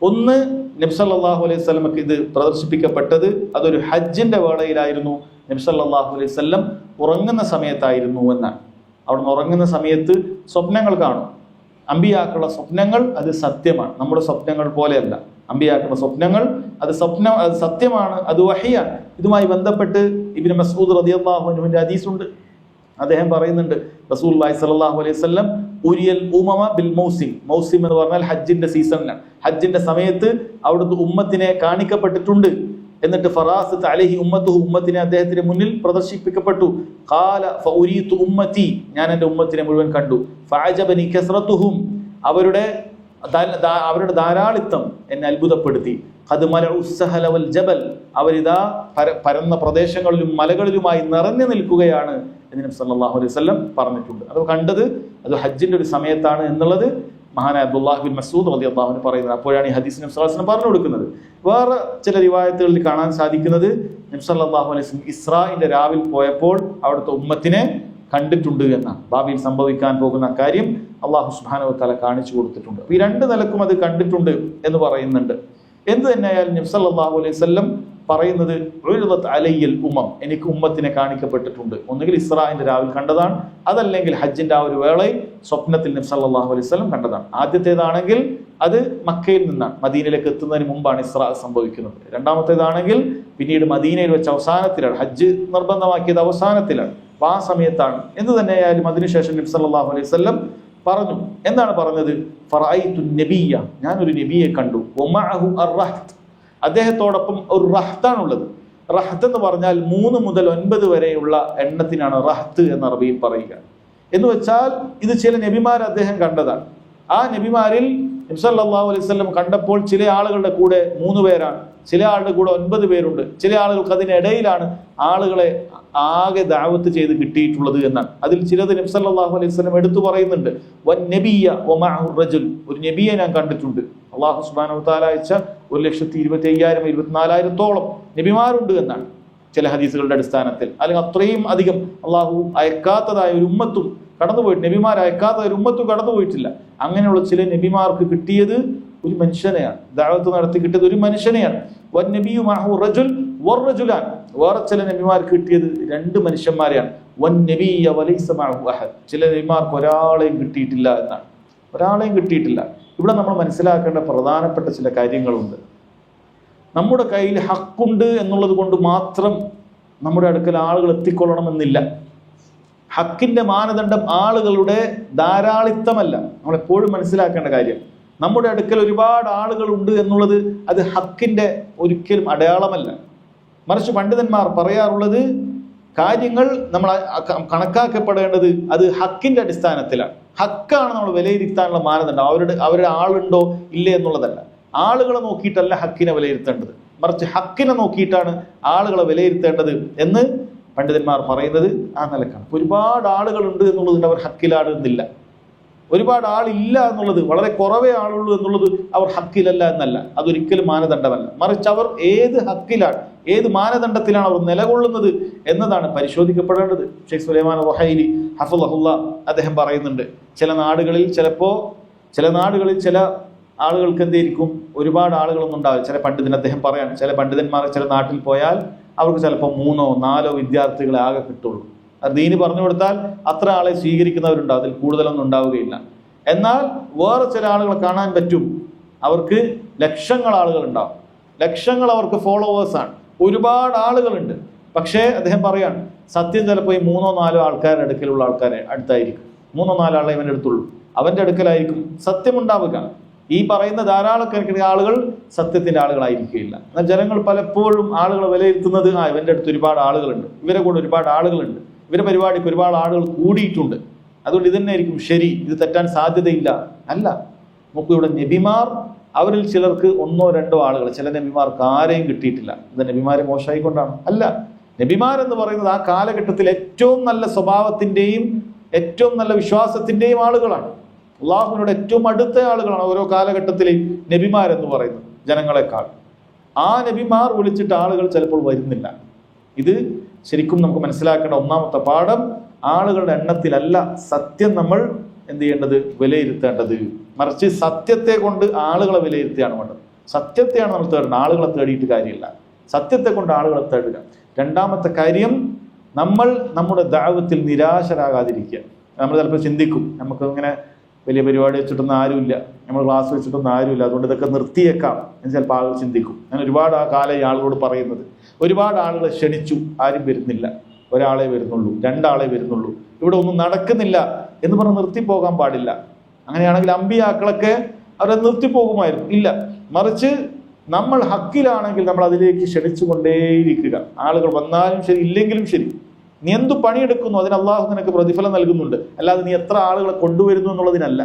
ഒന്ന്, നബി സല്ലല്ലാഹു അലൈഹി വസല്ലമക്ക് ഇത് പ്രദർശിപ്പിക്കപ്പെട്ടത് അതൊരു ഹജ്ജിന്റെ വേളയിലായിരുന്നു, നബി സല്ലല്ലാഹു അലൈഹി വസല്ലം ഉറങ്ങുന്ന സമയത്തായിരുന്നു എന്നാണ്. അവിടുന്ന് ഉറങ്ങുന്ന സമയത്ത് സ്വപ്നങ്ങൾ കാണും. അമ്പിയാക്കളുടെ സ്വപ്നങ്ങൾ അത് സത്യമാണ്, നമ്മുടെ സ്വപ്നങ്ങൾ പോലെയല്ല. അമ്പിയാക്കളുടെ സ്വപ്നങ്ങൾ അത് സത്യമാണ്, അത് വഹിയാണ്. ഇതുമായി ബന്ധപ്പെട്ട് ഇബ്നു മസ്ഊദ് റളിയല്ലാഹു അൻഹുവിന്റെ ഹദീസുണ്ട്. അദ്ദേഹം പറയുന്നുണ്ട്, റസൂലുള്ളാഹി സ്വല്ലല്ലാഹു അലൈഹി വസല്ലം ഉരിയൽ ഉമമ ബിൽ മൗസിം, മൗസിം എന്ന് പറഞ്ഞാൽ ഹജ്ജിന്റെ സീസണിലാണ്, ഹജ്ജിന്റെ സമയത്ത് അവിടുത്തെ ഉമ്മത്തിനെ കാണിക്കപ്പെട്ടിട്ടുണ്ട്. എന്നിട്ട് ഫറാസത്ത് അലൈഹി ഉമ്മത്തുഹു, ഉമ്മത്തിനെ അദ്ദേഹത്തിന്റെ മുന്നിൽ പ്രദർശിപ്പിക്കപ്പെട്ടു. ഖാല ഫഉരീതു ഉമ്മതി, ഞാൻ എൻ്റെ ഉമ്മത്തിനെ മുഴുവൻ കണ്ടു. ഫഅജബനി കസ്റതുഹും, അവരുടെ അവരുടെ ധാരാളിത്തം എന്നെ അത്ഭുതപ്പെടുത്തി. ഖദ് മലഉ സഹല വൽ ജബൽ, അവരിതാ പരന്ന പ്രദേശങ്ങളിലും മലകളിലുമായി നിറഞ്ഞു നിൽക്കുകയാണ് എന്ന് നബി സല്ലല്ലാഹു അലൈഹി വസല്ലം പറഞ്ഞിട്ടുണ്ട്. അത് കണ്ടത് അത് ഹജ്ജിന്റെ ഒരു സമയത്താണ് എന്നുള്ളത് മഹാനായ അബ്ദുല്ലാഹ് ബിൻ മസ്ഊദ് റളിയല്ലാഹു അൻഹു പറയുന്നത്. അപ്പോഴാണ് ഈ ഹദീസ് നബി സല്ലല്ലാഹു അലൈഹി വസല്ലം പറഞ്ഞു കൊടുക്കുന്നത്. വേറെ ചില റിവായത്തുകളിൽ കാണാൻ സാധിക്കുന്നത് നബി സല്ലല്ലാഹു അലൈഹി വസല്ലം ഇസ്രാഇന്റെ രാവിൽ പോയപ്പോൾ അവിടുത്തെ ഉമ്മത്തിനെ കണ്ടിട്ടുണ്ട് എന്നാണ്. ഭാവിയിൽ സംഭവിക്കാൻ പോകുന്ന കാര്യം അള്ളാഹു സുബ്ഹാനഹു വ തആല കാണിച്ചു കൊടുത്തിട്ടുണ്ട്. ഈ രണ്ട് നിലക്കും അത് കണ്ടിട്ടുണ്ട് എന്ന് പറയുന്നുണ്ട്. എന്ത് തന്നെയായാലും നബി സല്ലല്ലാഹു അലൈഹി വസല്ലം പറയുന്നത് ഉരിദത് അലയ്യൽ ഉമം, എനിക്ക് ഉമ്മത്തിനെ കാണിക്കപ്പെട്ടിട്ടുണ്ട്. ഒന്നുകിൽ ഇസ്രാഇന്റെ രാവിൽ കണ്ടതാണ്, അതല്ലെങ്കിൽ ഹജ്ജിന്റെ ആ ഒരു വേളയിൽ സ്വപ്നത്തിൽ നബി സല്ലല്ലാഹു അലൈഹി വസല്ലം കണ്ടതാണ്. ആദ്യത്തേതാണെങ്കിൽ അത് മക്കയിൽ നിന്നാണ്, മദീനയിലേക്ക് എത്തുന്നതിന് മുമ്പാണ് ഇസ്രാ സംഭവിക്കുന്നത്. രണ്ടാമത്തേതാണെങ്കിൽ പിന്നീട് മദീനയിൽ വെച്ച് അവസാനത്തിലാണ്, ഹജ്ജ് നിർബന്ധമാക്കിയത് അവസാനത്തിലാണ്. അപ്പൊ ആ സമയത്താണ്. എന്ത് തന്നെയായാലും അതിനുശേഷം നബി സല്ലല്ലാഹു അലൈഹി വസല്ലം പറഞ്ഞു. എന്താണ് പറഞ്ഞത്? ഫറഅയ്തു നബിയ്യ, ഞാൻ ഒരു നബിയെ കണ്ടു. വമഅഹു അർറഹ്ത്, അദ്ദേഹത്തോടൊപ്പം ഒരു റഹ്താണുള്ളത്. റഹ്ത്ത് എന്ന് പറഞ്ഞാൽ 3 മുതൽ 9 വരെയുള്ള എണ്ണത്തിനാണ് റഹ്ത്ത് എന്ന് അറബിയിൽ പറയുക. എന്ന് വെച്ചാൽ ഇത് ചില നബിമാർ അദ്ദേഹം കണ്ടതാണ്. ആ നബിമാരിൽ നബി സല്ലല്ലാഹു അലൈഹി വസല്ലം കണ്ടപ്പോൾ ചില ആളുകളുടെ കൂടെ 3 പേരാണ്, ചില ആളുടെ കൂടെ 9 പേരുണ്ട്, ചില ആളുകൾക്ക് അതിനിടയിലാണ് ആളുകളെ ആകെ ദഅവത്ത് ചെയ്ത് കിട്ടിയിട്ടുള്ളത് എന്നാണ്. അതിൽ ചിലത് നബി സല്ലല്ലാഹു അലൈഹി വസല്ലം എടുത്തു പറയുന്നുണ്ട്. വൻ നബിയ്യ വമഅഹു റജുൽ, ഒരു നബിയെ ഞാൻ കണ്ടിട്ടുണ്ട്. അല്ലാഹു സുബ്ഹാനഹു വ തആല അയച്ച 1,25,000 24,000-ഓളം നബിമാരുണ്ട് എന്നാണ് ചില ഹദീസുകളുടെ അടിസ്ഥാനത്തിൽ. അല്ലെങ്കിൽ അത്രയും അധികം അള്ളാഹു അയക്കാത്തതായ ഒരു ഉമ്മത്തും കടന്നുപോയിട്ട്, നബിമാർ അയക്കാത്ത ഒരു ഉമ്മത്തും കടന്നുപോയിട്ടില്ല. അങ്ങനെയുള്ള ചില നബിമാർക്ക് കിട്ടിയത് ഒരു മനുഷ്യനെയാണ്, ദഅവത്ത് നടത്തി കിട്ടിയത് ഒരു മനുഷ്യനെയാണ്. വൻ നബിയു മഅഹു റജുൽ വറജുലാൻ, വേറെ ചില നബിമാർക്ക് കിട്ടിയത് 2 മനുഷ്യന്മാരെയാണ്. വൻ നബിയ്യ വലൈസ മഅഹു അഹദ്, ചില നബിമാർക്ക് ഒരാളെയും കിട്ടിയിട്ടില്ല എന്നാണ്, ഒരാളെയും കിട്ടിയിട്ടില്ല. ഇവിടെ നമ്മൾ മനസ്സിലാക്കേണ്ട പ്രധാനപ്പെട്ട ചില കാര്യങ്ങളുണ്ട്. നമ്മുടെ കയ്യിൽ ഹക്കുണ്ട് എന്നുള്ളത് കൊണ്ട് മാത്രം നമ്മുടെ അടുക്കൽ ആളുകൾ എത്തിക്കൊള്ളണമെന്നില്ല. ഹക്കിന്റെ മാനദണ്ഡം ആളുകളുടെ ധാരാളിത്തമല്ല, നമ്മളെപ്പോഴും മനസ്സിലാക്കേണ്ട കാര്യം. നമ്മുടെ അടുക്കൽ ഒരുപാട് ആളുകളുണ്ട് എന്നുള്ളത് അത് ഹക്കിന്റെ ഒരിക്കലും അടയാളമല്ല. മറിച്ച് പണ്ഡിതന്മാർ പറയാറുള്ളത്, കാര്യങ്ങൾ നമ്മൾ കണക്കാക്കപ്പെടേണ്ടത് അത് ഹക്കിന്റെ അടിസ്ഥാനത്തിലാണ്. ഹക്കാണ് നമ്മൾ വിലയിരുത്താനുള്ള മാനദണ്ഡം. അവരുടെ ആളുണ്ടോ ഇല്ലേ എന്നുള്ളതല്ല. ആളുകളെ നോക്കിയിട്ടല്ല ഹക്കിനെ വിലയിരുത്തേണ്ടത്, മറിച്ച് ഹക്കിനെ നോക്കിയിട്ടാണ് ആളുകളെ വിലയിരുത്തേണ്ടത് എന്ന് പണ്ഡിതന്മാർ പറയുന്നത് ആ നിലക്കാണ്. ഒരുപാട് ആളുകളുണ്ട് എന്നുള്ളതിന് അവർ ഹക്കിലാടുന്നില്ല, ഒരുപാട് ആളില്ല എന്നുള്ളത്, വളരെ കുറവേ ആളുള്ളൂ എന്നുള്ളത് അവർ ഹക്കിലല്ല എന്നല്ല, അതൊരിക്കലും മാനദണ്ഡമല്ല. മറിച്ച് അവർ ഏത് ഹക്കിലാണ്, ഏത് മാനദണ്ഡത്തിലാണ് അവർ നിലകൊള്ളുന്നത് എന്നതാണ് പരിശോധിക്കപ്പെടേണ്ടത്. ഷെയ്ഖ് സുലൈമാൻ റുഹൈലി ഹഫളഹുല്ലാ അദ്ദേഹം പറയുന്നുണ്ട്, ചില നാടുകളിൽ ചില ആളുകൾക്ക് എന്തായിരിക്കും, ഒരുപാട് ആളുകളൊന്നും ഉണ്ടാവില്ല. ചില പണ്ഡിതൻ അദ്ദേഹം പറയാണ്, ചില പണ്ഡിതന്മാർ ചില നാട്ടിൽ പോയാൽ അവർക്ക് ചിലപ്പോൾ 3 or 4 വിദ്യാർത്ഥികളെ ആകെ കിട്ടുള്ളൂ. അത് ദീന് പറഞ്ഞു കൊടുത്താൽ അത്ര ആളെ സ്വീകരിക്കുന്നവരുണ്ടാവും, അതിൽ കൂടുതലൊന്നും ഉണ്ടാവുകയില്ല. എന്നാൽ വേറെ ചില ആളുകളെ കാണാൻ പറ്റും, അവർക്ക് ലക്ഷങ്ങൾ ആളുകൾ ഉണ്ടാവും, ലക്ഷങ്ങൾ അവർക്ക് ഫോളോവേഴ്സാണ്, ഒരുപാട് ആളുകളുണ്ട്. പക്ഷേ അദ്ദേഹം പറയാണ്, സത്യം ചിലപ്പോൾ ഈ 3 or 4 ആൾക്കാരുടെ അടുക്കലുള്ള ആൾക്കാരെ അടുത്തായിരിക്കും, 3 or 4 ആളെ ഇവൻ്റെ അടുത്തുള്ളൂ, അവൻ്റെ അടുക്കലായിരിക്കും സത്യമുണ്ടാവുക. ഈ പറയുന്ന ധാരാളക്കണക്കിന് ആളുകൾ സത്യത്തിന്റെ ആളുകളായിരിക്കുകയില്ല. എന്നാൽ ജനങ്ങൾ പലപ്പോഴും ആളുകളെ വിലയിരുത്തുന്നത്, ഇവൻ്റെ അടുത്ത് ഒരുപാട് ആളുകളുണ്ട്, ഇവരെ കൂടെ ഒരുപാട് ആളുകളുണ്ട്, ഇവരുടെ പരിപാടിക്ക് ഒരുപാട് ആളുകൾ കൂടിയിട്ടുണ്ട്, അതുകൊണ്ട് ഇതന്നെയായിരിക്കും ശരി, ഇത് തെറ്റാൻ സാധ്യതയില്ല. അല്ല, നമുക്ക് ഇവിടെ നബിമാർ, അവരിൽ ചിലർക്ക് 1 or 2 ആളുകൾ, ചില നബിമാർക്ക് ആരെയും കിട്ടിയിട്ടില്ല. ഇത് നബിമാരെ മോശമായിക്കൊണ്ടാണ്? അല്ല, നബിമാരെന്ന് പറയുന്നത് ആ കാലഘട്ടത്തിൽ ഏറ്റവും നല്ല സ്വഭാവത്തിന്റെയും ഏറ്റവും നല്ല വിശ്വാസത്തിന്റെയും ആളുകളാണ്. അള്ളാഹുവിനോട് ഏറ്റവും അടുത്ത ആളുകളാണ് ഓരോ കാലഘട്ടത്തിലെയും നബിമാരെന്ന് പറയുന്നത് ജനങ്ങളെക്കാൾ. ആ നബിമാർ വിളിച്ചിട്ട് ആളുകൾ ചിലപ്പോൾ വരുന്നില്ല. ഇത് ശരിക്കും നമുക്ക് മനസ്സിലാക്കേണ്ട ഒന്നാമത്തെ പാഠം, ആളുകളുടെ എണ്ണത്തിലല്ല സത്യം നമ്മൾ എന്ത് ചെയ്യേണ്ടത്, വിലയിരുത്തേണ്ടത്. മറിച്ച് സത്യത്തെ കൊണ്ട് ആളുകളെ വിലയിരുത്തുകയാണ് വേണ്ടത്. സത്യത്തെയാണ് നമ്മൾ തേടേണ്ടത്, ആളുകളെ തേടിയിട്ട് കാര്യമില്ല. സത്യത്തെ കൊണ്ട് ആളുകളെ തേടുക. രണ്ടാമത്തെ കാര്യം, നമ്മൾ നമ്മുടെ ദഅവത്തിൽ നിരാശരാകാതിരിക്കുക. നമ്മൾ ചിലപ്പോൾ ചിന്തിക്കും, നമുക്ക് ഇങ്ങനെ വലിയ പരിപാടി വെച്ചിട്ടൊന്നും ആരുമില്ല, നമ്മൾ ക്ലാസ് വെച്ചിട്ടൊന്നും ആരുമില്ല, അതുകൊണ്ട് ഇതൊക്കെ നിർത്തിയേക്കാം എന്ന് ചിലപ്പോൾ ആളുകൾ ചിന്തിക്കും. ഞാൻ ഒരുപാട് ആ കാലം ഈ ആളുകളോട് പറയുന്നത്, ഒരുപാട് ആളുകളെ ക്ഷണിച്ചു, ആരും വരുന്നില്ല, ഒരാളെ വരുന്നുള്ളൂ, 2 ആളെ വരുന്നുള്ളൂ, ഇവിടെ ഒന്നും നടക്കുന്നില്ല എന്ന് പറഞ്ഞ് നിർത്തിപ്പോകാൻ പാടില്ല. അങ്ങനെയാണെങ്കിൽ അമ്പിയാക്കളൊക്കെ അവരെ നിർത്തിപ്പോകുമായിരുന്നു. ഇല്ല, മറിച്ച് നമ്മൾ ഹക്കിലാണെങ്കിൽ നമ്മൾ അതിലേക്ക് ക്ഷണിച്ചു കൊണ്ടേയിരിക്കുക. ആളുകൾ വന്നാലും ശരി, ഇല്ലെങ്കിലും ശരി, നീ എന്തു പണിയെടുക്കുന്നു അതിന് അള്ളാഹു നിനക്ക് പ്രതിഫലം നൽകുന്നുണ്ട്. അല്ലാതെ നീ എത്ര ആളുകളെ കൊണ്ടുവരുന്നു എന്നുള്ളതിനല്ല.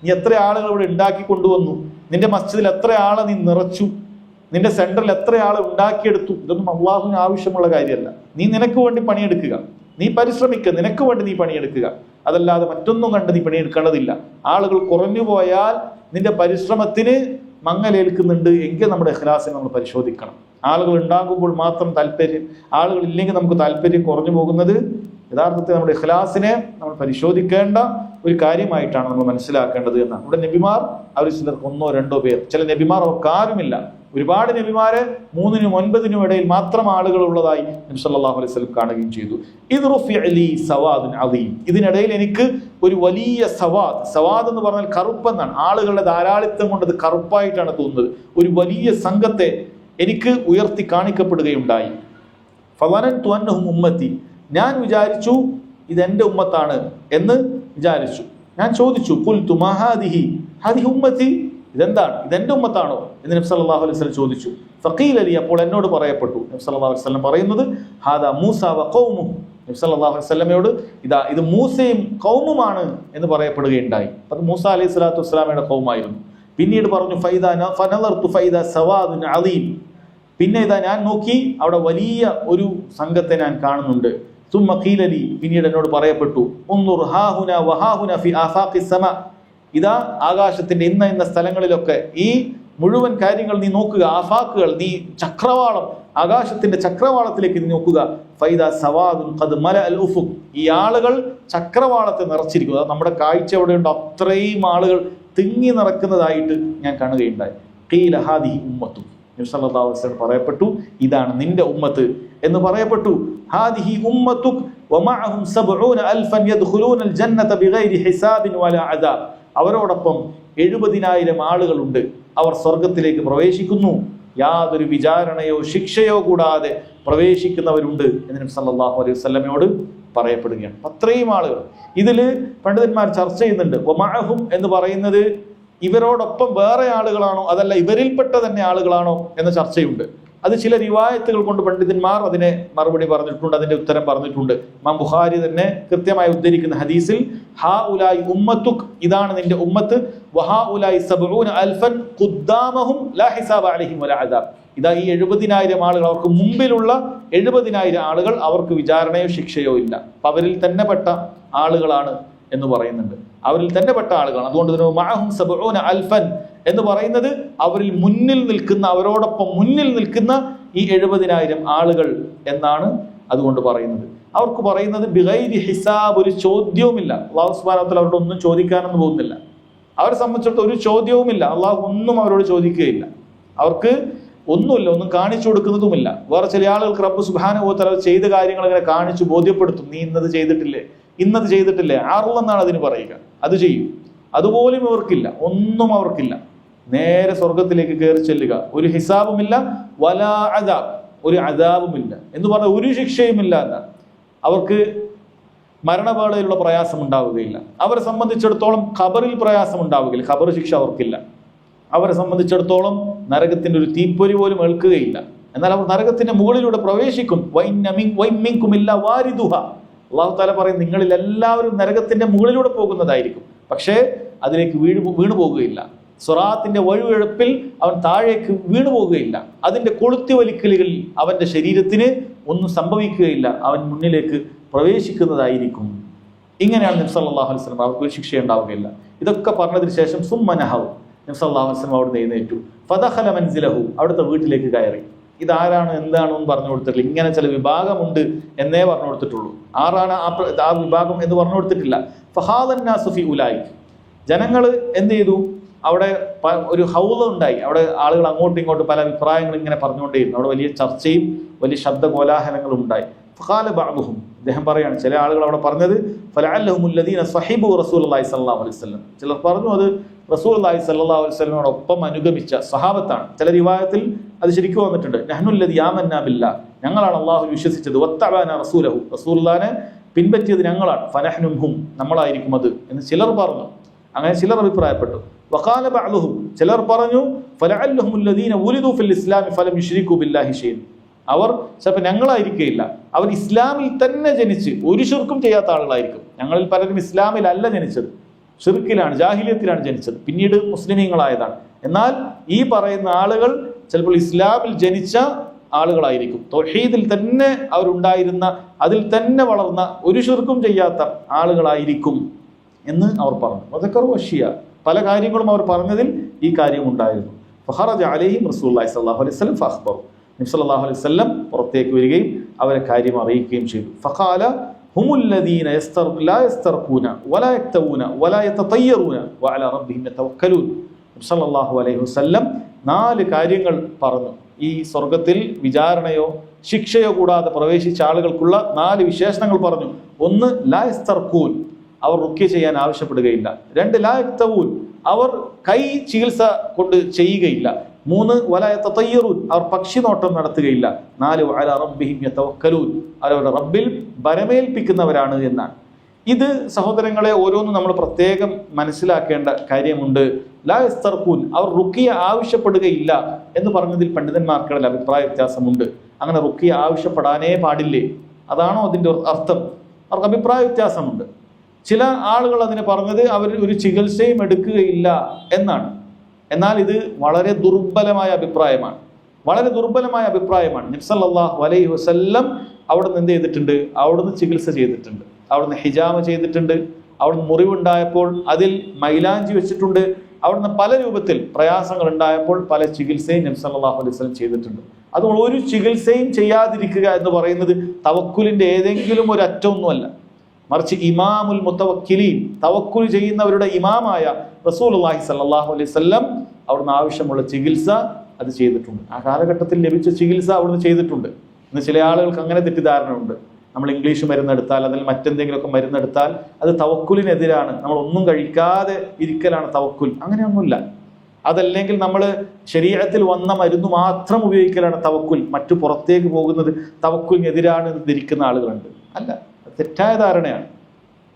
നീ എത്ര ആളുകൾ ഇവിടെ ഉണ്ടാക്കി കൊണ്ടുവന്നു, നിന്റെ മസ്ജിദിൽ എത്ര ആളെ നീ നിറച്ചു, നിന്റെ സെന്ററിൽ എത്ര ആളെ ഉണ്ടാക്കിയെടുത്തു. ഇതൊന്നും അള്ളാഹുവിന് ആവശ്യമുള്ള കാര്യമല്ല. നീ നിനക്ക് വേണ്ടി പണിയെടുക്കുക, നീ പരിശ്രമിക്കുക, നിനക്ക് വേണ്ടി നീ പണിയെടുക്കുക. അതല്ലാതെ മറ്റൊന്നും കണ്ട് നീ പണിയെടുക്കേണ്ടതില്ല. ആളുകൾ കുറഞ്ഞു പോയാൽ നിന്റെ പരിശ്രമത്തിന് മങ്ങലേൽക്കുന്നുണ്ട് എങ്കിൽ നമ്മുടെ ഇഖ്ലാസിനെ നമ്മൾ പരിശോധിക്കണം. ആളുകൾ ഉണ്ടാകുമ്പോൾ മാത്രം താല്പര്യം, ആളുകൾ ഇല്ലെങ്കിൽ നമുക്ക് താല്പര്യം കുറഞ്ഞു പോകുന്നത് യഥാർത്ഥത്തിൽ നമ്മുടെ ഇഖ്ലാസിനെ നമ്മൾ പരിശോധിക്കേണ്ട ഒരു കാര്യമായിട്ടാണ് നമ്മൾ മനസ്സിലാക്കേണ്ടത് എന്നാണ്. നമ്മുടെ നബിമാർ അവർ ചിലർക്ക് 1 or 2 പേർ, ചില നബിമാർ അവർക്ക് ആരുമില്ല. ഒരുപാട് നബിമാരെ 3നും 9നും ഇടയിൽ മാത്രം ആളുകൾ ഉള്ളതായി നബി സല്ലല്ലാഹു അലൈഹി വസല്ലം കാണുകയും ചെയ്തു. ഇത് റുഫിഅലി സവാദുൻ അദീം, ഇതിനിടയിൽ എനിക്ക് ഒരു വലിയ സവാദ് എന്ന് പറഞ്ഞാൽ കറുപ്പെന്നാണ്. ആളുകളുടെ ധാരാളിത്തം കൊണ്ട് അത് കറുപ്പായിട്ടാണ് തോന്നുന്നത്. ഒരു വലിയ സംഘത്തെ എനിക്ക് ഉയർത്തി കാണിക്കപ്പെടുകയുണ്ടായി. ഫളനൻതു അന്നഹും ഉമ്മത്തി, ഞാൻ വിചാരിച്ചു ഇതെന്റെ ഉമ്മത്താണ് എന്ന് വിചാരിച്ചു. ഞാൻ ചോദിച്ചു, ഖുൽതു മാ ഹാദിഹി ഉമ്മത്തി, ഇതെന്താണ്, ഇതെന്റെ ഉമ്മത്താണോ എന്ന് നബി സല്ലല്ലാഹു അലൈഹി വസല്ലം ചോദിച്ചു. ഫഖീല ലി, അപ്പോൾ എന്നോട് പറയപ്പെട്ടു, നബി സല്ലല്ലാഹു അലൈഹി വസല്ലം പറയുന്നത്, ഹാദാ മൂസ വ ഖൗമുഹു, നബി സല്ലല്ലാഹു അലൈഹി വസല്ലമയോട് ഇത് മൂസയും ഖൗമുമാണ് എന്ന് പറയപ്പെടുകയുണ്ടായി. അത് മൂസ അലൈഹി സ്വലാത്തു വസ്സലാമയുടെ ഖൗമായിരുന്നു. പിന്നീട് പറഞ്ഞു ഫനളർതു ഫൈദാ സവാദുൻ അദീം, പിന്നെ ഞാൻ നോക്കി അവിടെ വലിയ ഒരു സംഘത്തെ ഞാൻ കാണുന്നുണ്ട്. സുമ്മ ഖീല ലി, പിന്നീട് എന്നോട് പറയപ്പെട്ടു, ഉൻദുർ ഹാഹുന വഹാഹുന ഫി ആഫാഖിസ് സമ, ഇതാ ആകാശത്തിന്റെ ഇന്ന സ്ഥലങ്ങളിലൊക്കെ ഈ മുഴുവൻ കാര്യങ്ങൾ നീ നോക്കുക, ആഫാക്കുകൾ, നീ ചക്രവാളം, ആകാശത്തിന്റെ ചക്രവാളത്തിലേക്ക് നീ നോക്കുക. ഫൈദാ സവാദുൻ ഖദ് മലഅൽ ഉഫുഖ്, ഈ ആളുകൾ ചക്രവാളത്തെ നിറച്ചിരിക്കുക. നമ്മുടെ കാഴ്ച എവിടെയുണ്ട് അത്രയും ആളുകൾ തിങ്ങി നിറക്കുന്നതായിട്ട് ഞാൻ കാണുകയുണ്ടായി. ഖീല ഹാദിഹി ഉമ്മത്തു, നബി സല്ലല്ലാഹു അലൈഹി വസല്ലം പറയപ്പെട്ടു, ഇതാണ് നിന്റെ ഉമ്മത്ത് എന്ന് പറയപ്പെട്ടു. ഹാദിഹി ഉമ്മത്തുക് വമഅഹും 70,000 യദ്ഖുലൂനൽ ജന്നത ബിഗൈരി ഹിസാബിൻ വലാ അദാബ്, അവരോടൊപ്പം 70,000 ആളുകളുണ്ട്, അവർ സ്വർഗത്തിലേക്ക് പ്രവേശിക്കുന്നു, യാതൊരു വിചാരണയോ ശിക്ഷയോ കൂടാതെ പ്രവേശിക്കുന്നവരുണ്ട് എന്ന് നബി സല്ലല്ലാഹു അലൈഹി വസല്ലമയോട് പറയപ്പെടുകയാണ്. അത്രയും ആളുകൾ. ഇതില് പണ്ഡിതന്മാർ ചർച്ച ചെയ്യുന്നുണ്ട്, വമഅഹും എന്ന് പറയുന്നത് ഇവരോടൊപ്പം വേറെ ആളുകളാണോ അതല്ല ഇവരിൽപ്പെട്ട തന്നെ ആളുകളാണോ എന്ന ചർച്ചയുണ്ട്. അത് ചില റിവായത്തുകൾ കൊണ്ട് പണ്ഡിതന്മാർ അതിനെ മറുപടി പറഞ്ഞിട്ടുണ്ട്, അതിന്റെ ഉത്തരം പറഞ്ഞിട്ടുണ്ട്. ഇമാം ബുഖാരി തന്നെ കൃത്യമായി ഉദ്ധരിക്കുന്ന ഹദീസിൽ ഹാ ഉലായി ഉമ്മത്തുക്, ഇതാണ് നിന്റെ ഉമ്മത്ത്, വഹാ ഉലായി 70,000 ഖുദ്ദാമഹും ലാ ഹിസാബ അലൈഹിം വലാ അദാബ്, ഇതാ ഈ 70,000 ആളുകൾ, അവർക്ക് മുമ്പിലുള്ള 70,000 ആളുകൾ, അവർക്ക് വിചാരണയോ ശിക്ഷയോ ഇല്ല. അപ്പൊ അവരിൽ തന്നെ പെട്ട ആളുകളാണ് എന്ന് പറയുന്നുണ്ട്, അവരിൽ തന്നെ പെട്ട ആളുകളാണ്. അതുകൊണ്ട് തന്നെ മഅഹും 70,000 എന്ന് പറയുന്നത് അവരിൽ മുന്നിൽ നിൽക്കുന്ന, അവരോടൊപ്പം മുന്നിൽ നിൽക്കുന്ന ഈ 70,000 ആളുകൾ എന്നാണ് അതുകൊണ്ട് പറയുന്നത്. അവർക്ക് പറയുന്നത് ബിഗൈരി ഹിസാബ്, ഒരു ചോദ്യവുമില്ല. അല്ലാഹു സുബ്ഹാനഹു വ തആല അവരോട് ഒന്നും ചോദിക്കാനൊന്നും പോകുന്നില്ല. അവരെ സംബന്ധിച്ചിടത്തോളം ഒരു ചോദ്യവുമില്ല, അള്ളാഹു ഒന്നും അവരോട് ചോദിക്കുകയില്ല, അവർക്ക് ഒന്നുമില്ല, ഒന്നും കാണിച്ചു കൊടുക്കുന്നതുമില്ല. വേറെ ചില ആളുകൾക്ക് റബ്ബ് സുബ്ഹാനഹു വ തആല ചെയ്ത കാര്യങ്ങൾ ഇങ്ങനെ കാണിച്ചു ബോധ്യപ്പെടുത്തും. നീ ഇന്നത് ചെയ്തിട്ടില്ലേ, ആറുവെന്നാണ് അതിന് പറയുക, അത് ചെയ്യും. അതുപോലും ഇവർക്കില്ല, ഒന്നും അവർക്കില്ല. നേരെ സ്വർഗത്തിലേക്ക് കയറി ചെല്ലുക, ഒരു ഹിസാബുമില്ല, വലാ അദാബ്, ഒരു അദാബുമില്ല എന്ന് പറഞ്ഞാൽ ഒരു ശിക്ഷയുമില്ല എന്നാണ്. അവർക്ക് മരണവേളയിലുള്ള പ്രയാസം ഉണ്ടാവുകയില്ല. അവരെ സംബന്ധിച്ചിടത്തോളം ഖബറിൽ പ്രയാസം ഉണ്ടാവുകയില്ല, ഖബർ ശിക്ഷ അവർക്കില്ല. അവരെ സംബന്ധിച്ചിടത്തോളം നരകത്തിന്റെ ഒരു തീപ്പൊരി പോലും ഏൽക്കുകയില്ല. എന്നാൽ അവർ നരകത്തിന്റെ മുകളിലൂടെ പ്രവേശിക്കും. അല്ലാഹു തആല പറയും, നിങ്ങളിൽ എല്ലാവരും നരകത്തിന്റെ മുകളിലൂടെ പോകുന്നതായിരിക്കും, പക്ഷേ അതിലേക്ക് വീണു പോകുകയില്ല. സ്വറാത്തിന്റെ വഴുവഴുപ്പിൽ അവൻ താഴേക്ക് വീണു പോകുകയില്ല. അതിന്റെ കൊളുത്തി വലിക്കലുകളിൽ അവന്റെ ശരീരത്തിന് ഒന്നും സംഭവിക്കുകയില്ല, അവൻ മുന്നിലേക്ക് പ്രവേശിക്കുന്നതായിരിക്കും. ഇങ്ങനെയാണ് നബി സല്ലല്ലാഹു അലൈഹി വസല്ലം, അവർക്ക് ഒരു ശിക്ഷ ഉണ്ടാവുകയില്ല. ഇതൊക്കെ പറഞ്ഞതിന് ശേഷം സുമ്മനഹു, നബി സല്ലല്ലാഹു അലൈഹി വസല്ലം അവിടെ എഴുന്നേറ്റു. ഫദഖല മൻസിലഹു, അവിടുത്തെ വീട്ടിലേക്ക് കയറി. ഇതാരാണ് എന്താണെന്ന് പറഞ്ഞു കൊടുത്തിട്ടില്ല. ഇങ്ങനെ ചില വിഭാഗമുണ്ട് എന്നേ പറഞ്ഞു കൊടുത്തിട്ടുള്ളൂ. ആരാണ് ആ വിഭാഗം എന്ന് പറഞ്ഞു കൊടുത്തിട്ടില്ല. ഫഹാദന്നാസു ഫി ഉലൈക, ജനങ്ങൾ എന്ത് ചെയ്തു, അവിടെ ഒരു ഹൗള് ഉണ്ടായി. അവിടെ ആളുകൾ അങ്ങോട്ടും ഇങ്ങോട്ടും പല അഭിപ്രായങ്ങൾ ഇങ്ങനെ പറഞ്ഞുകൊണ്ടേയിരുന്നു. അവിടെ വലിയ ചർച്ചയും വലിയ ശബ്ദ കോലാഹലങ്ങളും ഉണ്ടായി. ഫഖാല ബഅദുഹും, അദ്ദേഹം പറയാണ്, ചില ആളുകൾ അവിടെ പറഞ്ഞത് ഫലഅല്ലഹും അല്ലദീന സ്വഹിബു റസൂലുള്ളാഹി സ്വല്ലല്ലാഹു അലൈഹി വസല്ലം, ചിലർ പറഞ്ഞു അത് റസൂലുള്ളാഹി സ്വല്ലല്ലാഹു അലൈഹി വസല്ലമയോടൊപ്പം അനുഗമിച്ച സ്വഹാബത്താണ്. ചില റിവായത്തിൽ അത് ശരിക്കും വന്നിട്ടുണ്ട്, നഹ്നുല്ലദീ ആമന്നാ ബില്ലാഹ്, ഞങ്ങളാണ് അല്ലാഹുവിൽ വിശ്വസിച്ചത്, വത്തബഅനാ റസൂലഹു, റസൂലുള്ളാഹിനെ പിൻപറ്റിയത് ഞങ്ങളാണ്, ഫനഹ്നും ഹും, നമ്മളായിരിക്കും അത് എന്ന് ചിലർ പറഞ്ഞു. അങ്ങനെ ചിലർ അഭിപ്രായപ്പെട്ടു. വഖാല ബഅദുഹും, ചിലർ പറഞ്ഞു ഫലഅല്ലഹും അല്ലദീന ഉലിദു ഫിൽ ഇസ്ലാമി ഫലം യുശ്രികു ബില്ലാഹി ഷൈഅൻ, അവർ ചിലപ്പോൾ ഞങ്ങളായിരിക്കില്ല, അവർ ഇസ്ലാമിൽ തന്നെ ജനിച്ച് ഒരു ശിർക്കും ചെയ്യാത്ത ആളുകളായിരിക്കും. ഞങ്ങളിൽ പലരും ഇസ്ലാമിലല്ല ജനിച്ചത്, ഷിർക്കിലാണ്, ജാഹിലിയത്തിലാണ് ജനിച്ചത്, പിന്നീട് മുസ്ലിമീങ്ങളായതാണ്. എന്നാൽ ഈ പറയുന്ന ആളുകൾ ചിലപ്പോൾ ഇസ്ലാമിൽ ജനിച്ച ആളുകളായിരിക്കും, തൗഹീദിൽ തന്നെ അവരുണ്ടായിരുന്ന, അതിൽ തന്നെ വളർന്ന, ഒരു ഷിർക്കും ചെയ്യാത്ത ആളുകളായിരിക്കും എന്ന് അവർ പറഞ്ഞു. വദക്കറു അഷ്യ, പല കാര്യങ്ങളും അവർ പറഞ്ഞതിൽ ഈ കാര്യം ഉണ്ടായിരുന്നു. ഫഖറജ അലൈഹിം റസൂലുള്ളാഹി സ്വല്ലല്ലാഹു അലൈഹി വസല്ലം ഫഅഖ്ബറു, നബി സല്ലല്ലാഹു അലൈഹി വസല്ലം പുറത്തേക്ക് വരികയും അവരെ കാര്യം അറിയിക്കുകയും ചെയ്തു. ഫഖാല ഹുമുല്ലദീന ലാ യസ്തർഖൂന വലാ യക്തവൂന വലാ യതതയ്യറൂന വഅലാ റബ്ബിഹിം യതവക്കലൂൻ. നബി സല്ലല്ലാഹു അലൈഹി വസല്ലം 4 കാര്യങ്ങൾ പറഞ്ഞു. ഈ സ്വർഗത്തിൽ വിചാരണയോ ശിക്ഷയോ കൂടാതെ പ്രവേശിച്ച ആളുകൾക്കുള്ള 4 വിശേഷണങ്ങൾ പറഞ്ഞു. 1, ലാ യസ്തർഖൂൻ, അവർ റുഖ്യ ചെയ്യാൻ ആവശ്യപ്പെടുകയില്ല. 2, ലാ യക്തവൂൻ, അവർ കൈ ചികിത്സ കൊണ്ട് ചെയ്യുകയില്ല. 3, വലാ യതതയ്യറൂൻ, അവർ പക്ഷി നോട്ടം നടത്തുകയില്ല. 4, വഅലാ റബ്ബിഹിം യതവക്കലൂൻ, അവരുടെ റബ്ബിൽ ബരമേൽപ്പിക്കുന്നവരാണ് എന്നാണ്. ഇത് സഹോദരങ്ങളെ ഓരോന്നും നമ്മൾ പ്രത്യേകം മനസ്സിലാക്കേണ്ട കാര്യമുണ്ട്. ലാ യസ്തർഖൂൻ, അവർ റുഖിയ ആവശ്യപ്പെടുകയില്ല എന്ന് പറഞ്ഞതിൽ പണ്ഡിതന്മാർക്കിടയിൽ അഭിപ്രായ വ്യത്യാസമുണ്ട്. അങ്ങനെ റുഖിയ ആവശ്യപ്പെടാനേ പാടില്ലേ, അതാണോ അതിൻ്റെ അർത്ഥം? അവർക്ക് അഭിപ്രായ വ്യത്യാസമുണ്ട്. ചില ആളുകൾ അതിന് പറഞ്ഞത് അവർ ഒരു ചികിത്സയും എടുക്കുകയില്ല എന്നാണ്. എന്നാൽ ഇത് വളരെ ദുർബലമായ അഭിപ്രായമാണ്, വളരെ ദുർബലമായ അഭിപ്രായമാണ്. നബി സല്ലല്ലാഹു അലൈഹി വസല്ലം അവിടുന്ന് എന്ത് ചെയ്തിട്ടുണ്ട്? അവിടുന്ന് ചികിത്സ ചെയ്തിട്ടുണ്ട്, അവിടുന്ന് ഹിജാമ ചെയ്തിട്ടുണ്ട്, അവിടുന്ന് മുറിവുണ്ടായപ്പോൾ അതിൽ മൈലാഞ്ചി വെച്ചിട്ടുണ്ട്, അവിടുന്ന് പല രൂപത്തിൽ പ്രയാസങ്ങൾ ഉണ്ടായപ്പോൾ പല ചികിത്സയും നബി സല്ലല്ലാഹു അലൈഹി വസല്ലം ചെയ്തിട്ടുണ്ട്. അതുകൊണ്ട് ഒരു ചികിത്സയും ചെയ്യാതിരിക്കുക എന്ന് പറയുന്നത് തവക്കുലിന്റെ ഏതെങ്കിലും ഒരു അറ്റമൊന്നുമല്ല, മറിച്ച് ഇമാമുൽ മുതവക്കിലീൻ, തവക്കുൽ ചെയ്യുന്നവരുടെ ഇമാമായ റസൂലുള്ളാഹി സ്വല്ലല്ലാഹു അലൈഹി വസല്ലം അവിടുന്ന് ആവശ്യമുള്ള ചികിത്സ അത് ചെയ്തിട്ടുണ്ട്. ആ കാലഘട്ടത്തിൽ ലഭിച്ച ചികിത്സ അവിടുന്ന് ചെയ്തിട്ടുണ്ട്. ഇന്ന് ചില ആളുകൾക്ക് അങ്ങനെ തെറ്റിദ്ധാരണ ഉണ്ട്. നമ്മൾ ഇംഗ്ലീഷ് മരുന്നെടുത്താൽ, അതിൽ മറ്റെന്തെങ്കിലുമൊക്കെ മരുന്നെടുത്താൽ അത് തവക്കുലിനെതിരാണ്, നമ്മൾ ഒന്നും കഴിക്കാതെ ഇരിക്കലാണ് തവക്കുൽ. അങ്ങനെയൊന്നുമില്ല. അതല്ലെങ്കിൽ നമ്മൾ ശരീഅത്തിൽ വന്ന മരുന്ന് മാത്രം ഉപയോഗിക്കലാണ് തവക്കുൽ, മറ്റു പുറത്തേക്ക് പോകുന്നത് തവക്കുലിനെതിരാണ് എന്ന് ധരിക്കുന്ന ആളുകളുണ്ട്. അല്ല, തെറ്റായ ധാരണയാണ്.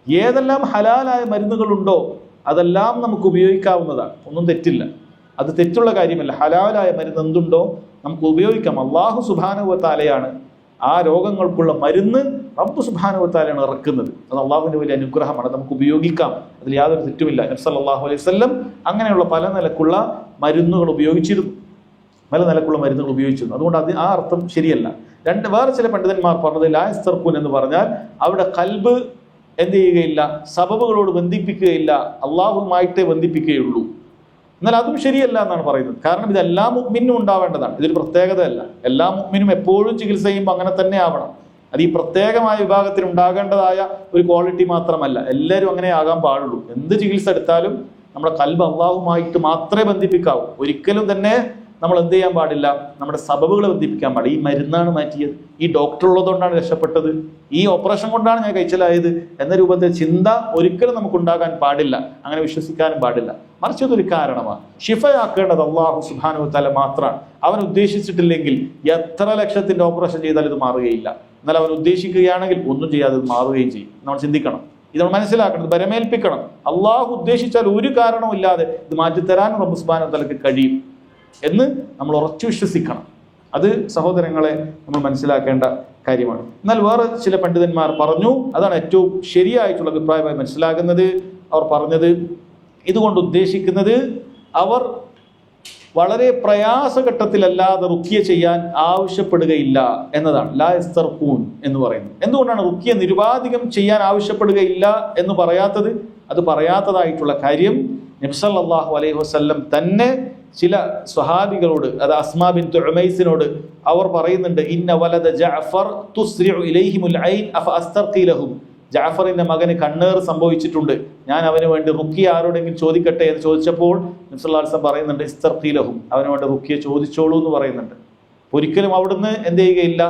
ഏതെല്ലാം ഹലാലായ മരുന്നുകളുണ്ടോ അതെല്ലാം നമുക്ക് ഉപയോഗിക്കാവുന്നതാണ്, ഒന്നും തെറ്റില്ല, അത് തെറ്റുള്ള കാര്യമല്ല. ഹലാലായ മരുന്ന് എന്തുണ്ടോ നമുക്ക് ഉപയോഗിക്കാം. അല്ലാഹു സുബ്ഹാനഹു വ തആലയാണ് ആ രോഗങ്ങൾക്കുള്ള മരുന്ന് റബ്ബ് സുബ്ഹാനഹു വ തആലയാണ് ഇറക്കുന്നത്. അത് അള്ളാഹുവിന്റെ വലിയ അനുഗ്രഹമാണ്, നമുക്ക് ഉപയോഗിക്കാം, അതിൽ യാതൊരു തെറ്റുമില്ല. നബി സല്ലല്ലാഹു അലൈഹി വസല്ലം അങ്ങനെയുള്ള പല നിലക്കുള്ള മരുന്നുകൾ ഉപയോഗിച്ചിരുന്നു, പല നിലക്കുള്ള മരുന്നുകൾ ഉപയോഗിച്ചിരുന്നു. അതുകൊണ്ട് അത് ആ അർത്ഥം ശരിയല്ല. വേറെ ചില പണ്ഡിതന്മാർ പറഞ്ഞത് ലാ യസ്തർഖൂൻ എന്ന് പറഞ്ഞാൽ അവിടെ ഖൽബ് എന്ത് ചെയ്യുകയില്ല, സബബുകളോട് ബന്ധിപ്പിക്കുകയില്ല, അള്ളാഹുമായിട്ടേ ബന്ധിപ്പിക്കുകയുള്ളൂ. എന്നാൽ അതും ശരിയല്ല എന്നാണ് പറയുന്നത്. കാരണം ഇത് എല്ലാ മുഅ്മിനും ഉണ്ടാവേണ്ടതാണ്, ഇതൊരു പ്രത്യേകതയല്ല. എല്ലാ മുഅ്മിനും എപ്പോഴും ചികിത്സ ചെയ്യുമ്പോൾ അങ്ങനെ തന്നെ ആവണം. അത് ഈ പ്രത്യേകമായ വിഭാഗത്തിന് ഉണ്ടാകേണ്ടതായ ഒരു ക്വാളിറ്റി മാത്രമല്ല, എല്ലാവരും അങ്ങനെ ആകാൻ പാടുള്ളൂ. എന്ത് ചികിത്സ എടുത്താലും നമ്മുടെ ഖൽബ് അള്ളാഹുമായിട്ട് മാത്രമേ ബന്ധിപ്പിക്കാവൂ. ഒരിക്കലും തന്നെ നമ്മൾ എന്ത് ചെയ്യാൻ പാടില്ല, നമ്മുടെ സബബുകളെ ബന്ധിപ്പിക്കാൻ പാടില്ല. ഈ മരുന്നാണ് മാറ്റിയത്, ഈ ഡോക്ടർ ഉള്ളതുകൊണ്ടാണ് രക്ഷപ്പെട്ടത്, ഈ ഓപ്പറേഷൻ കൊണ്ടാണ് ഞാൻ കഴിച്ചലായത് എന്ന രൂപത്തിൽ ചിന്ത ഒരിക്കലും നമുക്ക് ഉണ്ടാകാൻ പാടില്ല, അങ്ങനെ വിശ്വസിക്കാനും പാടില്ല. മറിച്ച് അതൊരു കാരണമാണ്. ഷിഫയാക്കേണ്ടത് അല്ലാഹു സുബ്ഹാനഹു വ തആല മാത്രമാണ്. അവൻ ഉദ്ദേശിച്ചിട്ടില്ലെങ്കിൽ എത്ര ലക്ഷത്തിന്റെ ഓപ്പറേഷൻ ചെയ്താൽ ഇത് മാറുകയില്ല. എന്നാൽ അവൻ ഉദ്ദേശിക്കുകയാണെങ്കിൽ ഒന്നും ചെയ്യാതെ ഇത് മാറുകയും ചെയ്യും. നമ്മൾ ചിന്തിക്കണം, ഇത് നമ്മൾ മനസ്സിലാക്കണം, ബരമേൽപ്പിക്കണം. അള്ളാഹു ഉദ്ദേശിച്ചാൽ ഒരു കാരണവുമില്ലാതെ ഇത് മാറ്റിത്തരാൻ റബ്ബ് സുബ്ഹാനഹു വ തആലക്ക് കഴിയും എന്ന് നമ്മൾ ഉറച്ചു വിശ്വസിക്കണം. അത് സഹോദരങ്ങളെ നമ്മൾ മനസ്സിലാക്കേണ്ട കാര്യമാണ്. എന്നാൽ വേറെ ചില പണ്ഡിതന്മാർ പറഞ്ഞു, അതാണ് ഏറ്റവും ശരിയായിട്ടുള്ള അഭിപ്രായമായി മനസ്സിലാകുന്നത്. അവർ പറഞ്ഞത് ഇതുകൊണ്ട് ഉദ്ദേശിക്കുന്നത് അവർ വളരെ പ്രയാസഘട്ടത്തിലല്ലാതെ റുഖ്യ ചെയ്യാൻ ആവശ്യപ്പെടുകയില്ല എന്നതാണ്. ലാ യസ്തർഖൂൻ എന്ന് പറയുന്നത്. എന്തുകൊണ്ടാണ് റുഖ്യ നിരുപാധികം ചെയ്യാൻ ആവശ്യപ്പെടുകയില്ല എന്ന് പറയാത്തത്? അത് പറയാത്തതായിട്ടുള്ള കാര്യം നബി സല്ലല്ലാഹു അലൈഹി വസല്ലം തന്നെ ചില സ്വഹാബികളോട്, അത് അസ്മാ ബിൻത് ഉമൈസിനോട് അവർ പറയുന്നുണ്ട്, ഇന്ന വലദ ജഅഫർ തുസ്രിഉ ഇലൈഹിമുൽ ഐൻ അഫ അസ്തർഖി ലഹും. ജഅഫറിന്റെ മകന് കണ്ണേർ സംഭവിച്ചിട്ടുണ്ട്, ഞാൻ അവന് വേണ്ടി റുഖ്യ ആരോടെങ്കിലും ചോദിക്കട്ടെ എന്ന് ചോദിച്ചപ്പോൾ നബി സല്ലല്ലാഹു അലൈഹി വസല്ലം പറയുന്നുണ്ട്, ഇസ്തർഖി ലഹും, അവന് വേണ്ടി റുഖ്യ ചോദിച്ചോളൂ എന്ന് പറയുന്നുണ്ട്. ഒരിക്കലും അവിടുന്ന് എന്ത് ചെയ്യുകയില്ല,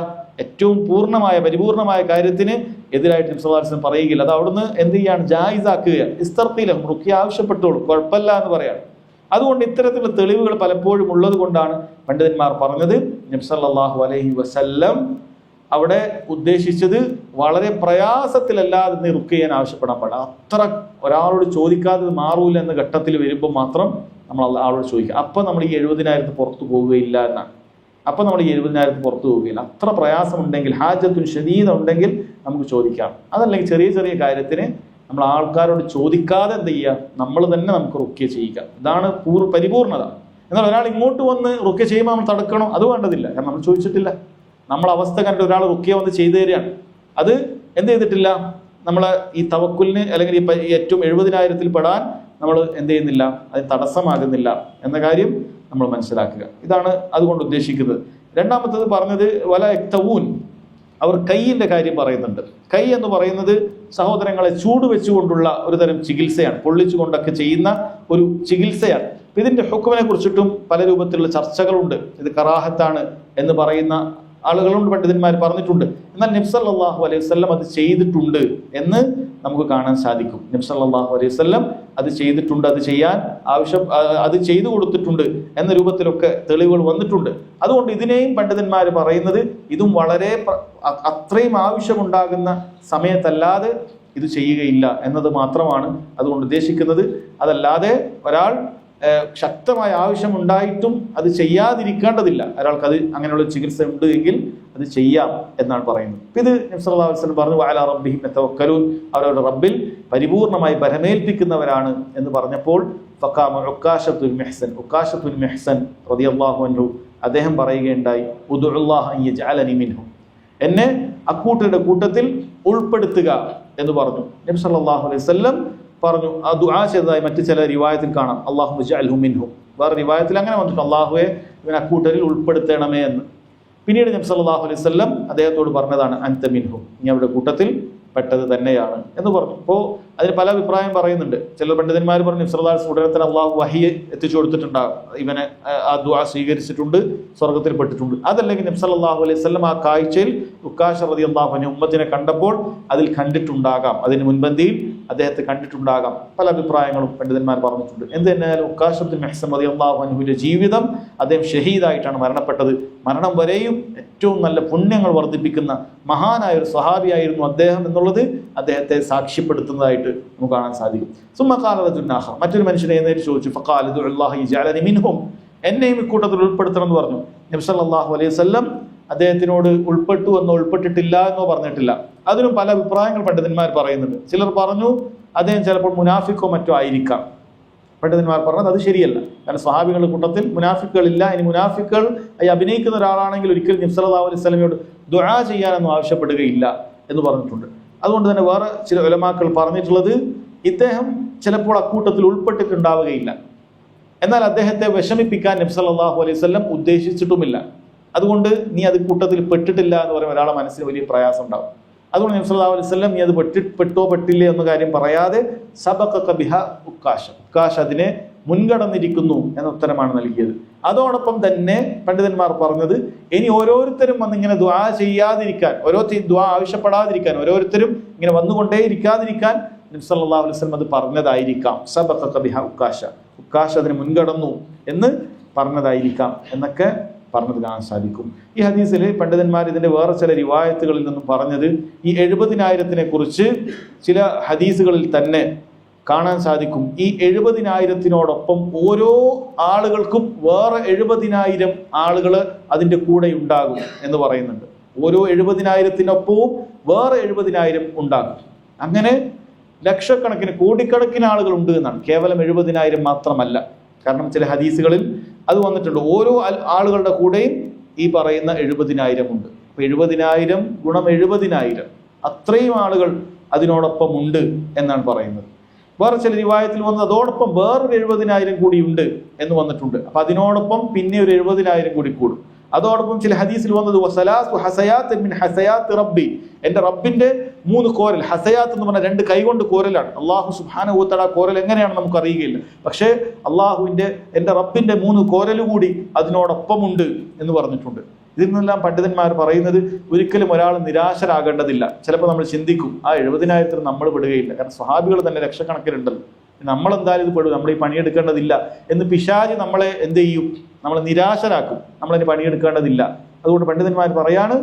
ഏറ്റവും പൂർണ്ണമായ പരിപൂർണമായ കാര്യത്തിന് എതിരായിട്ട് നബി സല്ലല്ലാഹു അലൈഹി വസല്ലം പറയുകയില്ല. അത് അവിടുന്ന് എന്ത് ചെയ്യാണ്, ജായിസാക്കുകയാണ്. ഇസ്തർഖി ലഹും, റുഖ്യ ആവശ്യപ്പെട്ടോളൂ, കുഴപ്പമില്ല എന്ന് പറയാണ്. അതുകൊണ്ട് ഇത്തരത്തിലുള്ള തെളിവുകൾ പലപ്പോഴും ഉള്ളത് കൊണ്ടാണ് പണ്ഡിതന്മാർ പറഞ്ഞത് നബി സല്ലല്ലാഹു അലൈഹി വസല്ലം അവിടെ ഉദ്ദേശിച്ചത് വളരെ പ്രയാസത്തിലല്ലാതെ നീ റുഖ്യ ചെയ്യാൻ ആവശ്യപ്പെടാൻ പാടില്ല. അത്ര ഒരാളോട് ചോദിക്കാതെ മാറൂല എന്ന ഘട്ടത്തിൽ വരുമ്പോൾ മാത്രം നമ്മൾ ആളോട് ചോദിക്കുക. അപ്പം നമ്മൾ ഈ 70,000 പുറത്തു പോവുകയില്ല എന്നാണ്. അപ്പം നമ്മൾ ഈ 70,000 പുറത്തു പോവുകയില്ല. അത്ര പ്രയാസമുണ്ടെങ്കിൽ, ഹാജത്തുൻ ഷദീദ ഉണ്ടെങ്കിൽ നമുക്ക് ചോദിക്കാം. അതല്ലെങ്കിൽ ചെറിയ ചെറിയ കാര്യത്തിന് നമ്മൾ ആൾക്കാരോട് ചോദിക്കാതെ എന്ത് ചെയ്യുക, നമ്മൾ തന്നെ നമുക്ക് റുക്യ ചെയ്യുക. ഇതാണ് പരിപൂർണത. എന്നാൽ ഒരാൾ ഇങ്ങോട്ട് വന്ന് റുക്യ ചെയ്യുമ്പോൾ നമ്മൾ തടുക്കണോ? അത് വേണ്ടതില്ല. കാരണം നമ്മൾ ചോദിച്ചിട്ടില്ല. നമ്മളെ അവസ്ഥ കണ്ടിട്ട് ഒരാൾ റുക്യ വന്ന് ചെയ്തു തരികയാണ്. അത് എന്ത് ചെയ്തിട്ടില്ല, നമ്മളെ ഈ തവക്കുലിന് അല്ലെങ്കിൽ ഈ ഏറ്റവും 70,000 പെടാൻ നമ്മൾ എന്ത് ചെയ്യുന്നില്ല, അത് തടസ്സമാകുന്നില്ല എന്ന കാര്യം നമ്മൾ മനസ്സിലാക്കുക. ഇതാണ് അതുകൊണ്ട് ഉദ്ദേശിക്കുന്നത്. രണ്ടാമത്തത് പറഞ്ഞത് വല എക്തവൂൻ, അവർ കൈയിൻ്റെ കാര്യം പറയുന്നുണ്ട്. കൈ എന്ന് പറയുന്നത് സഹോദരങ്ങളെ ചൂട് വെച്ചുകൊണ്ടുള്ള ഒരു തരം ചികിത്സയാണ്, പൊള്ളിച്ചുകൊണ്ടൊക്കെ ചെയ്യുന്ന ഒരു ചികിത്സയാണ്. ഇതിന്റെ ഹുക്മിനെ കുറിച്ചിട്ടും പല രൂപത്തിലുള്ള ചർച്ചകളുണ്ട്. ഇത് കറാഹത്താണ് എന്ന് പറയുന്ന ആളുകളുണ്ട്, പണ്ഡിതന്മാർ പറഞ്ഞിട്ടുണ്ട്. എന്നാൽ നബി സല്ലല്ലാഹു അലൈഹി വസല്ലം അത് ചെയ്തിട്ടുണ്ട് എന്ന് നമുക്ക് കാണാൻ സാധിക്കും. നബി സല്ലല്ലാഹു അലൈഹി വസല്ലം അത് ചെയ്തിട്ടുണ്ട്, അത് ചെയ്യാൻ അത് ചെയ്തു കൊടുത്തിട്ടുണ്ട് എന്ന രൂപത്തിലൊക്കെ തെളിവുകൾ വന്നിട്ടുണ്ട്. അതുകൊണ്ട് ഇതിനെയും പണ്ഡിതന്മാർ പറയുന്നത് ഇതും വളരെ അത്രയും ആവശ്യമുണ്ടാകുന്ന സമയത്തല്ലാതെ ഇത് ചെയ്യുകയില്ല എന്നത് മാത്രമാണ് അതുകൊണ്ട് ഉദ്ദേശിക്കുന്നത്. അതല്ലാതെ ഒരാൾ ശക്തമായ ആവശ്യമുണ്ടായിട്ടും അത് ചെയ്യാതിരിക്കേണ്ടതില്ല. ഒരാൾക്ക് അത് അങ്ങനെയുള്ള ചികിത്സ ഉണ്ട് എങ്കിൽ അത് ചെയ്യാം എന്നാണ് പറയുന്നത്. ഇത് നബി സല്ലല്ലാഹു അലൈഹി വസല്ലം പറഞ്ഞു വഅലാ റബ്ബിഹിം യതവക്കലൂൻ, അവരവരുടെ റബ്ബിൽ പരിപൂർണമായി ഭരമേൽപ്പിക്കുന്നവരാണ് എന്ന് പറഞ്ഞപ്പോൾ ഫഖാമ ഉക്കാശത്തുൽ മിഹ്സൻ റളിയല്ലാഹു അൻഹു അദ്ദേഹം പറയുകയുണ്ടായി, ഉദ്ഉല്ലാഹ അൻ യജ്അലനി മിൻഹും, എന്നെ അക്കൂട്ടരുടെ കൂട്ടത്തിൽ ഉൾപ്പെടുത്തുക എന്ന് പറഞ്ഞു. നബി സല്ലല്ലാഹു അലൈഹി വസല്ലം പറഞ്ഞു, ആ ദുആ ചെയ്തതായി മറ്റു ചില റിവായത്തിൽ കാണാം, അല്ലാഹുമ്മ ജഅൽഹു മിൻഹും. വേറെ റിവായത്തിൽ അങ്ങനെ വന്നിട്ടുണ്ട്, അല്ലാഹുവെ ഇവനെ അക്കൂട്ടരിൽ ഉൾപ്പെടുത്തണമേ എന്ന്. പിന്നീട് നബി സല്ലല്ലാഹു അലൈഹി വസല്ലം അദ്ദേഹത്തോട് പറഞ്ഞതാണ് അൻത മിൻഹും, നീ അവരുടെ കൂട്ടത്തിൽ പെട്ടത് തന്നെയാണ് എന്ന് പറഞ്ഞു. അപ്പോൾ അതിന് പല അഭിപ്രായം പറയുന്നുണ്ട്. ചില പണ്ഡിതന്മാർ പറഞ്ഞു നബി സല്ലല്ലാഹു അലൈഹി വസല്ലം ഉടനെ തന്നെ അള്ളാഹു വഹിയെ എത്തിച്ചു കൊടുത്തിട്ടുണ്ടാകും, ഇവനെ ആ ദുആ സ്വീകരിച്ചിട്ടുണ്ട്, സ്വർഗത്തിൽ പെട്ടിട്ടുണ്ട്. അതല്ലെങ്കിൽ നബി സല്ലല്ലാഹു അലൈഹി വസല്ലം ആ കാഴ്ചയിൽ ഉക്കാശ റളിയല്ലാഹു അൻഹു ഉമ്മത്തിനെ കണ്ടപ്പോൾ അതിൽ കണ്ടിട്ടുണ്ടാകാം, അതിന് മുൻപന്തിയിൽ അദ്ദേഹത്തെ കണ്ടിട്ടുണ്ടാകാം. പല അഭിപ്രായങ്ങളും പണ്ഡിതന്മാർ പറഞ്ഞിട്ടുണ്ട്. എന്ത് തന്നെയായാലും ഉക്കാശത്തുൽ മിഹ്സൻ റളിയല്ലാഹു അൻഹുവിന്റെ ജീവിതം, അദ്ദേഹം ഷഹീദായിട്ടാണ് മരണപ്പെട്ടത്. മരണം വരെയും ഏറ്റവും നല്ല പുണ്യങ്ങൾ വർദ്ധിപ്പിക്കുന്ന മഹാനായ ഒരു സ്വഹാബിയായിരുന്നു അദ്ദേഹം എന്നുള്ളത് അദ്ദേഹത്തെ സാക്ഷ്യപ്പെടുത്തുന്നതായിട്ട് നമുക്ക് കാണാൻ സാധിക്കും. സുമ്മ ഖാല റജുലുൻ ആഖർ, മറ്റൊരു മനുഷ്യനെ എഴുന്നേറ്റ് ചോദിച്ചു, ഫഖാല ദുഅല്ലാഹി യജ്അലനി മിൻഹും, എന്നെയും ഇക്കൂട്ടത്തിൽ ഉൾപ്പെടുത്തണം എന്ന് പറഞ്ഞു. നബി സല്ലല്ലാഹു അലൈഹി വസല്ലം അദ്ദേഹത്തിനോട് ഉൾപ്പെട്ടു എന്നോ ഉൾപ്പെട്ടിട്ടില്ല എന്നോ പറഞ്ഞിട്ടില്ല. അതിനും പല അഭിപ്രായങ്ങൾ പണ്ഡിതന്മാർ പറയുന്നുണ്ട്. ചിലർ പറഞ്ഞു അദ്ദേഹം ചിലപ്പോൾ മുനാഫിക്കോ മറ്റോ ആയിരിക്കാം. പണ്ഡിതന്മാർ പറഞ്ഞത് അത് ശരിയല്ല. കാരണം സ്വഹാബികളുടെ കൂട്ടത്തിൽ മുനാഫിക്കുകളില്ല. ഇനി മുനാഫിക്കുകൾ അഭിനയിക്കുന്ന ഒരാളാണെങ്കിൽ ഒരിക്കലും നബി സല്ലല്ലാഹു അലൈഹി വസല്ലമയോട് ദുആ ചെയ്യാനൊന്നും ആവശ്യപ്പെടുകയില്ല എന്ന് പറഞ്ഞിട്ടുണ്ട്. അതുകൊണ്ട് തന്നെ വേറെ ചില ഉലമാക്കൾ പറഞ്ഞിട്ടുള്ളത് ഇദ്ദേഹം ചിലപ്പോൾ അക്കൂട്ടത്തിൽ ഉൾപ്പെട്ടിട്ടുണ്ടാവുകയില്ല, എന്നാൽ അദ്ദേഹത്തെ വിഷമിപ്പിക്കാൻ നബി സല്ലല്ലാഹു അലൈഹി വസല്ലം ഉദ്ദേശിച്ചിട്ടുമില്ല. അതുകൊണ്ട് നീ അത് കൂട്ടത്തിൽ പെട്ടിട്ടില്ല എന്ന് പറയുമ്പോൾ ഒരാളെ മനസ്സിന് വലിയ പ്രയാസം ഉണ്ടാവും. അതുകൊണ്ട് നബി സല്ലല്ലാഹു അലൈഹി വസല്ലം നീ അത് പെട്ടോ പെട്ടില്ലേ എന്ന കാര്യം പറയാതെ സബഖക ബിഹ ഉക്കാശ അതിനെ മുൻകടന്നിരിക്കുന്നു എന്ന ഉത്തരമാണ് നൽകിയത്. അതോടൊപ്പം തന്നെ പണ്ഡിതന്മാർ പറഞ്ഞത് ഇനി ഓരോരുത്തരും വന്നിങ്ങനെ ദുആ ചെയ്യാതിരിക്കാൻ, ഓരോ ദുആ ആവശ്യപ്പെടാതിരിക്കാൻ, ഓരോരുത്തരും ഇങ്ങനെ വന്നുകൊണ്ടേ ഇരിക്കാതിരിക്കാൻ നബി സല്ലല്ലാഹു അലൈഹി വസല്ലം അത് പറഞ്ഞതായിരിക്കാം. സബഖക ബിഹ ഉക്കാശ അതിന് മുൻകടന്നു എന്ന് പറഞ്ഞതായിരിക്കാം എന്നൊക്കെ പറഞ്ഞത് കാണാൻ സാധിക്കും. ഈ ഹദീസിൽ പണ്ഡിതന്മാർ ഇതിന്റെ വേറെ ചില റിവായത്തുകളിൽ നിന്നും പറഞ്ഞത് ഈ 70,000 കുറിച്ച് ചില ഹദീസുകളിൽ തന്നെ കാണാൻ സാധിക്കും. ഈ 70,000 ഓരോ ആളുകൾക്കും വേറെ 70,000 ആളുകൾ അതിൻ്റെ കൂടെ ഉണ്ടാകും എന്ന് പറയുന്നുണ്ട്. ഓരോ 70,000 വേറെ 70,000 ഉണ്ടാകും. അങ്ങനെ ലക്ഷക്കണക്കിന് കോടിക്കണക്കിന് ആളുകൾ ഉണ്ട് എന്നാണ്. കേവലം 70,000 മാത്രമല്ല. കാരണം ചില ഹദീസുകളിൽ അത് വന്നിട്ടുണ്ട്. ഓരോ ആളുകളുടെ കൂടെയും ഈ പറയുന്ന 70,000 ഉണ്ട്. അപ്പൊ 70,000 ഗുണം 70,000 അത്രയും ആളുകൾ അതിനോടൊപ്പം ഉണ്ട് എന്നാണ് പറയുന്നത്. വേറെ ചില റിവായത്തിൽ വന്നത് അതോടൊപ്പം വേറൊരു 70,000 കൂടി ഉണ്ട് എന്ന് വന്നിട്ടുണ്ട്. അപ്പൊ അതിനോടൊപ്പം പിന്നെ ഒരു 70,000 കൂടി കൂടും. അതോടൊപ്പം ചില ഹദീസിൽ വന്നത് റബ്ബി, എന്റെ റബ്ബിന്റെ 3 കോരൽ. ഹസയാത്ത് എന്ന് പറഞ്ഞാൽ 2 കൈകൊണ്ട് കോരലാണ്. അള്ളാഹു സുബ്ഹാനഹു വ തആല കോരൽ എങ്ങനെയാണ് നമുക്ക് അറിയുകയില്ല. പക്ഷേ എന്റെ റബ്ബിന്റെ 3 കോരൽ കൂടി അതിനോടൊപ്പമുണ്ട് എന്ന് പറഞ്ഞിട്ടുണ്ട്. ഇതിൽ നിന്നെല്ലാം പണ്ഡിതന്മാർ പറയുന്നത് ഒരിക്കലും ഒരാൾ നിരാശരാകേണ്ടതില്ല. ചിലപ്പോൾ നമ്മൾ ചിന്തിക്കും ആ 70,000 നമ്മൾ പെടുകയില്ല, കാരണം സ്വഹാബികൾ തന്നെ ലക്ഷക്കണക്കിനുണ്ടല്ലോ, നമ്മളെന്തായാലും ഇത് പെടും, നമ്മൾ ഈ പണിയെടുക്കേണ്ടതില്ല എന്ന് പിശാച് നമ്മളെ എന്ത് ചെയ്യും, നമ്മളെ നിരാശരാക്കും. നമ്മളതിന് പണിയെടുക്കേണ്ടതില്ല. അതുകൊണ്ട് പണ്ഡിതന്മാർ പറയാണ്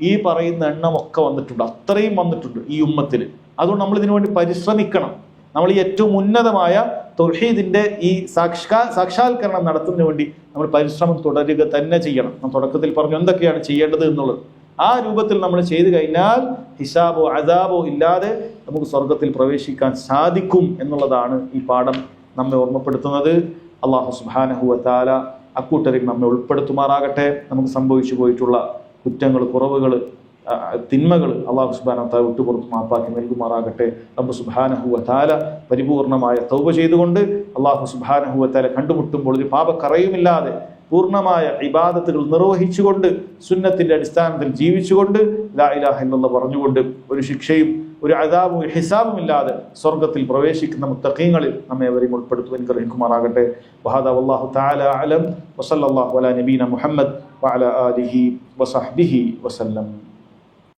ഈ പറയുന്ന എണ്ണമൊക്കെ വന്നിട്ടുണ്ട്, അത്രയും വന്നിട്ടുണ്ട് ഈ ഉമ്മത്തിൽ. അതുകൊണ്ട് നമ്മൾ ഇതിനു വേണ്ടി പരിശ്രമിക്കണം. നമ്മൾ ഈ ഏറ്റവും ഉന്നതമായ തൗഹീദിന്റെ ഈ സാക്ഷാത്കരണം നടത്തുന്നതിന് വേണ്ടി നമ്മൾ പരിശ്രമം തുടരുക തന്നെ ചെയ്യണം. ഞാൻ തുടക്കത്തിൽ പറഞ്ഞു എന്തൊക്കെയാണ് ചെയ്യേണ്ടത് എന്നുള്ളത്. ആ രൂപത്തിൽ നമ്മൾ ചെയ്തു കഴിഞ്ഞാൽ ഹിസാബോ അദാബോ ഇല്ലാതെ നമുക്ക് സ്വർഗത്തിൽ പ്രവേശിക്കാൻ സാധിക്കും എന്നുള്ളതാണ് ഈ പാഠം നമ്മെ ഓർമ്മപ്പെടുത്തുന്നത്. അല്ലാഹു സുബ്ഹാനഹു വ തആല അക്കൂട്ടരിൽ നമ്മെ ഉൾപ്പെടുത്തുമാറാകട്ടെ. നമുക്ക് സംഭവിച്ചു പോയിട്ടുള്ള കുറ്റങ്ങൾ, കുറവുകൾ, തിന്മകൾ അല്ലാഹു സുബ്ഹാനഹു വ തആല വിട്ടുപുറത്ത് മാപ്പാക്കി നൽകുമാറാകട്ടെ. റബ്ബ് സുബ്ഹാനഹു വ തആല പരിപൂർണമായ തൗബ ചെയ്തുകൊണ്ട് അല്ലാഹു സുബ്ഹാനഹു വ തആല കണ്ടുമുട്ടുമ്പോൾ ഒരു പാപക്കറയുമില്ലാതെ പൂർണ്ണമായ ഇബാദത്തുകൾ നിർവഹിച്ചുകൊണ്ട് സുന്നത്തിന്റെ അടിസ്ഥാനത്തിൽ ജീവിച്ചുകൊണ്ട് ലാ ഇലാഹ ഇല്ലല്ലാഹ് പറഞ്ഞുകൊണ്ട് ഒരു ശിക്ഷയും ഒരു അദാബും ഹിസാബും ഇല്ലാതെ സ്വർഗത്തിൽ പ്രവേശിക്കുന്ന മുത്തഖീങ്ങളിൽ നമ്മെ അവരെയും ഉൾപ്പെടുത്തുവാൻ അനുഗ്രഹിക്കുമാറാകട്ടെ. വഹദാ വല്ലാഹു തആല അഅലം വസല്ലല്ലാഹു അലാ നബീന മുഹമ്മദ് വഅലാ ആലിഹി വസഹ്ബിഹി വസല്ലം.